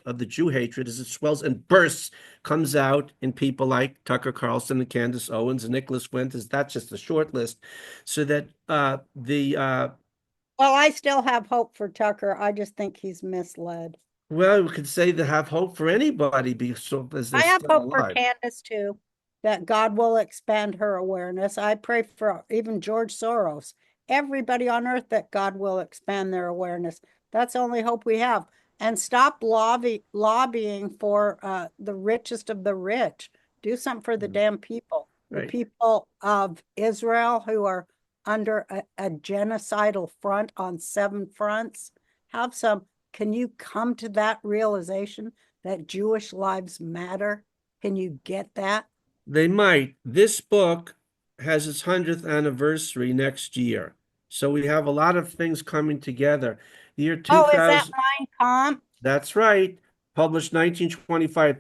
of the Jew hatred, as it swells and bursts, comes out in people like Tucker Carlson and Candace Owens and Nicholas Fuentes. That's just a short list. So that the well, I still have hope for Tucker. I just think he's misled. well, we could say they have hope for anybody because so as they're I have still hope for alive. Candace too, that God will expand her awareness. I pray for even George Soros, everybody on earth, that God will expand their awareness. That's the only hope we have. And stop lobbying for the richest of the rich. Do something for the damn people, the Right. people of Israel who are under a genocidal front on 7 fronts. Have some, can you come to that realization that Jewish lives matter? Can you get that? They might. This book has its 100th anniversary next year. So we have a lot of things coming together. The year Oh, is that 2000, Mein Kampf? that's right, published 1925.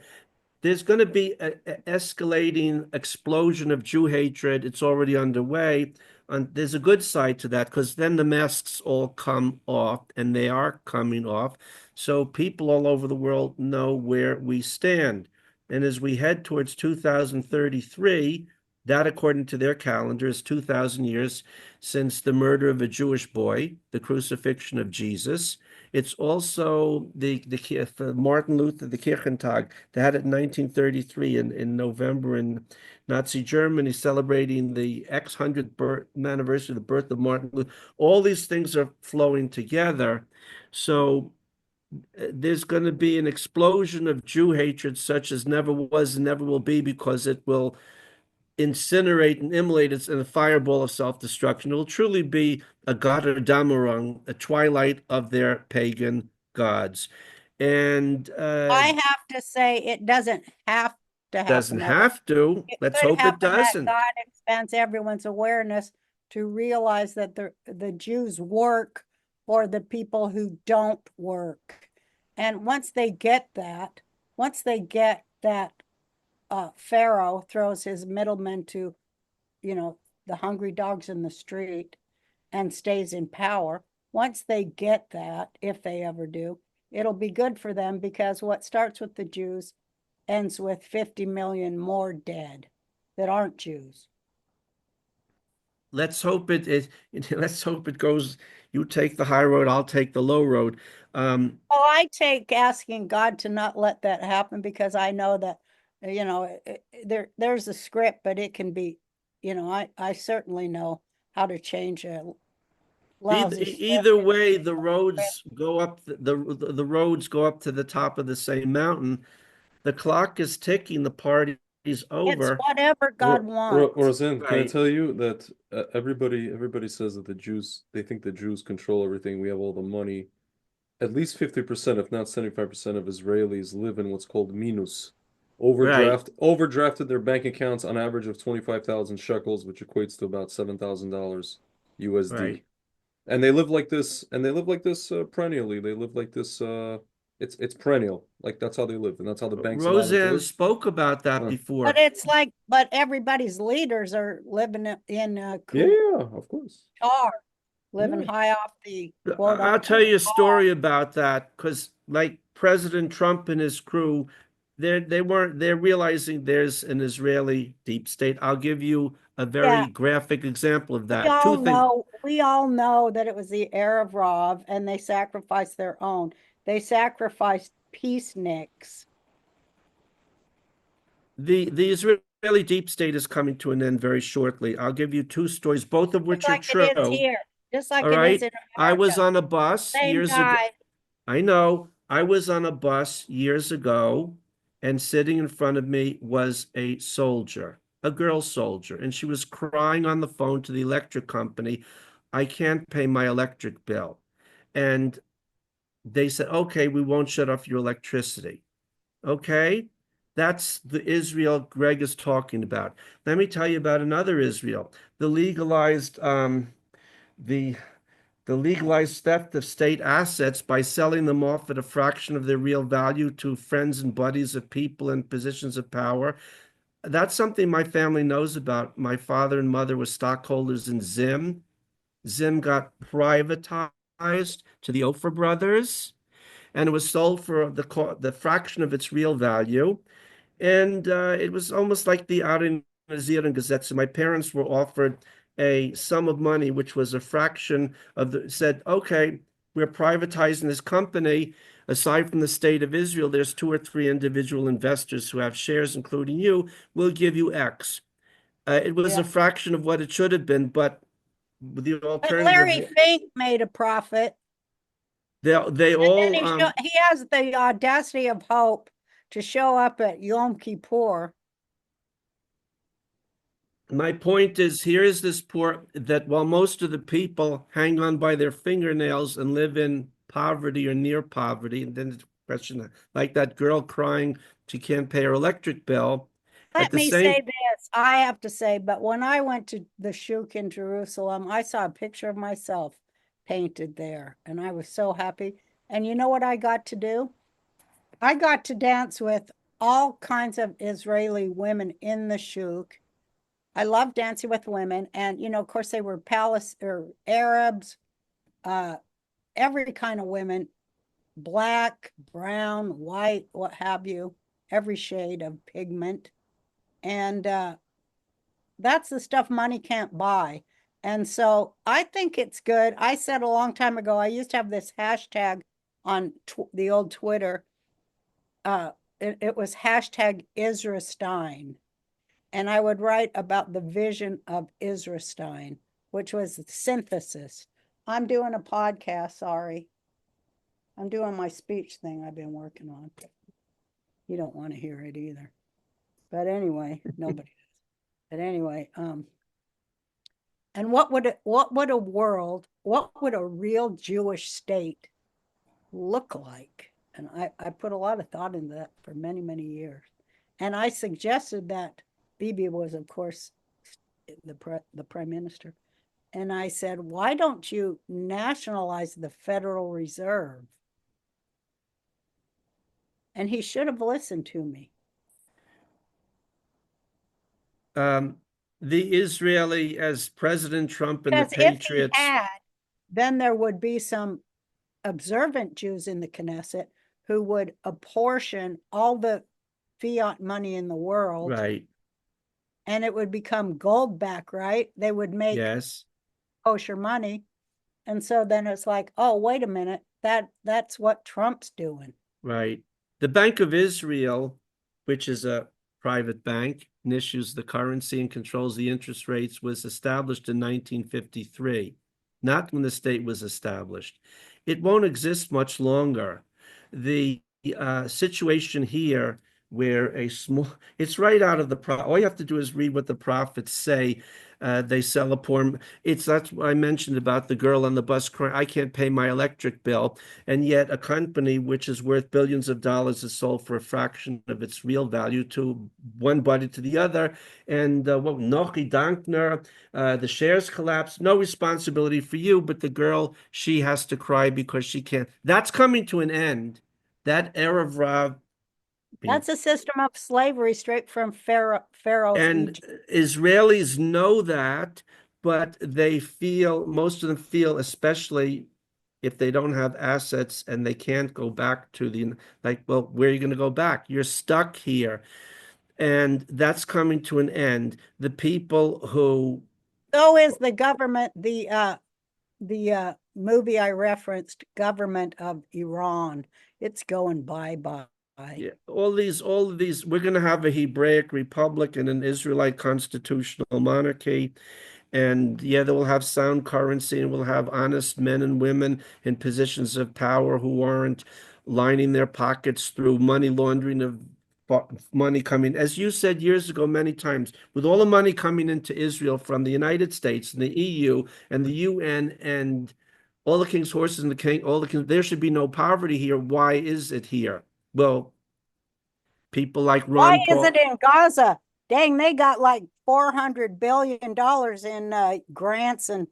There's going to be an escalating explosion of Jew hatred. It's already underway. And there's a good side to that because then the masks all come off, and they are coming off. So people all over the world know where we stand. And as we head towards 2033, that, according to their calendar, is 2,000 years since the murder of a Jewish boy, the crucifixion of Jesus. It's also the Martin Luther, the Kirchentag. They had it in 1933 in November in Nazi Germany, celebrating the X 100th anniversary of the birth of Martin Luther. All these things are flowing together. So there's going to be an explosion of Jew hatred such as never was and never will be, because it will incinerate and immolate it in a fireball of self-destruction. It will truly be a Götterdämmerung, a twilight of their pagan gods. And I have to say, it doesn't have to doesn't happen that way. have to. It Let's could hope it happen that doesn't. God expands everyone's awareness to realize that the Jews work for the people who don't work. And once they get that, Pharaoh throws his middlemen to, the hungry dogs in the street and stays in power. Once they get that, if they ever do, it'll be good for them, because what starts with the Jews ends with 50 million more dead that aren't Jews. Let's hope let's hope it goes. You take the high road, I'll take the low road. I take asking God to not let that happen, because I know that, there's a script, but it can be, I certainly know how to change a lousy script. Either way, the roads go up. The roads go up to the top of the same mountain. The clock is ticking. The party's It's over. whatever God wants. Roseanne, can I Right. tell you that everybody says that they think the Jews control everything. We have all the money. At least 50%, if not 75% of Israelis live in what's called minus. Right, overdrafted their bank accounts on average of 25,000 shekels, which equates to about $7,000 USD. right. And they live like this, perennially. They live like this. It's perennial. Like that's how they live, and that's how the banks allow them to Roseanne live. spoke about that Uh, But before. it's like, but everybody's leaders are living in yeah, yeah, of course. Qatar, living Yeah. high off the quote I'll tell unquote you a hog. story about that because, like President Trump and his crew, they're realizing there's an Israeli deep state. I'll give you a Yeah, very graphic example of that. Two things. we all know that it was the Arab Rav and they sacrificed their own. They sacrificed peaceniks. The Israeli deep state is coming to an end very shortly. I'll give you two stories, both of Just which are like it is true. here, just like All it is right. in I was America. on a bus Same years ago. guy. I know. I was on a bus years ago, and sitting in front of me was a soldier, a girl soldier, and she was crying on the phone to the electric company. I can't pay my electric bill. And they said, okay, we won't shut off your electricity. Okay. That's the Israel Greg is talking about. Let me tell you about another Israel, the legalized the the legalized theft of state assets by selling them off at a fraction of their real value to friends and buddies of people in positions of power. That's something my family knows about. My father and mother were stockholders in Zim. Zim got privatized to the Ofer brothers, and it was sold for the fraction of its real value. And it was almost like the Arin Nazir and Gazette. So my parents were offered a sum of money, which was a fraction of said, okay, we're privatizing this company. Aside from the state of Israel, there's two or three individual investors who have shares, including you. We'll give you X. It was Yeah. a fraction of what it should have been, but the But alternative, Larry Fink made a profit. they And then all he has the audacity of hope to show up at Yom Kippur. My point is, here is this poor that while most of the people hang on by their fingernails and live in poverty or near poverty, and then the question like that girl crying she can't pay her electric bill. At Let the me say same, this, I have to say, but when I went to the Shuk in Jerusalem, I saw a picture of myself painted there, and I was so happy. And you know what I got to do? I got to dance with all kinds of Israeli women in the Shuk. I love dancing with women, and of course, they were or Arabs, every kind of women, black, brown, white, what have you, every shade of pigment. And that's the stuff money can't buy. And so I think it's good. I said a long time ago, I used to have this hashtag on the old Twitter. It was hashtag Israel Stein. And I would write about the vision of Israel Stein, which was the synthesis. I'm doing a podcast, sorry. I'm doing my speech thing I've been working on. You don't want to hear it either. But anyway, nobody does. But anyway, and what would a real Jewish state look like? And I put a lot of thought into that for many, many years. And I suggested that Bibi was, of course, the prime minister. And I said, why don't you nationalize the Federal Reserve? And he should have listened to me. the Israeli, as President Trump and the Because if he Patriots, had, then there would be some observant Jews in the Knesset who would apportion all the fiat money in the world, right? and it would become gold back, right? They would make Yes, kosher money. And so then it's like, oh, wait a minute, that's what Trump's doing. right. The Bank of Israel, which is a private bank and issues the currency and controls the interest rates, was established in 1953, not when the state was established. It won't exist much longer. The situation here where it's right out of all you have to do is read what the prophets say. They sell a porn. That's what I mentioned about the girl on the bus crying, I can't pay my electric bill. And yet a company which is worth billions of dollars is sold for a fraction of its real value to one body to the other. And what Nochi Dankner, the shares collapse. No responsibility for you, but the girl, she has to cry because she can't. That's coming to an end. That Erev Rav. That's a system of slavery straight from Pharaoh's And Egypt. Israelis know that, but most of them feel, especially if they don't have assets and they can't go back to well, where are you going to go back? You're stuck here. And that's coming to an end. The people who. So is the government, the movie I referenced, Government of Iran. It's going bye-bye. Yeah, all of these, we're going to have a Hebraic republic and an Israelite constitutional monarchy. And yeah, they will have sound currency and we'll have honest men and women in positions of power who aren't lining their pockets through money laundering of money coming, as you said years ago, many times, with all the money coming into Israel from the United States and the EU and the UN and all the king's horses and the king, all the kings, there should be no poverty here. Why is it here? Well, people like Why Ron is Paul. it in Gaza? Dang, they got like $400 billion in grants and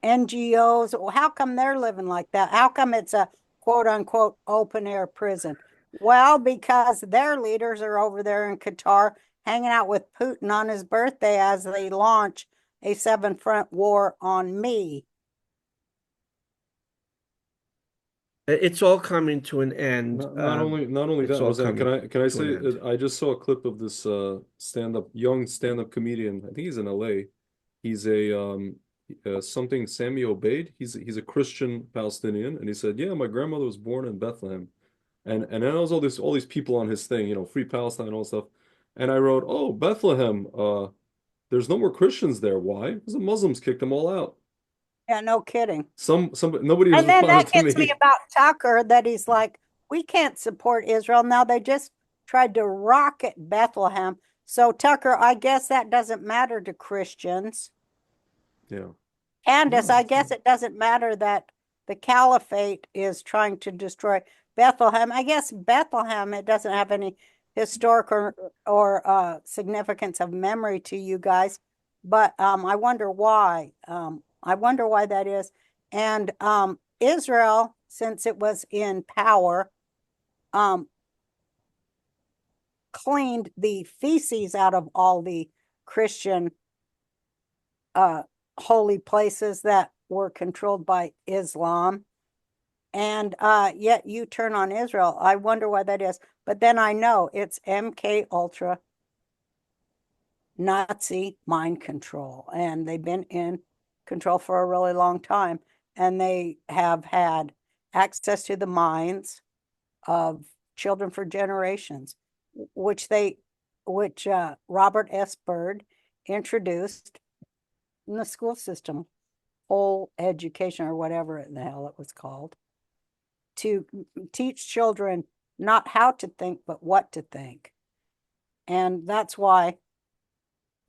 NGOs. Well, how come they're living like that? How come it's a quote unquote open air prison? Well, because their leaders are over there in Qatar hanging out with Putin on his birthday as they launch a seven front war on me. It's all coming to an end. Not only It's that, all Roseanne, coming can I to an say end. I just saw a clip of this young stand-up comedian. I think he's in LA. He's a something Sammy Obeid. He's a Christian Palestinian, and he said, "Yeah, my grandmother was born in Bethlehem." And then there was all these people on his thing, free Palestine and all stuff. And I wrote, "Oh, Bethlehem, there's no more Christians there. Why? Because the Muslims kicked them all out." Yeah, no kidding. Nobody has And then responded that to gets me me. about Tucker that he's like, we can't support Israel. Now they just tried to rocket Bethlehem. So, Tucker, I guess that doesn't matter to Christians. Yeah. Candace, No, I guess it doesn't matter that the caliphate is trying to destroy Bethlehem. I guess Bethlehem, it doesn't have any historic or significance of memory to you guys. But I wonder why. I wonder why that is. And Israel, since it was in power, cleaned the feces out of all the Christian holy places that were controlled by Islam. And yet you turn on Israel. I wonder why that is. But then I know it's MK Ultra Nazi mind control. And they've been in control for a really long time. And they have had access to the minds of children for generations, which Robert S. Byrd introduced in the school system, whole education or whatever in the hell it was called, to teach children not how to think, but what to think. And that's why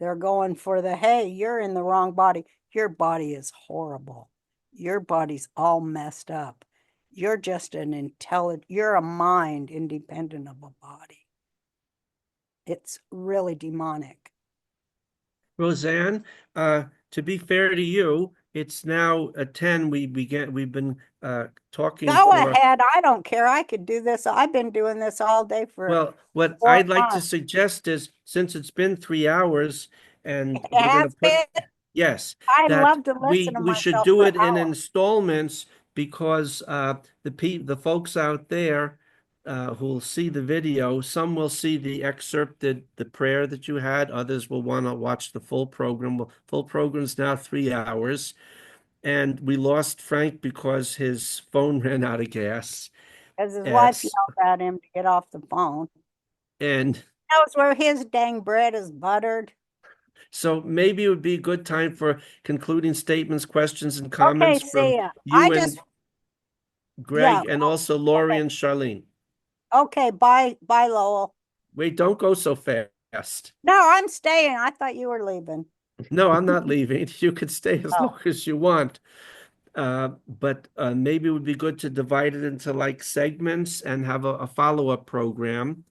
they're going for hey, you're in the wrong body. Your body is horrible. Your body's all messed up. You're just you're a mind independent of a body. It's really demonic. Roseanne, to be fair to you, it's now 10. We've been talking Go for. ahead. I don't care. I could do this. I've been doing this all day for. Well, what 4 I'd like to months. suggest is, since it's been 3 hours and It we're going to has been. yes, I that love to listen to we should myself do for it in hours. installments because the folks out there who'll see the video, some will see the excerpted the prayer that you had, others will want to watch the full program. Full program is now 3 hours, and we lost Frank because his phone ran out of gas. As his wife Yes, yelled at him to get off the phone. and Knows where his dang bread is buttered. so maybe it would be a good time for concluding statements, questions, and Okay, comments see from ya. you and Greg, Yeah. and also Lori and Charlene. Okay, bye, Lowell. Wait, don't go so fast. No, I'm staying. I thought you were leaving. No, I'm not leaving. You could stay as Oh, long as you want. But maybe it would be good to divide it into like segments and have a follow-up program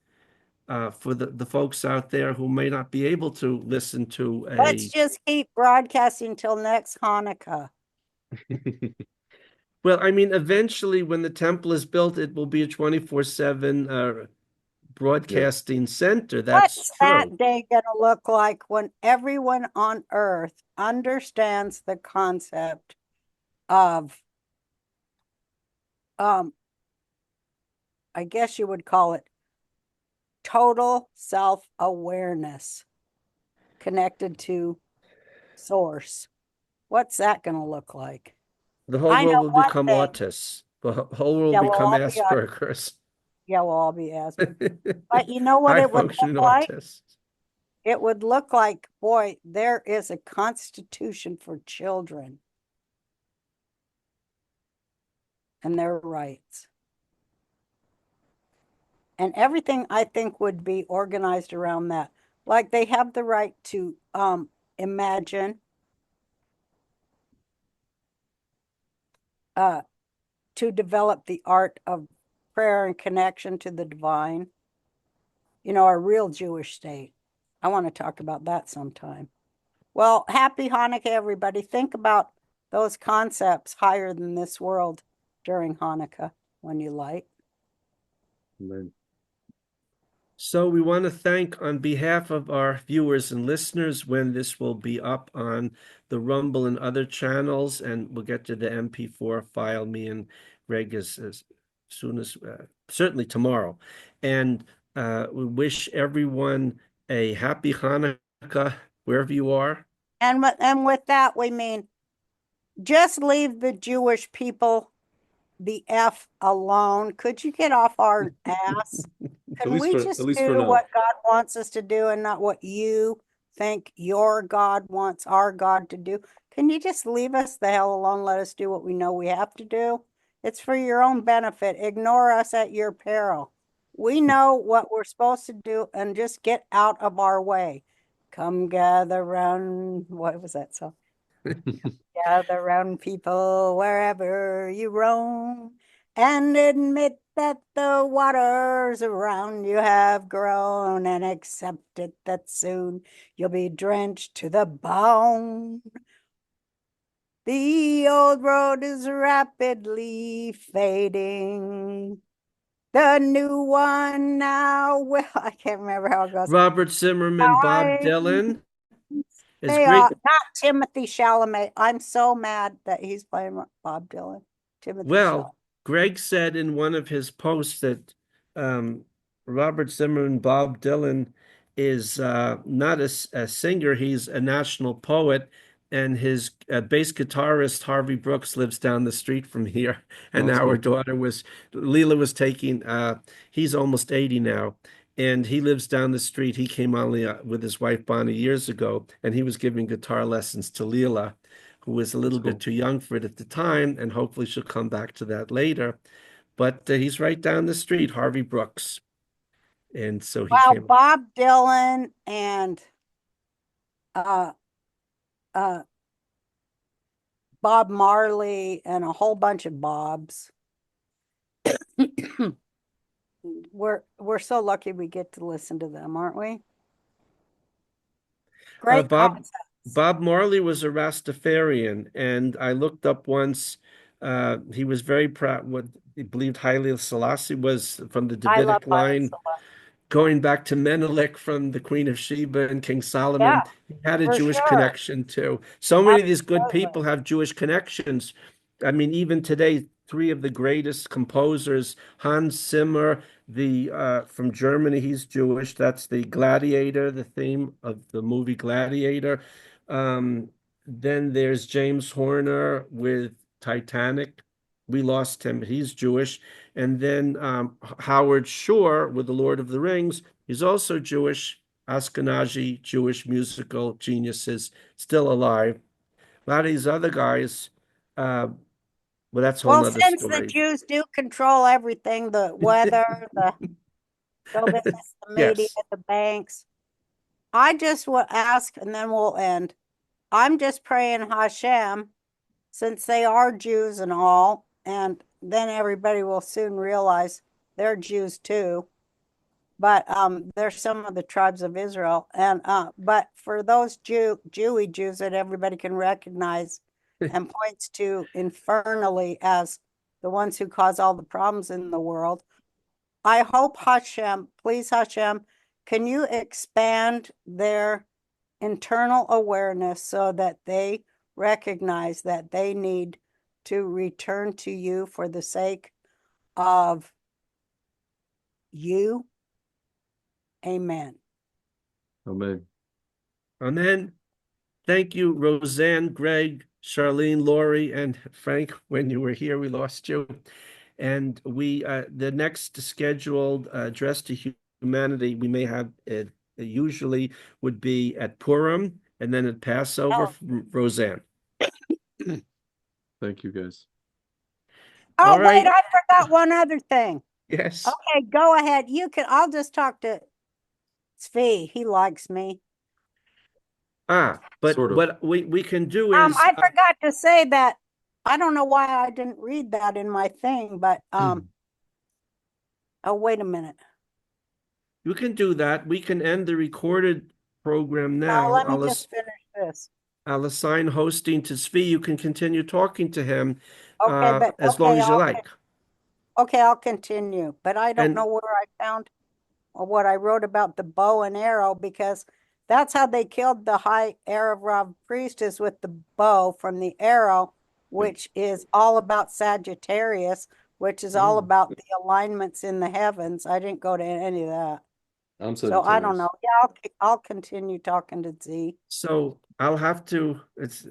for the folks out there who may not be able to listen to let's a. just keep broadcasting till next Hanukkah. Well, I mean, eventually, when the temple is built, it will be a 24/7 Yeah. broadcasting center. That's What's true. that day going to look like when everyone on earth understands the concept of, I guess you would call it total self-awareness connected to source? What's that going to look like? The whole I know world will one become thing. autists. The whole world Yeah, will we'll become all be Asperger's. yeah, we'll all be Asperger's. But you know what High it would look functioning like? autists. It would look like, boy, there is a constitution for children and their rights. And everything I think would be organized around that. Like they have the right to imagine, to develop the art of prayer and connection to the divine, a real Jewish state. I want to talk about that sometime. Well, happy Hanukkah, everybody. Think about those concepts higher than this world during Hanukkah when you light. Amen. So we want to thank on behalf of our viewers and listeners when this will be up on the Rumble and other channels, and we'll get to the MP4 file, me and Greg as soon as certainly tomorrow. And we wish everyone a happy Hanukkah wherever you are. And with that, we mean just leave the Jewish people the F alone. Could you get off our ass? At Can least we for at just least for do now. what God wants us to do and not what you think your God wants our God to do? Can you just leave us the hell alone? Let us do what we know we have to do. It's for your own benefit. Ignore us at your peril. We know what we're supposed to do and just get out of our way. Come gather round. What was that song? Gather round people wherever you roam and admit that the waters around you have grown and accept it that soon you'll be drenched to the bone. The old road is rapidly fading. The new one now will, I can't remember how it goes. Robert Zimmerman, Bob I Dylan. It's They great. are not Timothy Chalamet. I'm so mad that he's playing Bob Dylan. Timothy Chalamet. Well, Greg said in one of his posts that um, Robert Zimmerman, Bob Dylan, is not a singer, he's a national poet. And his bass guitarist, Harvey Brooks, lives down the street from here. Oh, And that's our cool. daughter Leela was taking, he's almost 80 now. And he lives down the street. He came only with his wife Bonnie years ago, and he was giving guitar lessons to Leela, who was a That's little bit cool. too young for it at the time, and hopefully she'll come back to that later. But he's right down the street, Harvey Brooks. And so he Wow, came. Bob Dylan and uh uh Bob Marley and a whole bunch of Bobs. We're so lucky we get to listen to them, aren't we? Uh, Great Bob concepts. Bob Marley was a Rastafarian, and I looked up once. He was very proud. What he believed Haile Selassie was from the I love Davidic Haile line, Selassie. going back to Menelik from the Queen of Sheba and King Yeah, Solomon. He had a for Jewish sure. connection too. So many of these good Absolutely. people have Jewish connections. I mean, even today, three of the greatest composers, Hans Zimmer, the from Germany, he's Jewish. That's the Gladiator, the theme of the movie Gladiator. Then there's James Horner with Titanic. We lost him, but he's Jewish. And then Howard Shore with The Lord of the Rings. He's also Jewish, Ashkenazi Jewish musical geniuses, still alive. A lot of these other guys, well, that's a whole Well, nother since the story. Jews do control everything, the weather, the show business, the media, Yes. the banks, I just will ask, and then we'll end. I'm just praying Hashem, since they are Jews and all, and then everybody will soon realize they're Jews too. But they're some of the tribes of Israel. And but for those Jewy Jews that everybody can recognize and points to infernally as the ones who cause all the problems in the world, I hope Hashem, please Hashem, can you expand their internal awareness so that they recognize that they need to return to you for the sake of you. Amen. Amen. Amen. Thank you, Roseanne, Greg, Charlene, Lori, and Frank. When you were here, we lost you. And we, the next scheduled address to humanity, we may have it usually would be at Purim and then at Passover from Roseanne. Thank you, guys. Oh, All right. wait, I forgot one other thing. Yes. Okay, go ahead. You can, I'll just talk to Tzvi. He likes me. But Sort of. what we can do is I forgot to say that. I don't know why I didn't read that in my thing, but oh, wait a minute. you can do that. We can end the recorded program No, now. let me just finish this. I'll assign hosting to Tzvi. You can continue talking to him Okay, but as long as you like. Okay, I'll continue. But I don't And know where I found or what I wrote about the bow and arrow, because that's how they killed the high Erev priest, is with the bow from the arrow, which is all about Sagittarius, which is all about the alignments in the heavens. I didn't go to any of that. I'm So I don't Sagittarius. know. Yeah, I'll continue talking to Z. so I'll have to, it's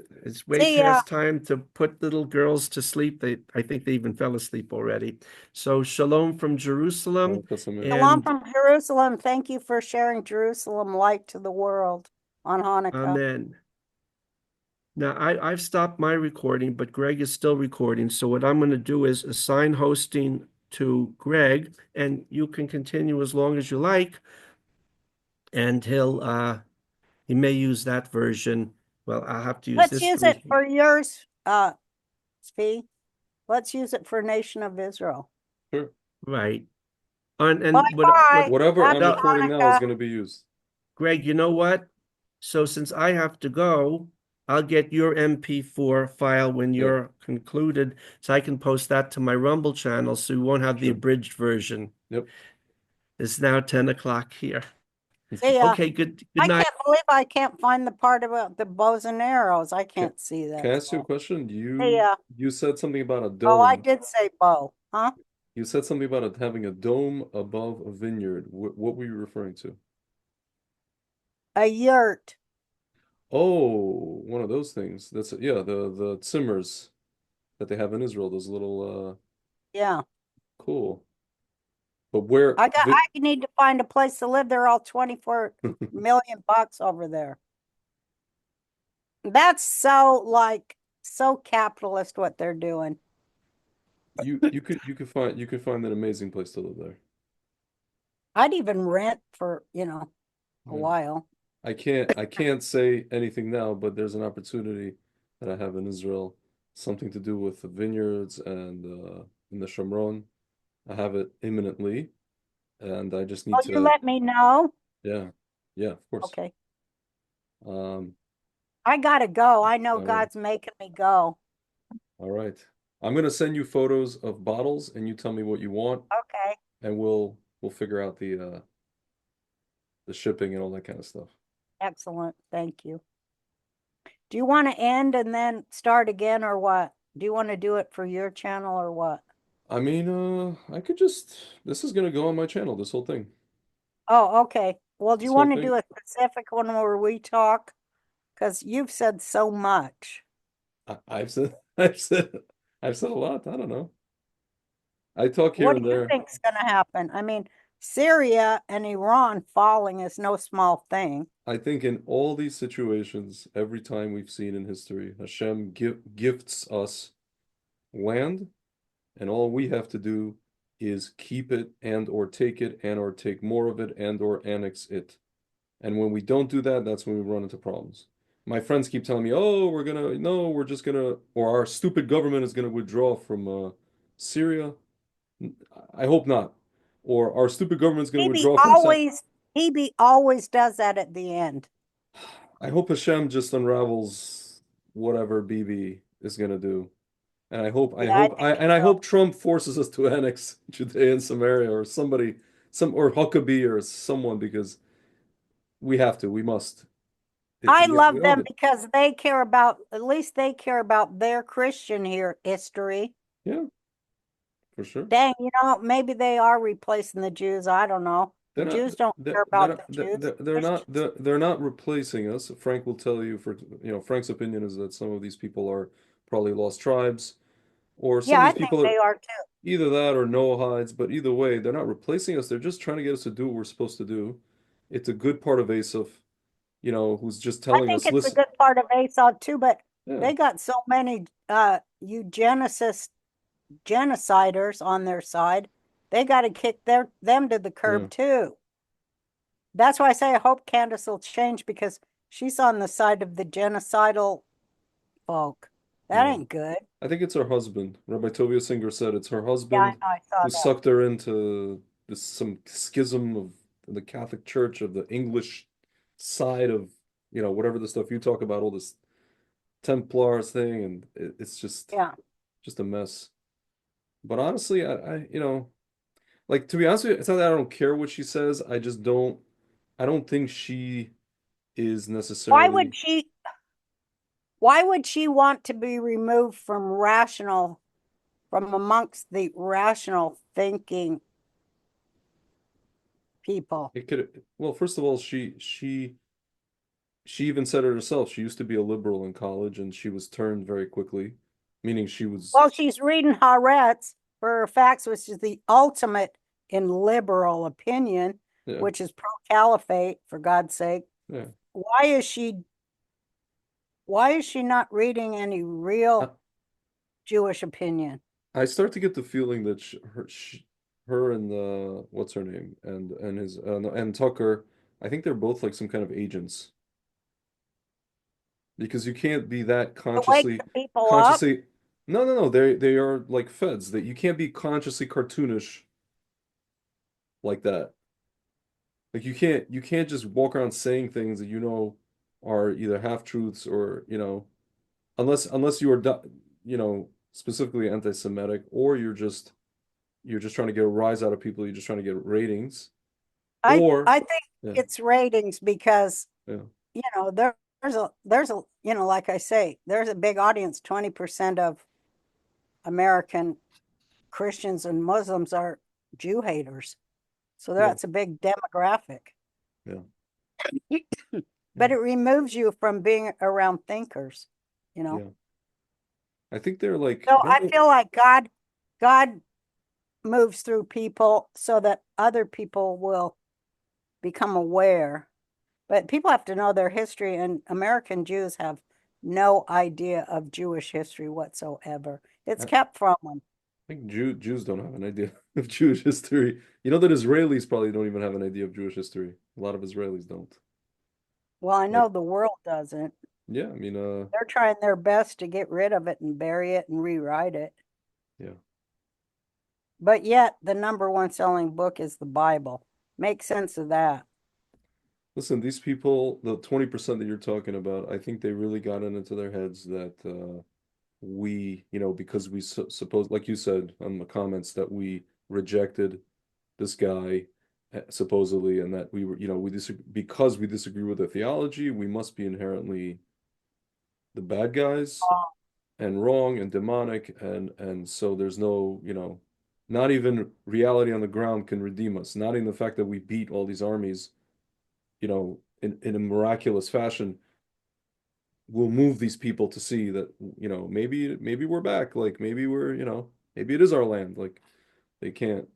way See ya. past time to put little girls to sleep. I think they even fell asleep already. So shalom from Jerusalem. That's amazing. Shalom And from Jerusalem. Thank you for sharing Jerusalem light to the world on Hanukkah. amen. Now I've stopped my recording, but Greg is still recording. So what I'm going to do is assign hosting to Greg, and you can continue as long as you like. And he may use that version. Well, I'll have to use Let's this use it for yours, Tzvi. Let's use it for Nation of Israel. Sure. right. And Bye-bye. Whatever I'm Happy recording now is Hanukkah. going to be used. Greg, you know what? So since I have to go, I'll get your MP4 file when you're concluded, so I can post that to my Rumble channel, so we won't have the Sure. abridged version. Yep. It's now 10 o'clock here. See ya. Okay, good I night. can't believe I can't find the part about the bows and arrows. I can't see that. Can I ask you a stuff. question? Yeah. You said something about a Oh, I dome. did say bow, huh? You said something about it having a dome above a vineyard. What were you referring to? A yurt. Oh, one of those things. That's yeah, the Zimmers that they have in Israel. Those little Yeah. cool. But where I need to find a place to live. They're all 24 million bucks over there. That's so capitalist what they're doing. you could find an amazing place to live there. I'd even rent for, a Yeah. while. I can't say anything now, but there's an opportunity that I have in Israel, something to do with the vineyards and in the Shomron. I have it imminently, and I just need Oh, you let me know? yeah, of course. Okay. Um, I gotta go. I know all right. God's making me go. All right. I'm gonna send you photos of bottles, and you tell me what you want, Okay. and we'll figure out the shipping and all that kind of stuff. Excellent. Thank you. Do you want to end and then start again, or what? Do you want to do it for your channel or what? I mean, I could just this is gonna go on my channel, this whole thing. Oh, okay. Well, do you This whole want to thing. do a specific one where we talk? Because you've said so much. I've said I've said I've said a lot. I don't know. I talk here What and do you there. think's going to happen? I mean, Syria and Iran falling is no small thing. I think in all these situations, every time we've seen in history, Hashem gifts us land, and all we have to do is keep it and or take it and or take more of it and or annex it. And when we don't do that, that's when we run into problems. my friends keep telling me, "Oh, we're just gonna, or our stupid government is gonna withdraw from Syria." I hope not. Or our stupid government's gonna withdraw from South. He be always does that at the end. I hope Hashem just unravels whatever Bibi is gonna do. And Yeah, I think I hope Trump forces us to annex Judea and Samaria or somebody, or Huckabee or someone, because we have to, we must. I We love all them do. because they care about, at least they care about their Christian history. Yeah, for sure. Dang, maybe they are replacing the Jews. I don't know. The Jews don't care about the Jews. Christians. They're not replacing us. Frank will tell you, Frank's opinion is that some of these people are probably lost tribes, or some Yeah, of I these think people are they are too. either that or Noahides, but either way, they're not replacing us. They're just trying to get us to do what we're supposed to do. It's a good part of Asaph, who's just I telling think us, it's a listen, good part of Esau too, but yeah, they got so many eugenicist genociders on their side. They got to kick them to the yeah, curb too. That's why I say I hope Candace will change, because she's on the side of the genocidal folk. That yeah. ain't good. I think it's her husband. Rabbi Tovia Singer said it's her Yeah, I husband know, I saw who that. sucked her into some schism of the Catholic Church, of the English side of, whatever the stuff you talk about, all this Templars thing, and it's Yeah. just a mess. But honestly, like, to be honest with you, it's not that I don't care what she says. I don't think she is Why necessarily. would she why would she want to be removed from amongst the rational thinking people? It could, well, first of all, she even said it herself. She used to be a liberal in college, and she was turned very quickly, meaning she was, Well, she's reading Haaretz for her facts, which is the ultimate in liberal opinion, yeah, which is pro-caliphate, for God's sake. yeah. Why is she not reading any I, real Jewish opinion? I start to get the feeling that her and what's her name, and his and Tucker, I think they're both like some kind of agents, because you can't be that To wake the people up? consciously. No, no, no. They are like feds, that you can't be consciously cartoonish like that. Like, you can't just walk around saying things that are either half truths, or unless you are specifically anti-Semitic, or you're just trying to get a rise out of people, you're just trying to get ratings, or I think yeah, it's ratings because, yeah, there's a like I say, there's a big audience. 20% of American Christians and Muslims are Jew haters. So yeah, that's a big demographic. yeah, But yeah, it removes you from being around thinkers, you know. yeah. I think they're like, So I don't I know. feel like God moves through people so that other people will become aware. But people have to know their history, and American Jews have no idea of Jewish history whatsoever. It's I kept from them. think Jews don't have an idea of Jewish history. You know that Israelis probably don't even have an idea of Jewish history. A lot of Israelis don't. Well, I Like, know the world doesn't. yeah, I mean, They're trying their best to get rid of it and bury it and rewrite it. yeah. But yet, the number one selling book is the Bible. Make sense of that. Listen, these people, the 20% that you're talking about, I think they really got it into their heads that because we suppose, like you said on the comments, that we rejected this guy, supposedly, and that we were, we disagree because we disagree with the theology, we must be inherently the bad guys and wrong and demonic, and so there's no, not even reality on the ground can redeem us. Not even the fact that we beat all these armies, in a miraculous fashion, will move these people to see that, maybe we're back, like maybe maybe it is our land. Like, they can't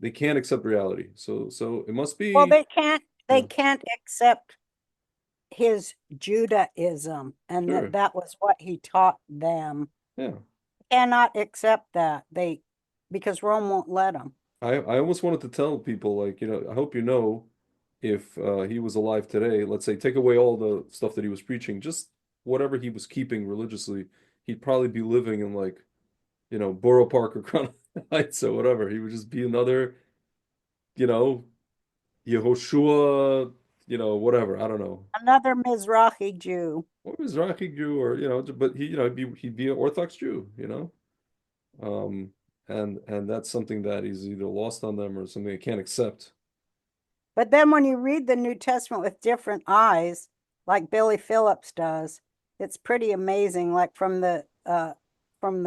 they can't accept reality. So it must Well, be, they yeah, can't accept his Judaism and sure, that was what he taught them. yeah. Cannot accept that. Because Rome won't let them. I almost wanted to tell people, like, I hope if he was alive today, let's say, take away all the stuff that he was preaching, just whatever he was keeping religiously, he'd probably be living in like, Borough Park or Crown Heights or whatever. He would just be another, you know, Yehoshua, whatever. I don't know. Another Mizrahi Jew. Or Mizrahi Jew, or but he'd be an Orthodox Jew, um, and that's something that is either lost on them or something they can't accept. But then when you read the New Testament with different eyes, like Billy Phillips does, it's pretty amazing. Like from the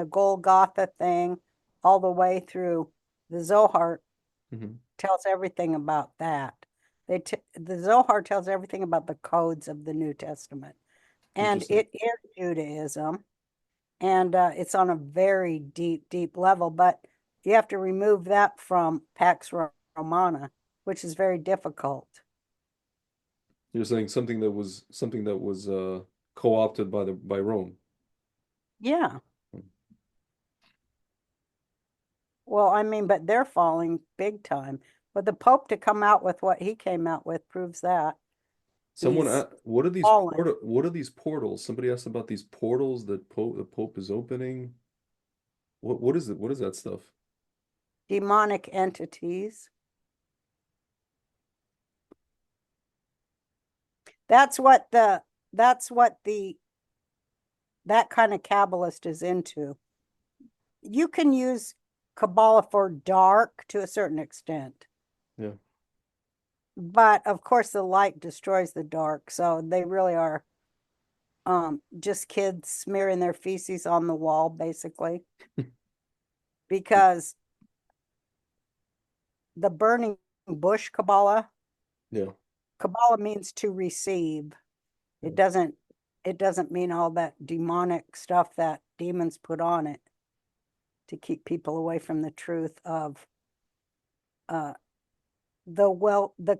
Golgotha thing all the way through the Zohar tells everything about that. The Zohar tells everything about the codes of the New Testament, and Interesting. it is Judaism, and it's on a very deep level. But you have to remove that from Pax Romana, which is very difficult. You're saying something that was co-opted by Rome. Yeah. Well, I mean, but they're falling big time. But the Pope to come out with what he came out with proves that Someone, he's what are these fallen. what are these portals? Somebody asked about these portals that the Pope is opening. What is it? What is that stuff? Demonic entities. That's what that kind of Kabbalist is into. You can use Kabbalah for dark to a certain extent. Yeah. But of course the light destroys the dark. So they really are just kids smearing their feces on the wall, basically. Because the burning bush Kabbalah, Yeah. Kabbalah means to receive. It doesn't mean all that demonic stuff that demons put on it to keep people away from the truth of the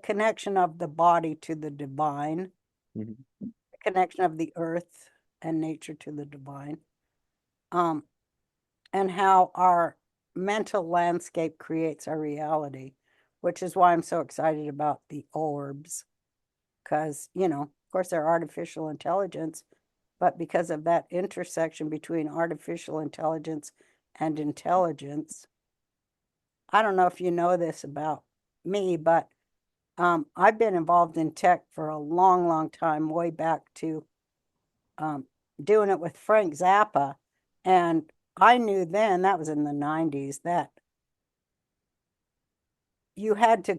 connection of the body to the divine, Mhm. the connection of the earth and nature to the divine, and how our mental landscape creates our reality, which is why I'm so excited about the orbs, because, of course, they're artificial intelligence, but because of that intersection between artificial intelligence and intelligence, I don't know if you know this about me, but I've been involved in tech for a long time, way back to doing it with Frank Zappa. And I knew then, that was in the 90s, that you had to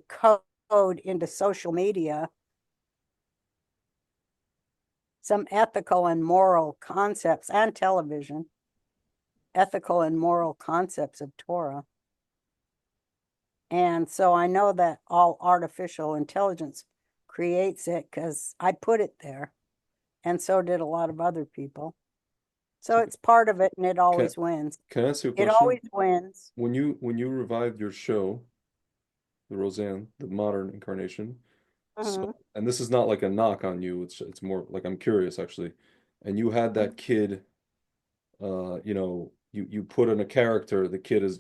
code into social media some ethical and moral concepts, and television, ethical and moral concepts of Torah. And so I know that all artificial intelligence creates it because I put it there. And so did a lot of other people. So it's part of it, and it Can always wins. can I ask you a It question? always wins. When you revived your show, the Roseanne, the modern incarnation, Mhm. and this is not like a knock on you, it's more like I'm curious actually. And you had that kid, you put in a character, the kid is,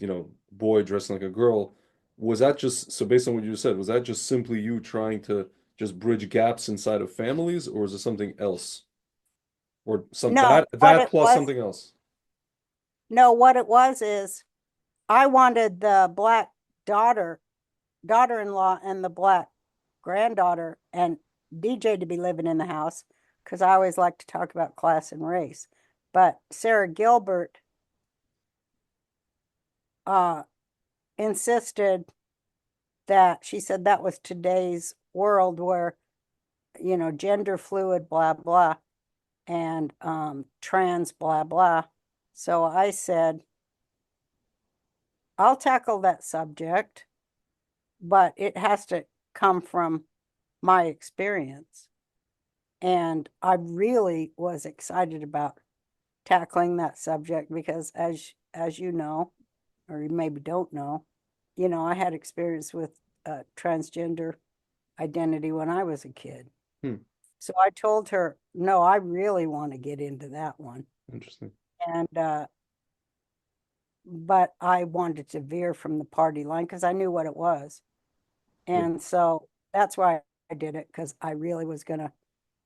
boy dressing like a girl. Was that just, so based on what you just said, was that just simply you trying to just bridge gaps inside of families, or is it something else? Or some No, that plus something else? what it was is I wanted the black daughter-in-law and the black granddaughter and DJ to be living in the house because I always like to talk about class and race. But Sarah Gilbert insisted that she said that was today's world where, gender fluid, blah, blah, and trans, blah, blah. So I said, I'll tackle that subject, but it has to come from my experience. And I really was excited about tackling that subject because as you know, or you maybe don't know, I had experience with transgender identity when I was a kid. Hmm, So I told her, no, I really want to get into that one. interesting. And but I wanted to veer from the party line because I knew what it was. Yeah. And so that's why I did it because I really was gonna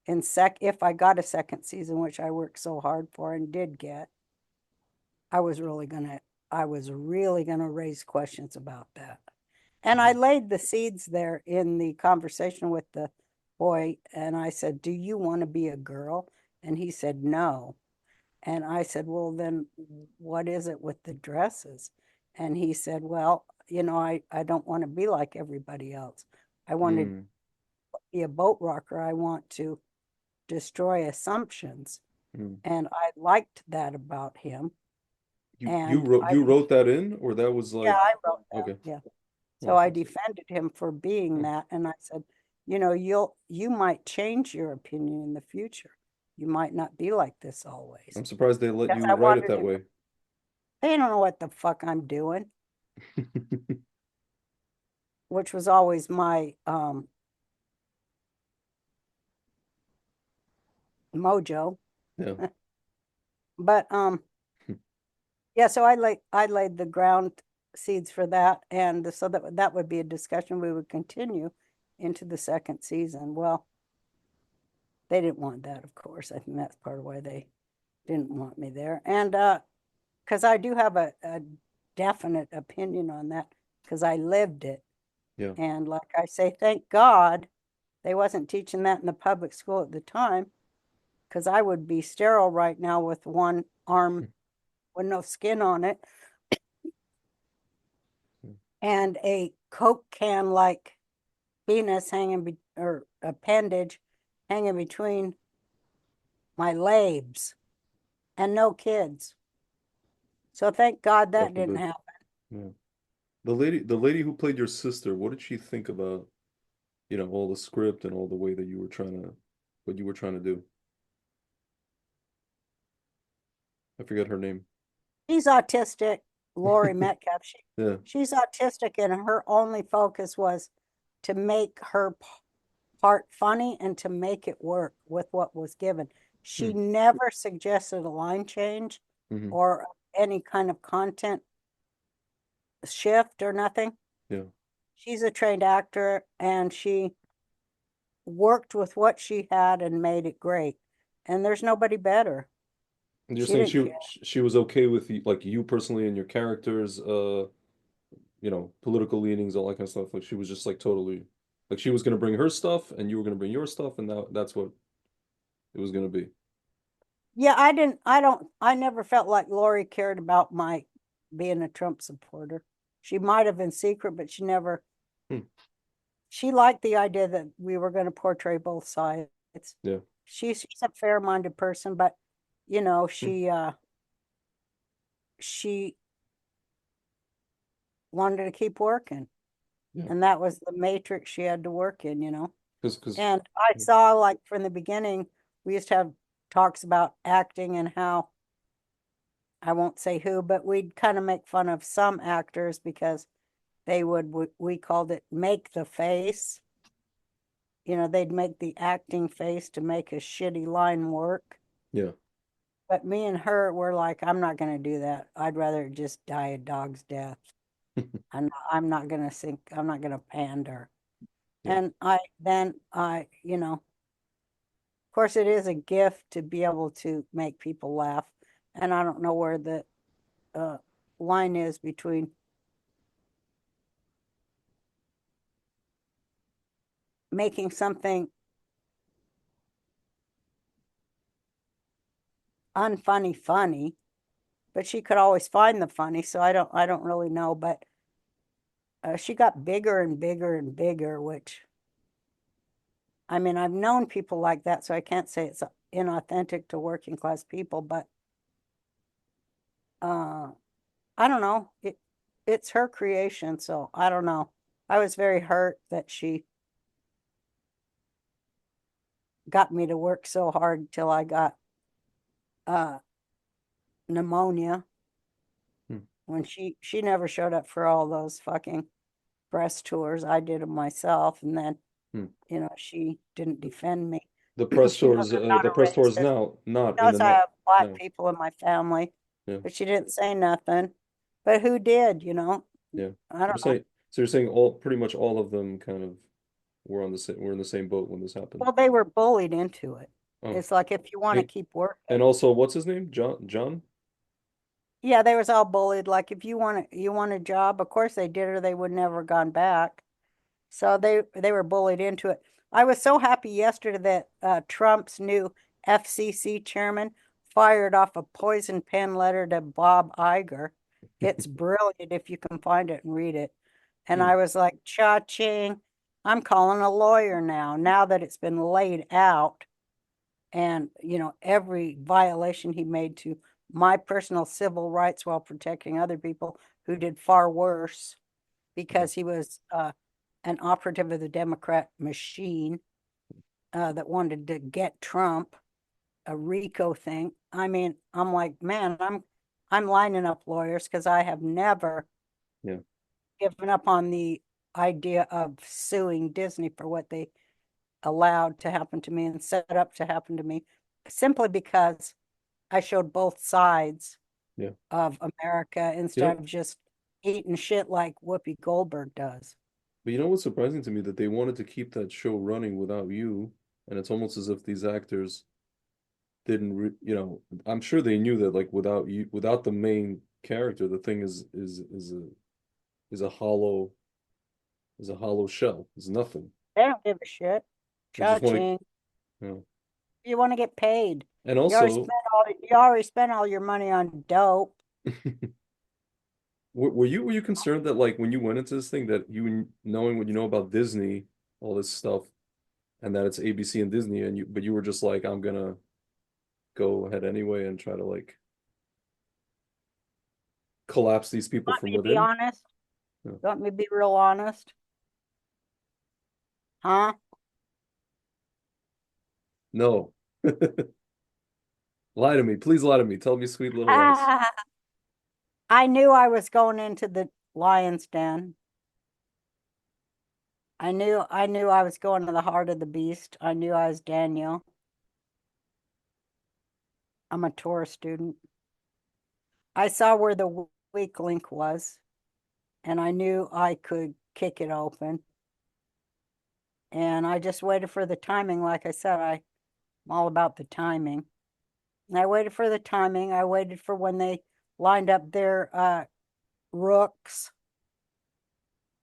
if I got a second season, which I worked so hard for and did get, I was really gonna raise questions about that. And I laid the seeds there in the conversation with the boy, and I said, "Do you want to be a girl?" And he said, "No." And I said, "Well, then what is it with the dresses?" And he said, "Well, I don't want to be like everybody else. I want to Mm, be a boat rocker. I want to destroy assumptions." mm. And I liked that about him. You And you wrote that in, or that was yeah, I like, wrote that. okay. Yeah. So Oh, I defended him for being oh. that. And I said, you might change your opinion in the future. You might not be like this always. I'm surprised they let Because you I write it wanted that him, way. they don't know what the fuck I'm doing, which was always my mojo. Yeah. But yeah, so I laid the ground seeds for that, and so that would be a discussion we would continue into the second season. Well, they didn't want that, of course. I think that's part of why they didn't want me there. And because I do have a definite opinion on that, because I lived it. Yeah. And like I say, thank God they wasn't teaching that in the public school at the time, because I would be sterile right now with one arm with no skin on it and a Coke can like penis or appendage hanging between my legs and no kids. So thank God that God didn't forbid. happen. Yeah. The lady who played your sister, what did she think about, all the script and all the way that what you were trying to do? I forget her name. She's autistic, Lori Metcalf. Yeah. She's autistic, and her only focus was to make her part funny and to make it work with what was given. She Hmm. never suggested a line change Hmm. or any kind of content shift or nothing. Yeah. She's a trained actor, and she worked with what she had and made it great. And there's nobody better. And you're She saying didn't she care. she was okay with like you personally and your characters, political leanings, all that kind of stuff. Like she was just like totally, like she was gonna bring her stuff and you were gonna bring your stuff, and that's what it was gonna be. Yeah, I never felt like Lori cared about my being a Trump supporter. She might have in secret, but Hmm. she liked the idea that we were going to portray both sides. Yeah. She's a fair-minded person, but Hmm. she wanted to keep working. Yeah. And that was the matrix she had to work in. Because And I saw, like, from the beginning, we used to have talks about acting and how, I won't say who, but we'd kind of make fun of some actors because we called it make the face. They'd make the acting face to make a shitty line work. yeah. But me and her were like, I'm not going to do that. I'd rather just die a dog's death. I'm not going to sink. I'm not going to pander. Yeah. And of course, it is a gift to be able to make people laugh. And I don't know where the uh, line is between making something unfunny funny, but she could always find the funny. So I don't really know. But she got bigger and bigger and bigger, which, I mean, I've known people like that, so I can't say it's inauthentic to working class people, but uh, I don't know. It's her creation, so I don't know. I was very hurt that she got me to work so hard till I got uh, pneumonia Hmm. when she never showed up for all those fucking press tours. I did them myself, and then Hmm. she didn't defend me. The press She knows tours, I'm not the a press tours racist. now, not She in knows the I net. have black No. people in my family, Yeah. but she didn't say nothing. But who did? Yeah. I don't know. So you're saying all pretty much all of them kind of we're in the same boat when this happened. Well, they were bullied into it. Oh. It's like if you want to keep working. And also, what's his name? John? Yeah, they was all bullied. Like if you want a job, of course they did, or they would never gone back. So they were bullied into it. I was so happy yesterday that Trump's new FCC chairman fired off a poison pen letter to Bob Iger. It's brilliant if you can find it and read it. And I was like, cha-ching, I'm calling a lawyer now that it's been laid out. And, every violation he made to my personal civil rights while protecting other people who did far worse because he was an operative of the Democrat machine that wanted to get Trump, a RICO thing. I mean, I'm like, man, I'm lining up lawyers because I have never given up on the idea of suing Disney for what they allowed to happen to me and set up to happen to me, simply because I showed both sides of America instead of just eating shit like Whoopi Goldberg does. But you know what's surprising to me? That they wanted to keep that show running without you, and it's almost as if these actors didn't, I'm sure they knew that, like, without you, without the main character, the thing is a hollow shell. It's nothing. They don't give a shit. Cha-ching. You want to get paid. And also, you already spent all your money on dope. were you concerned that, like, when you went into this thing, that you, knowing what you know about Disney, all this stuff, and that it's ABC and Disney, but you were just like, I'm gonna go ahead anyway and try to, like, collapse these people from within? Be honest? You want me to be real honest? Huh? No. Lie to me. Please lie to me. Tell me sweet little lies. I knew I was going into the lion's den. I knew I was going to the heart of the beast. I knew I was Daniel. I'm a Torah student. I saw where the weak link was, and I knew I could kick it open. And I just waited for the timing. Like I said, I'm all about the timing. And I waited for the timing. I waited for when they lined up their rooks.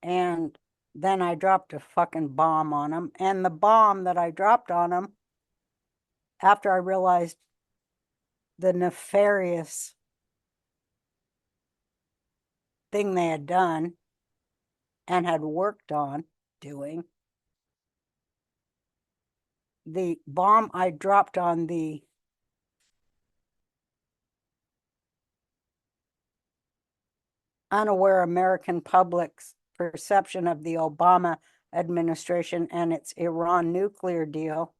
And then I dropped a fucking bomb on them. And the bomb that I dropped on them, after I realized the nefarious thing they had done and had worked on doing, the bomb I dropped on the unaware American public's perception of the Obama administration and its Iran nuclear deal,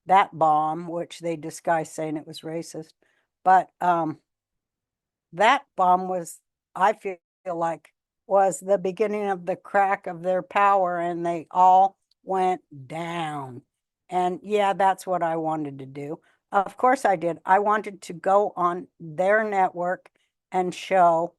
that bomb, which they disguised saying it was racist, but that bomb was, I feel like, was the beginning of the crack of their power, and they all went down. And yeah, that's what I wanted to do. Of course I did. I wanted to go on their network and show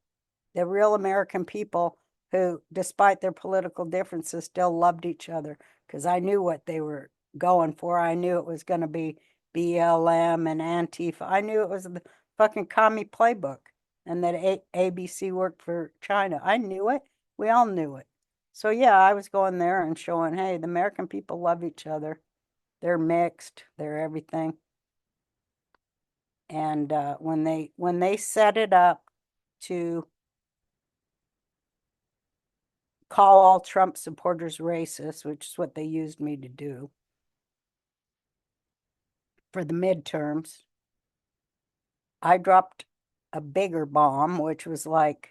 the real American people who, despite their political differences, still loved each other, because I knew what they were going for. I knew it was going to be BLM and Antifa. I knew it was the fucking commie playbook, and that ABC worked for China. I knew it. We all knew it. So yeah, I was going there and showing, hey, the American people love each other. They're mixed. They're everything. And when they set it up to call all Trump supporters racist, which is what they used me to do for the midterms, I dropped a bigger bomb, which was like,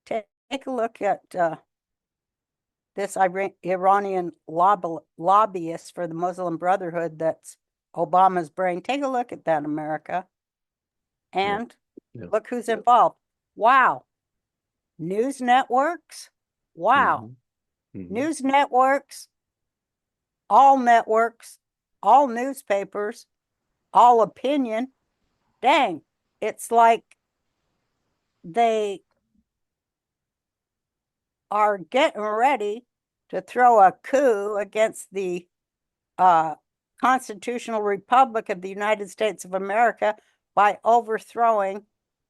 take a look at this Iranian lobbyist for the Muslim Brotherhood that's Obama's brain. Take a look at that, America. And look who's involved. Wow. News networks. Wow. News networks, all newspapers, all opinion. Dang. It's like they are getting ready to throw a coup against the Constitutional Republic of the United States of America by overthrowing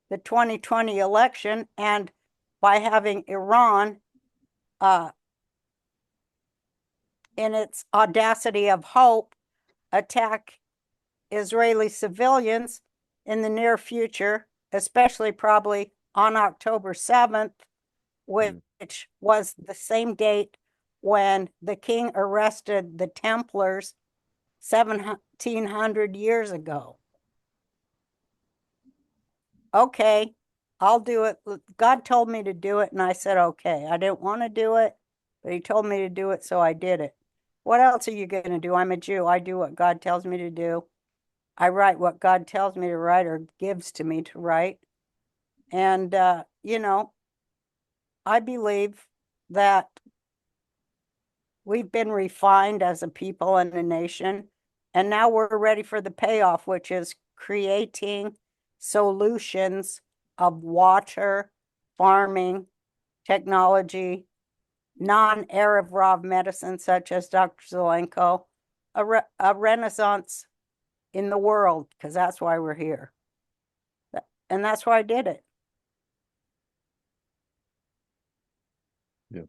the 2020 election and by having Iran in its audacity of hope attack Israeli civilians in the near future, especially probably on October 7th, which was the same date when the king arrested the Templars 1700 years ago. Okay, I'll do it. God told me to do it, and I said, okay. I didn't want to do it, but he told me to do it, so I did it. What else are you going to do? I'm a Jew. I do what God tells me to do. I write what God tells me to write or gives to me to write. And, you know, I believe that we've been refined as a people and a nation, and now we're ready for the payoff, which is creating solutions of water, farming, technology, non-Erev Rav medicine, such as Dr. Zelenko, a renaissance in the world, because that's why we're here. And that's why I did it. Yeah.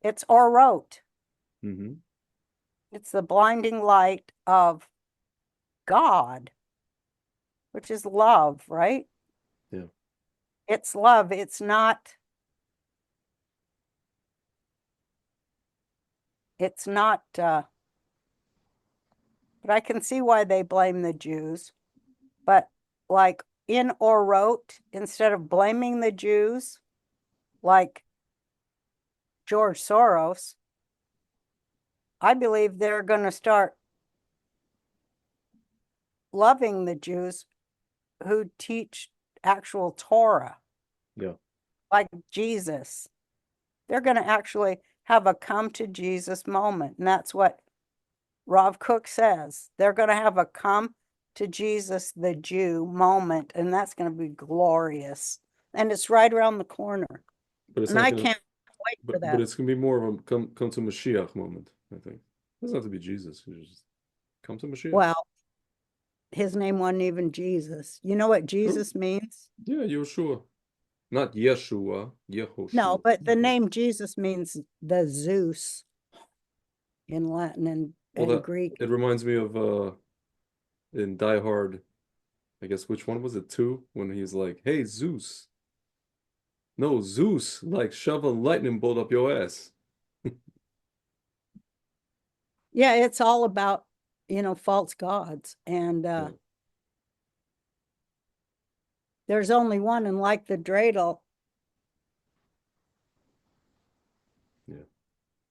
It's Orot. Mm-hmm. It's the blinding light of God, which is love, right? Yeah. It's love. It's not, but I can see why they blame the Jews. But like in Orot, instead of blaming the Jews, like George Soros, I believe they're going to start loving the Jews who teach actual Torah. Yeah. Like Jesus. They're going to actually have a come to Jesus moment. And that's what Rav Kook says. They're going to have a come to Jesus the Jew moment. And that's going to be glorious. And it's right around the corner. But it's And not I gonna, can't wait for but that. it's gonna be more of a come to Mashiach moment, I think. It doesn't have to be Jesus. You just come to Mashiach. Well, his name wasn't even Jesus. You know what Jesus means? Yeah, Yeshua. Not Yeshua, No, Yehoshua. but the name Jesus means the Zeus in Latin Well, and that Greek. it reminds me of in Die Hard, I guess which one was it, two? When he's like, "Hey Zeus." No, Zeus, like shove a lightning bolt up your ass. Yeah, it's all about, false gods. And Yeah. there's only one, and like the dreidel, Yeah.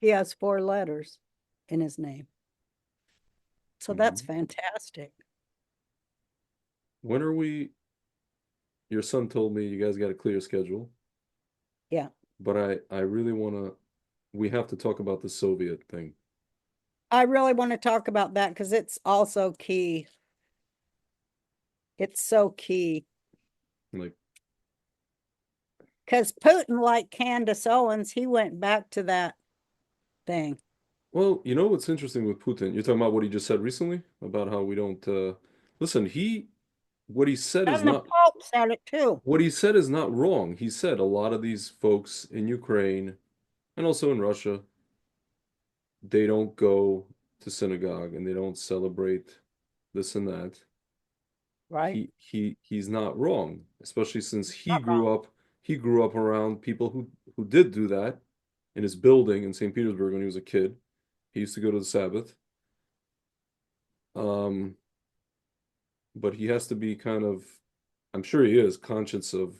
he has 4 letters in his name. So that's Mhm. fantastic. When are we? Your son told me you guys got a clear schedule, Yeah. but I really want to. We have to talk about the Soviet thing. I really want to talk about that because it's also key. It's so key. Like, Because Putin, like Candace Owens, he went back to that thing. well, you know what's interesting with Putin? You're talking about what he just said recently about how we don't listen. What he said is And the not Pope said it too. what he said is not wrong. He said a lot of these folks in Ukraine and also in Russia, they don't go to synagogue and they don't celebrate this and that. Right? He's not wrong, especially since Not wrong. he grew up around people who did do that in his building in St. Petersburg when he was a kid. He used to go to the Sabbath. Um, but he has to be kind of, I'm sure he is conscious of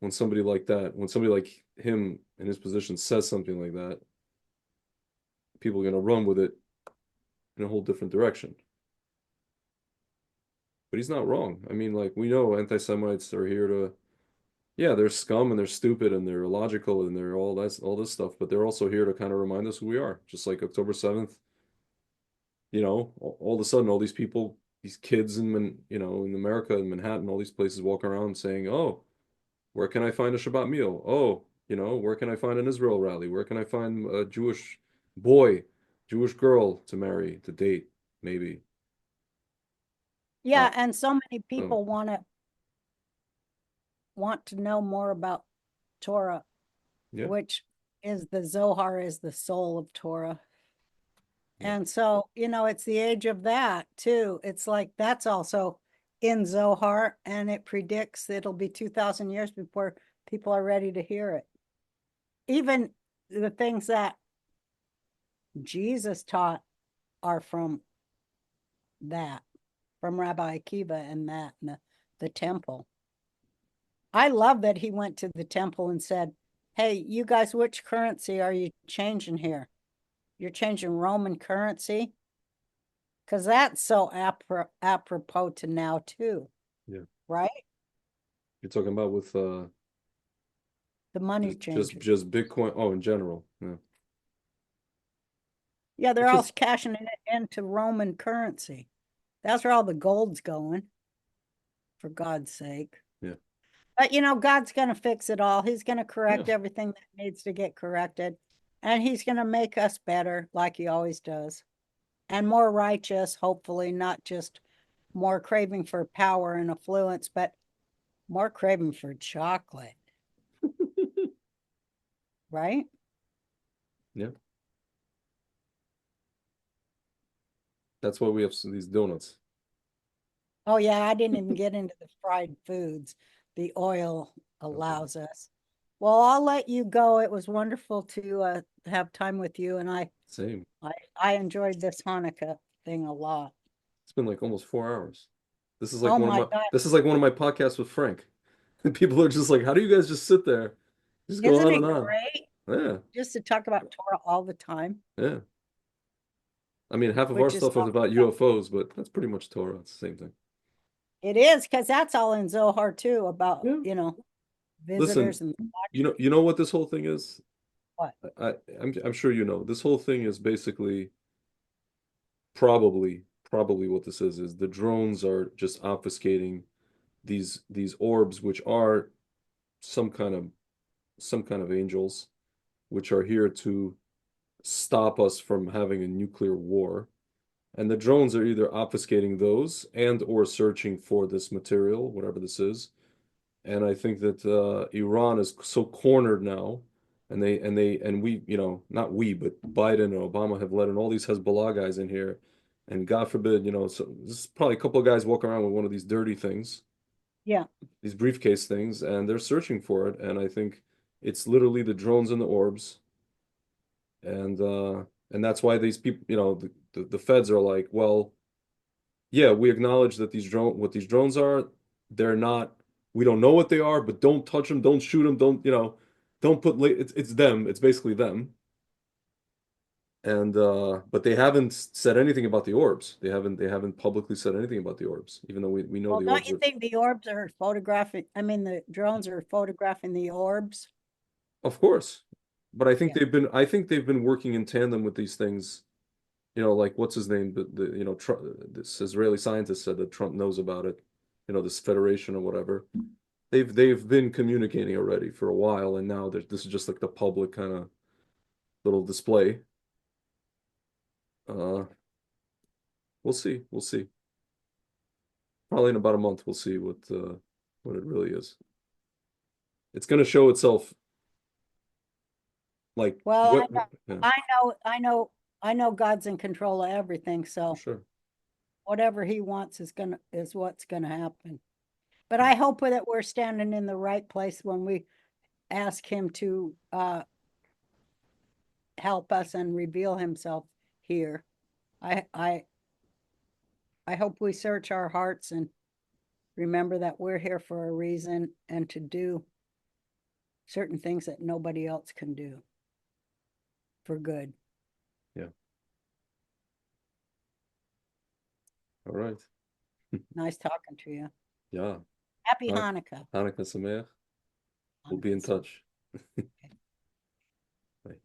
when somebody like that, when somebody like him in his position says something like that, people are going to run with it in a whole different direction. But he's not wrong. I mean, like, we know anti-Semites are here to, yeah, they're scum and they're stupid and they're illogical and they're all this stuff, but they're also here to kind of remind us who we are. Just like October 7th, all of a sudden, all these people, these kids in America, in Manhattan, all these places walking around saying, "Oh, where can I find a Shabbat meal? Oh, You know, where can I find an Israel rally? Where can I find a Jewish boy, Jewish girl to marry, to date, maybe? Yeah, Uh, and so many so, people want to know more about Torah, yeah, which is the Zohar is the soul of Torah. yeah, And so, it's the age of that too. It's like that's also in Zohar, and it predicts it'll be 2,000 years before people are ready to hear it. Even the things that Jesus taught are from that, from Rabbi Akiva and that, and the temple. I love that he went to the temple and said, "Hey, you guys, which currency are you changing here? You're changing Roman currency?" Because that's so apropos to now too, yeah. right? You're talking about with The money just changers. Bitcoin. Oh, in general, yeah. Yeah, they're Which all is cashing it into Roman currency. That's where all the gold's going, for God's sake. yeah, But God's going to fix it all. He's going to yeah. correct everything that needs to get corrected. And he's going to make us better, like he always does. And more righteous, hopefully, not just more craving for power and affluence, but more craving for chocolate, right? Yeah. That's why we have these donuts. Oh, yeah, I didn't even get into the fried foods. The oil Okay. allows us. Well, I'll let you go. It was wonderful to have time with you, and Same. I enjoyed this Hanukkah thing a lot. It's been like almost 4 hours. Oh my God. This is like one of my podcasts with Frank. And people are just like, how do you guys just sit there? Just go Isn't on it and on. great Yeah, just to talk about Torah all the time, yeah. I mean, half of our which is stuff is about UFOs, but that's pretty much Torah. It's the same thing. it is because that's all in Zohar too about, Yeah. Listen, visitors and you know what this whole thing is? what? I'm sure you know. This whole thing is basically probably what this is the drones are just obfuscating these orbs, which are some kind of angels, which are here to stop us from having a nuclear war. And the drones are either obfuscating those and or searching for this material, whatever this is. And I think that Iran is so cornered now, and we, not we, but Biden and Obama have let in all these Hezbollah guys in here, and God forbid, so there's probably a couple of guys walking around with one of these dirty things, Yeah. these briefcase things, and they're searching for it. And I think it's literally the drones and the orbs, and that's why these people, the feds are like, well, yeah, we acknowledge that what these drones are, they're not, we don't know what they are, but don't touch them, don't shoot them, don't put, it's them, it's basically them. And but they haven't said anything about the orbs. They haven't publicly said anything about the orbs, even though we know Well, the don't orbs you are, think the orbs are photographing? I mean, the drones are photographing the orbs. of course. But Yeah. I think they've been working in tandem with these things. Like what's his name? Trump, this Israeli scientist said that Trump knows about it. This federation or whatever. They've been communicating already for a while, and now this is just like the public kind of little display. Uh, we'll see. We'll see. Probably in about a month, we'll see what it really is. It's going to show itself like Well, what? Yeah, I know God's in control of everything. for So sure. whatever He wants is what's gonna happen. But I hope that we're standing in the right place when we ask Him to help us and reveal Himself here. I I I hope we search our hearts and remember that we're here for a reason and to do certain things that nobody else can do for good. Yeah. All right. Nice talking to you. Yeah. Happy Han- Hanukkah. Hanukkah Sameach. We'll be in Hanukkah. touch. Bye.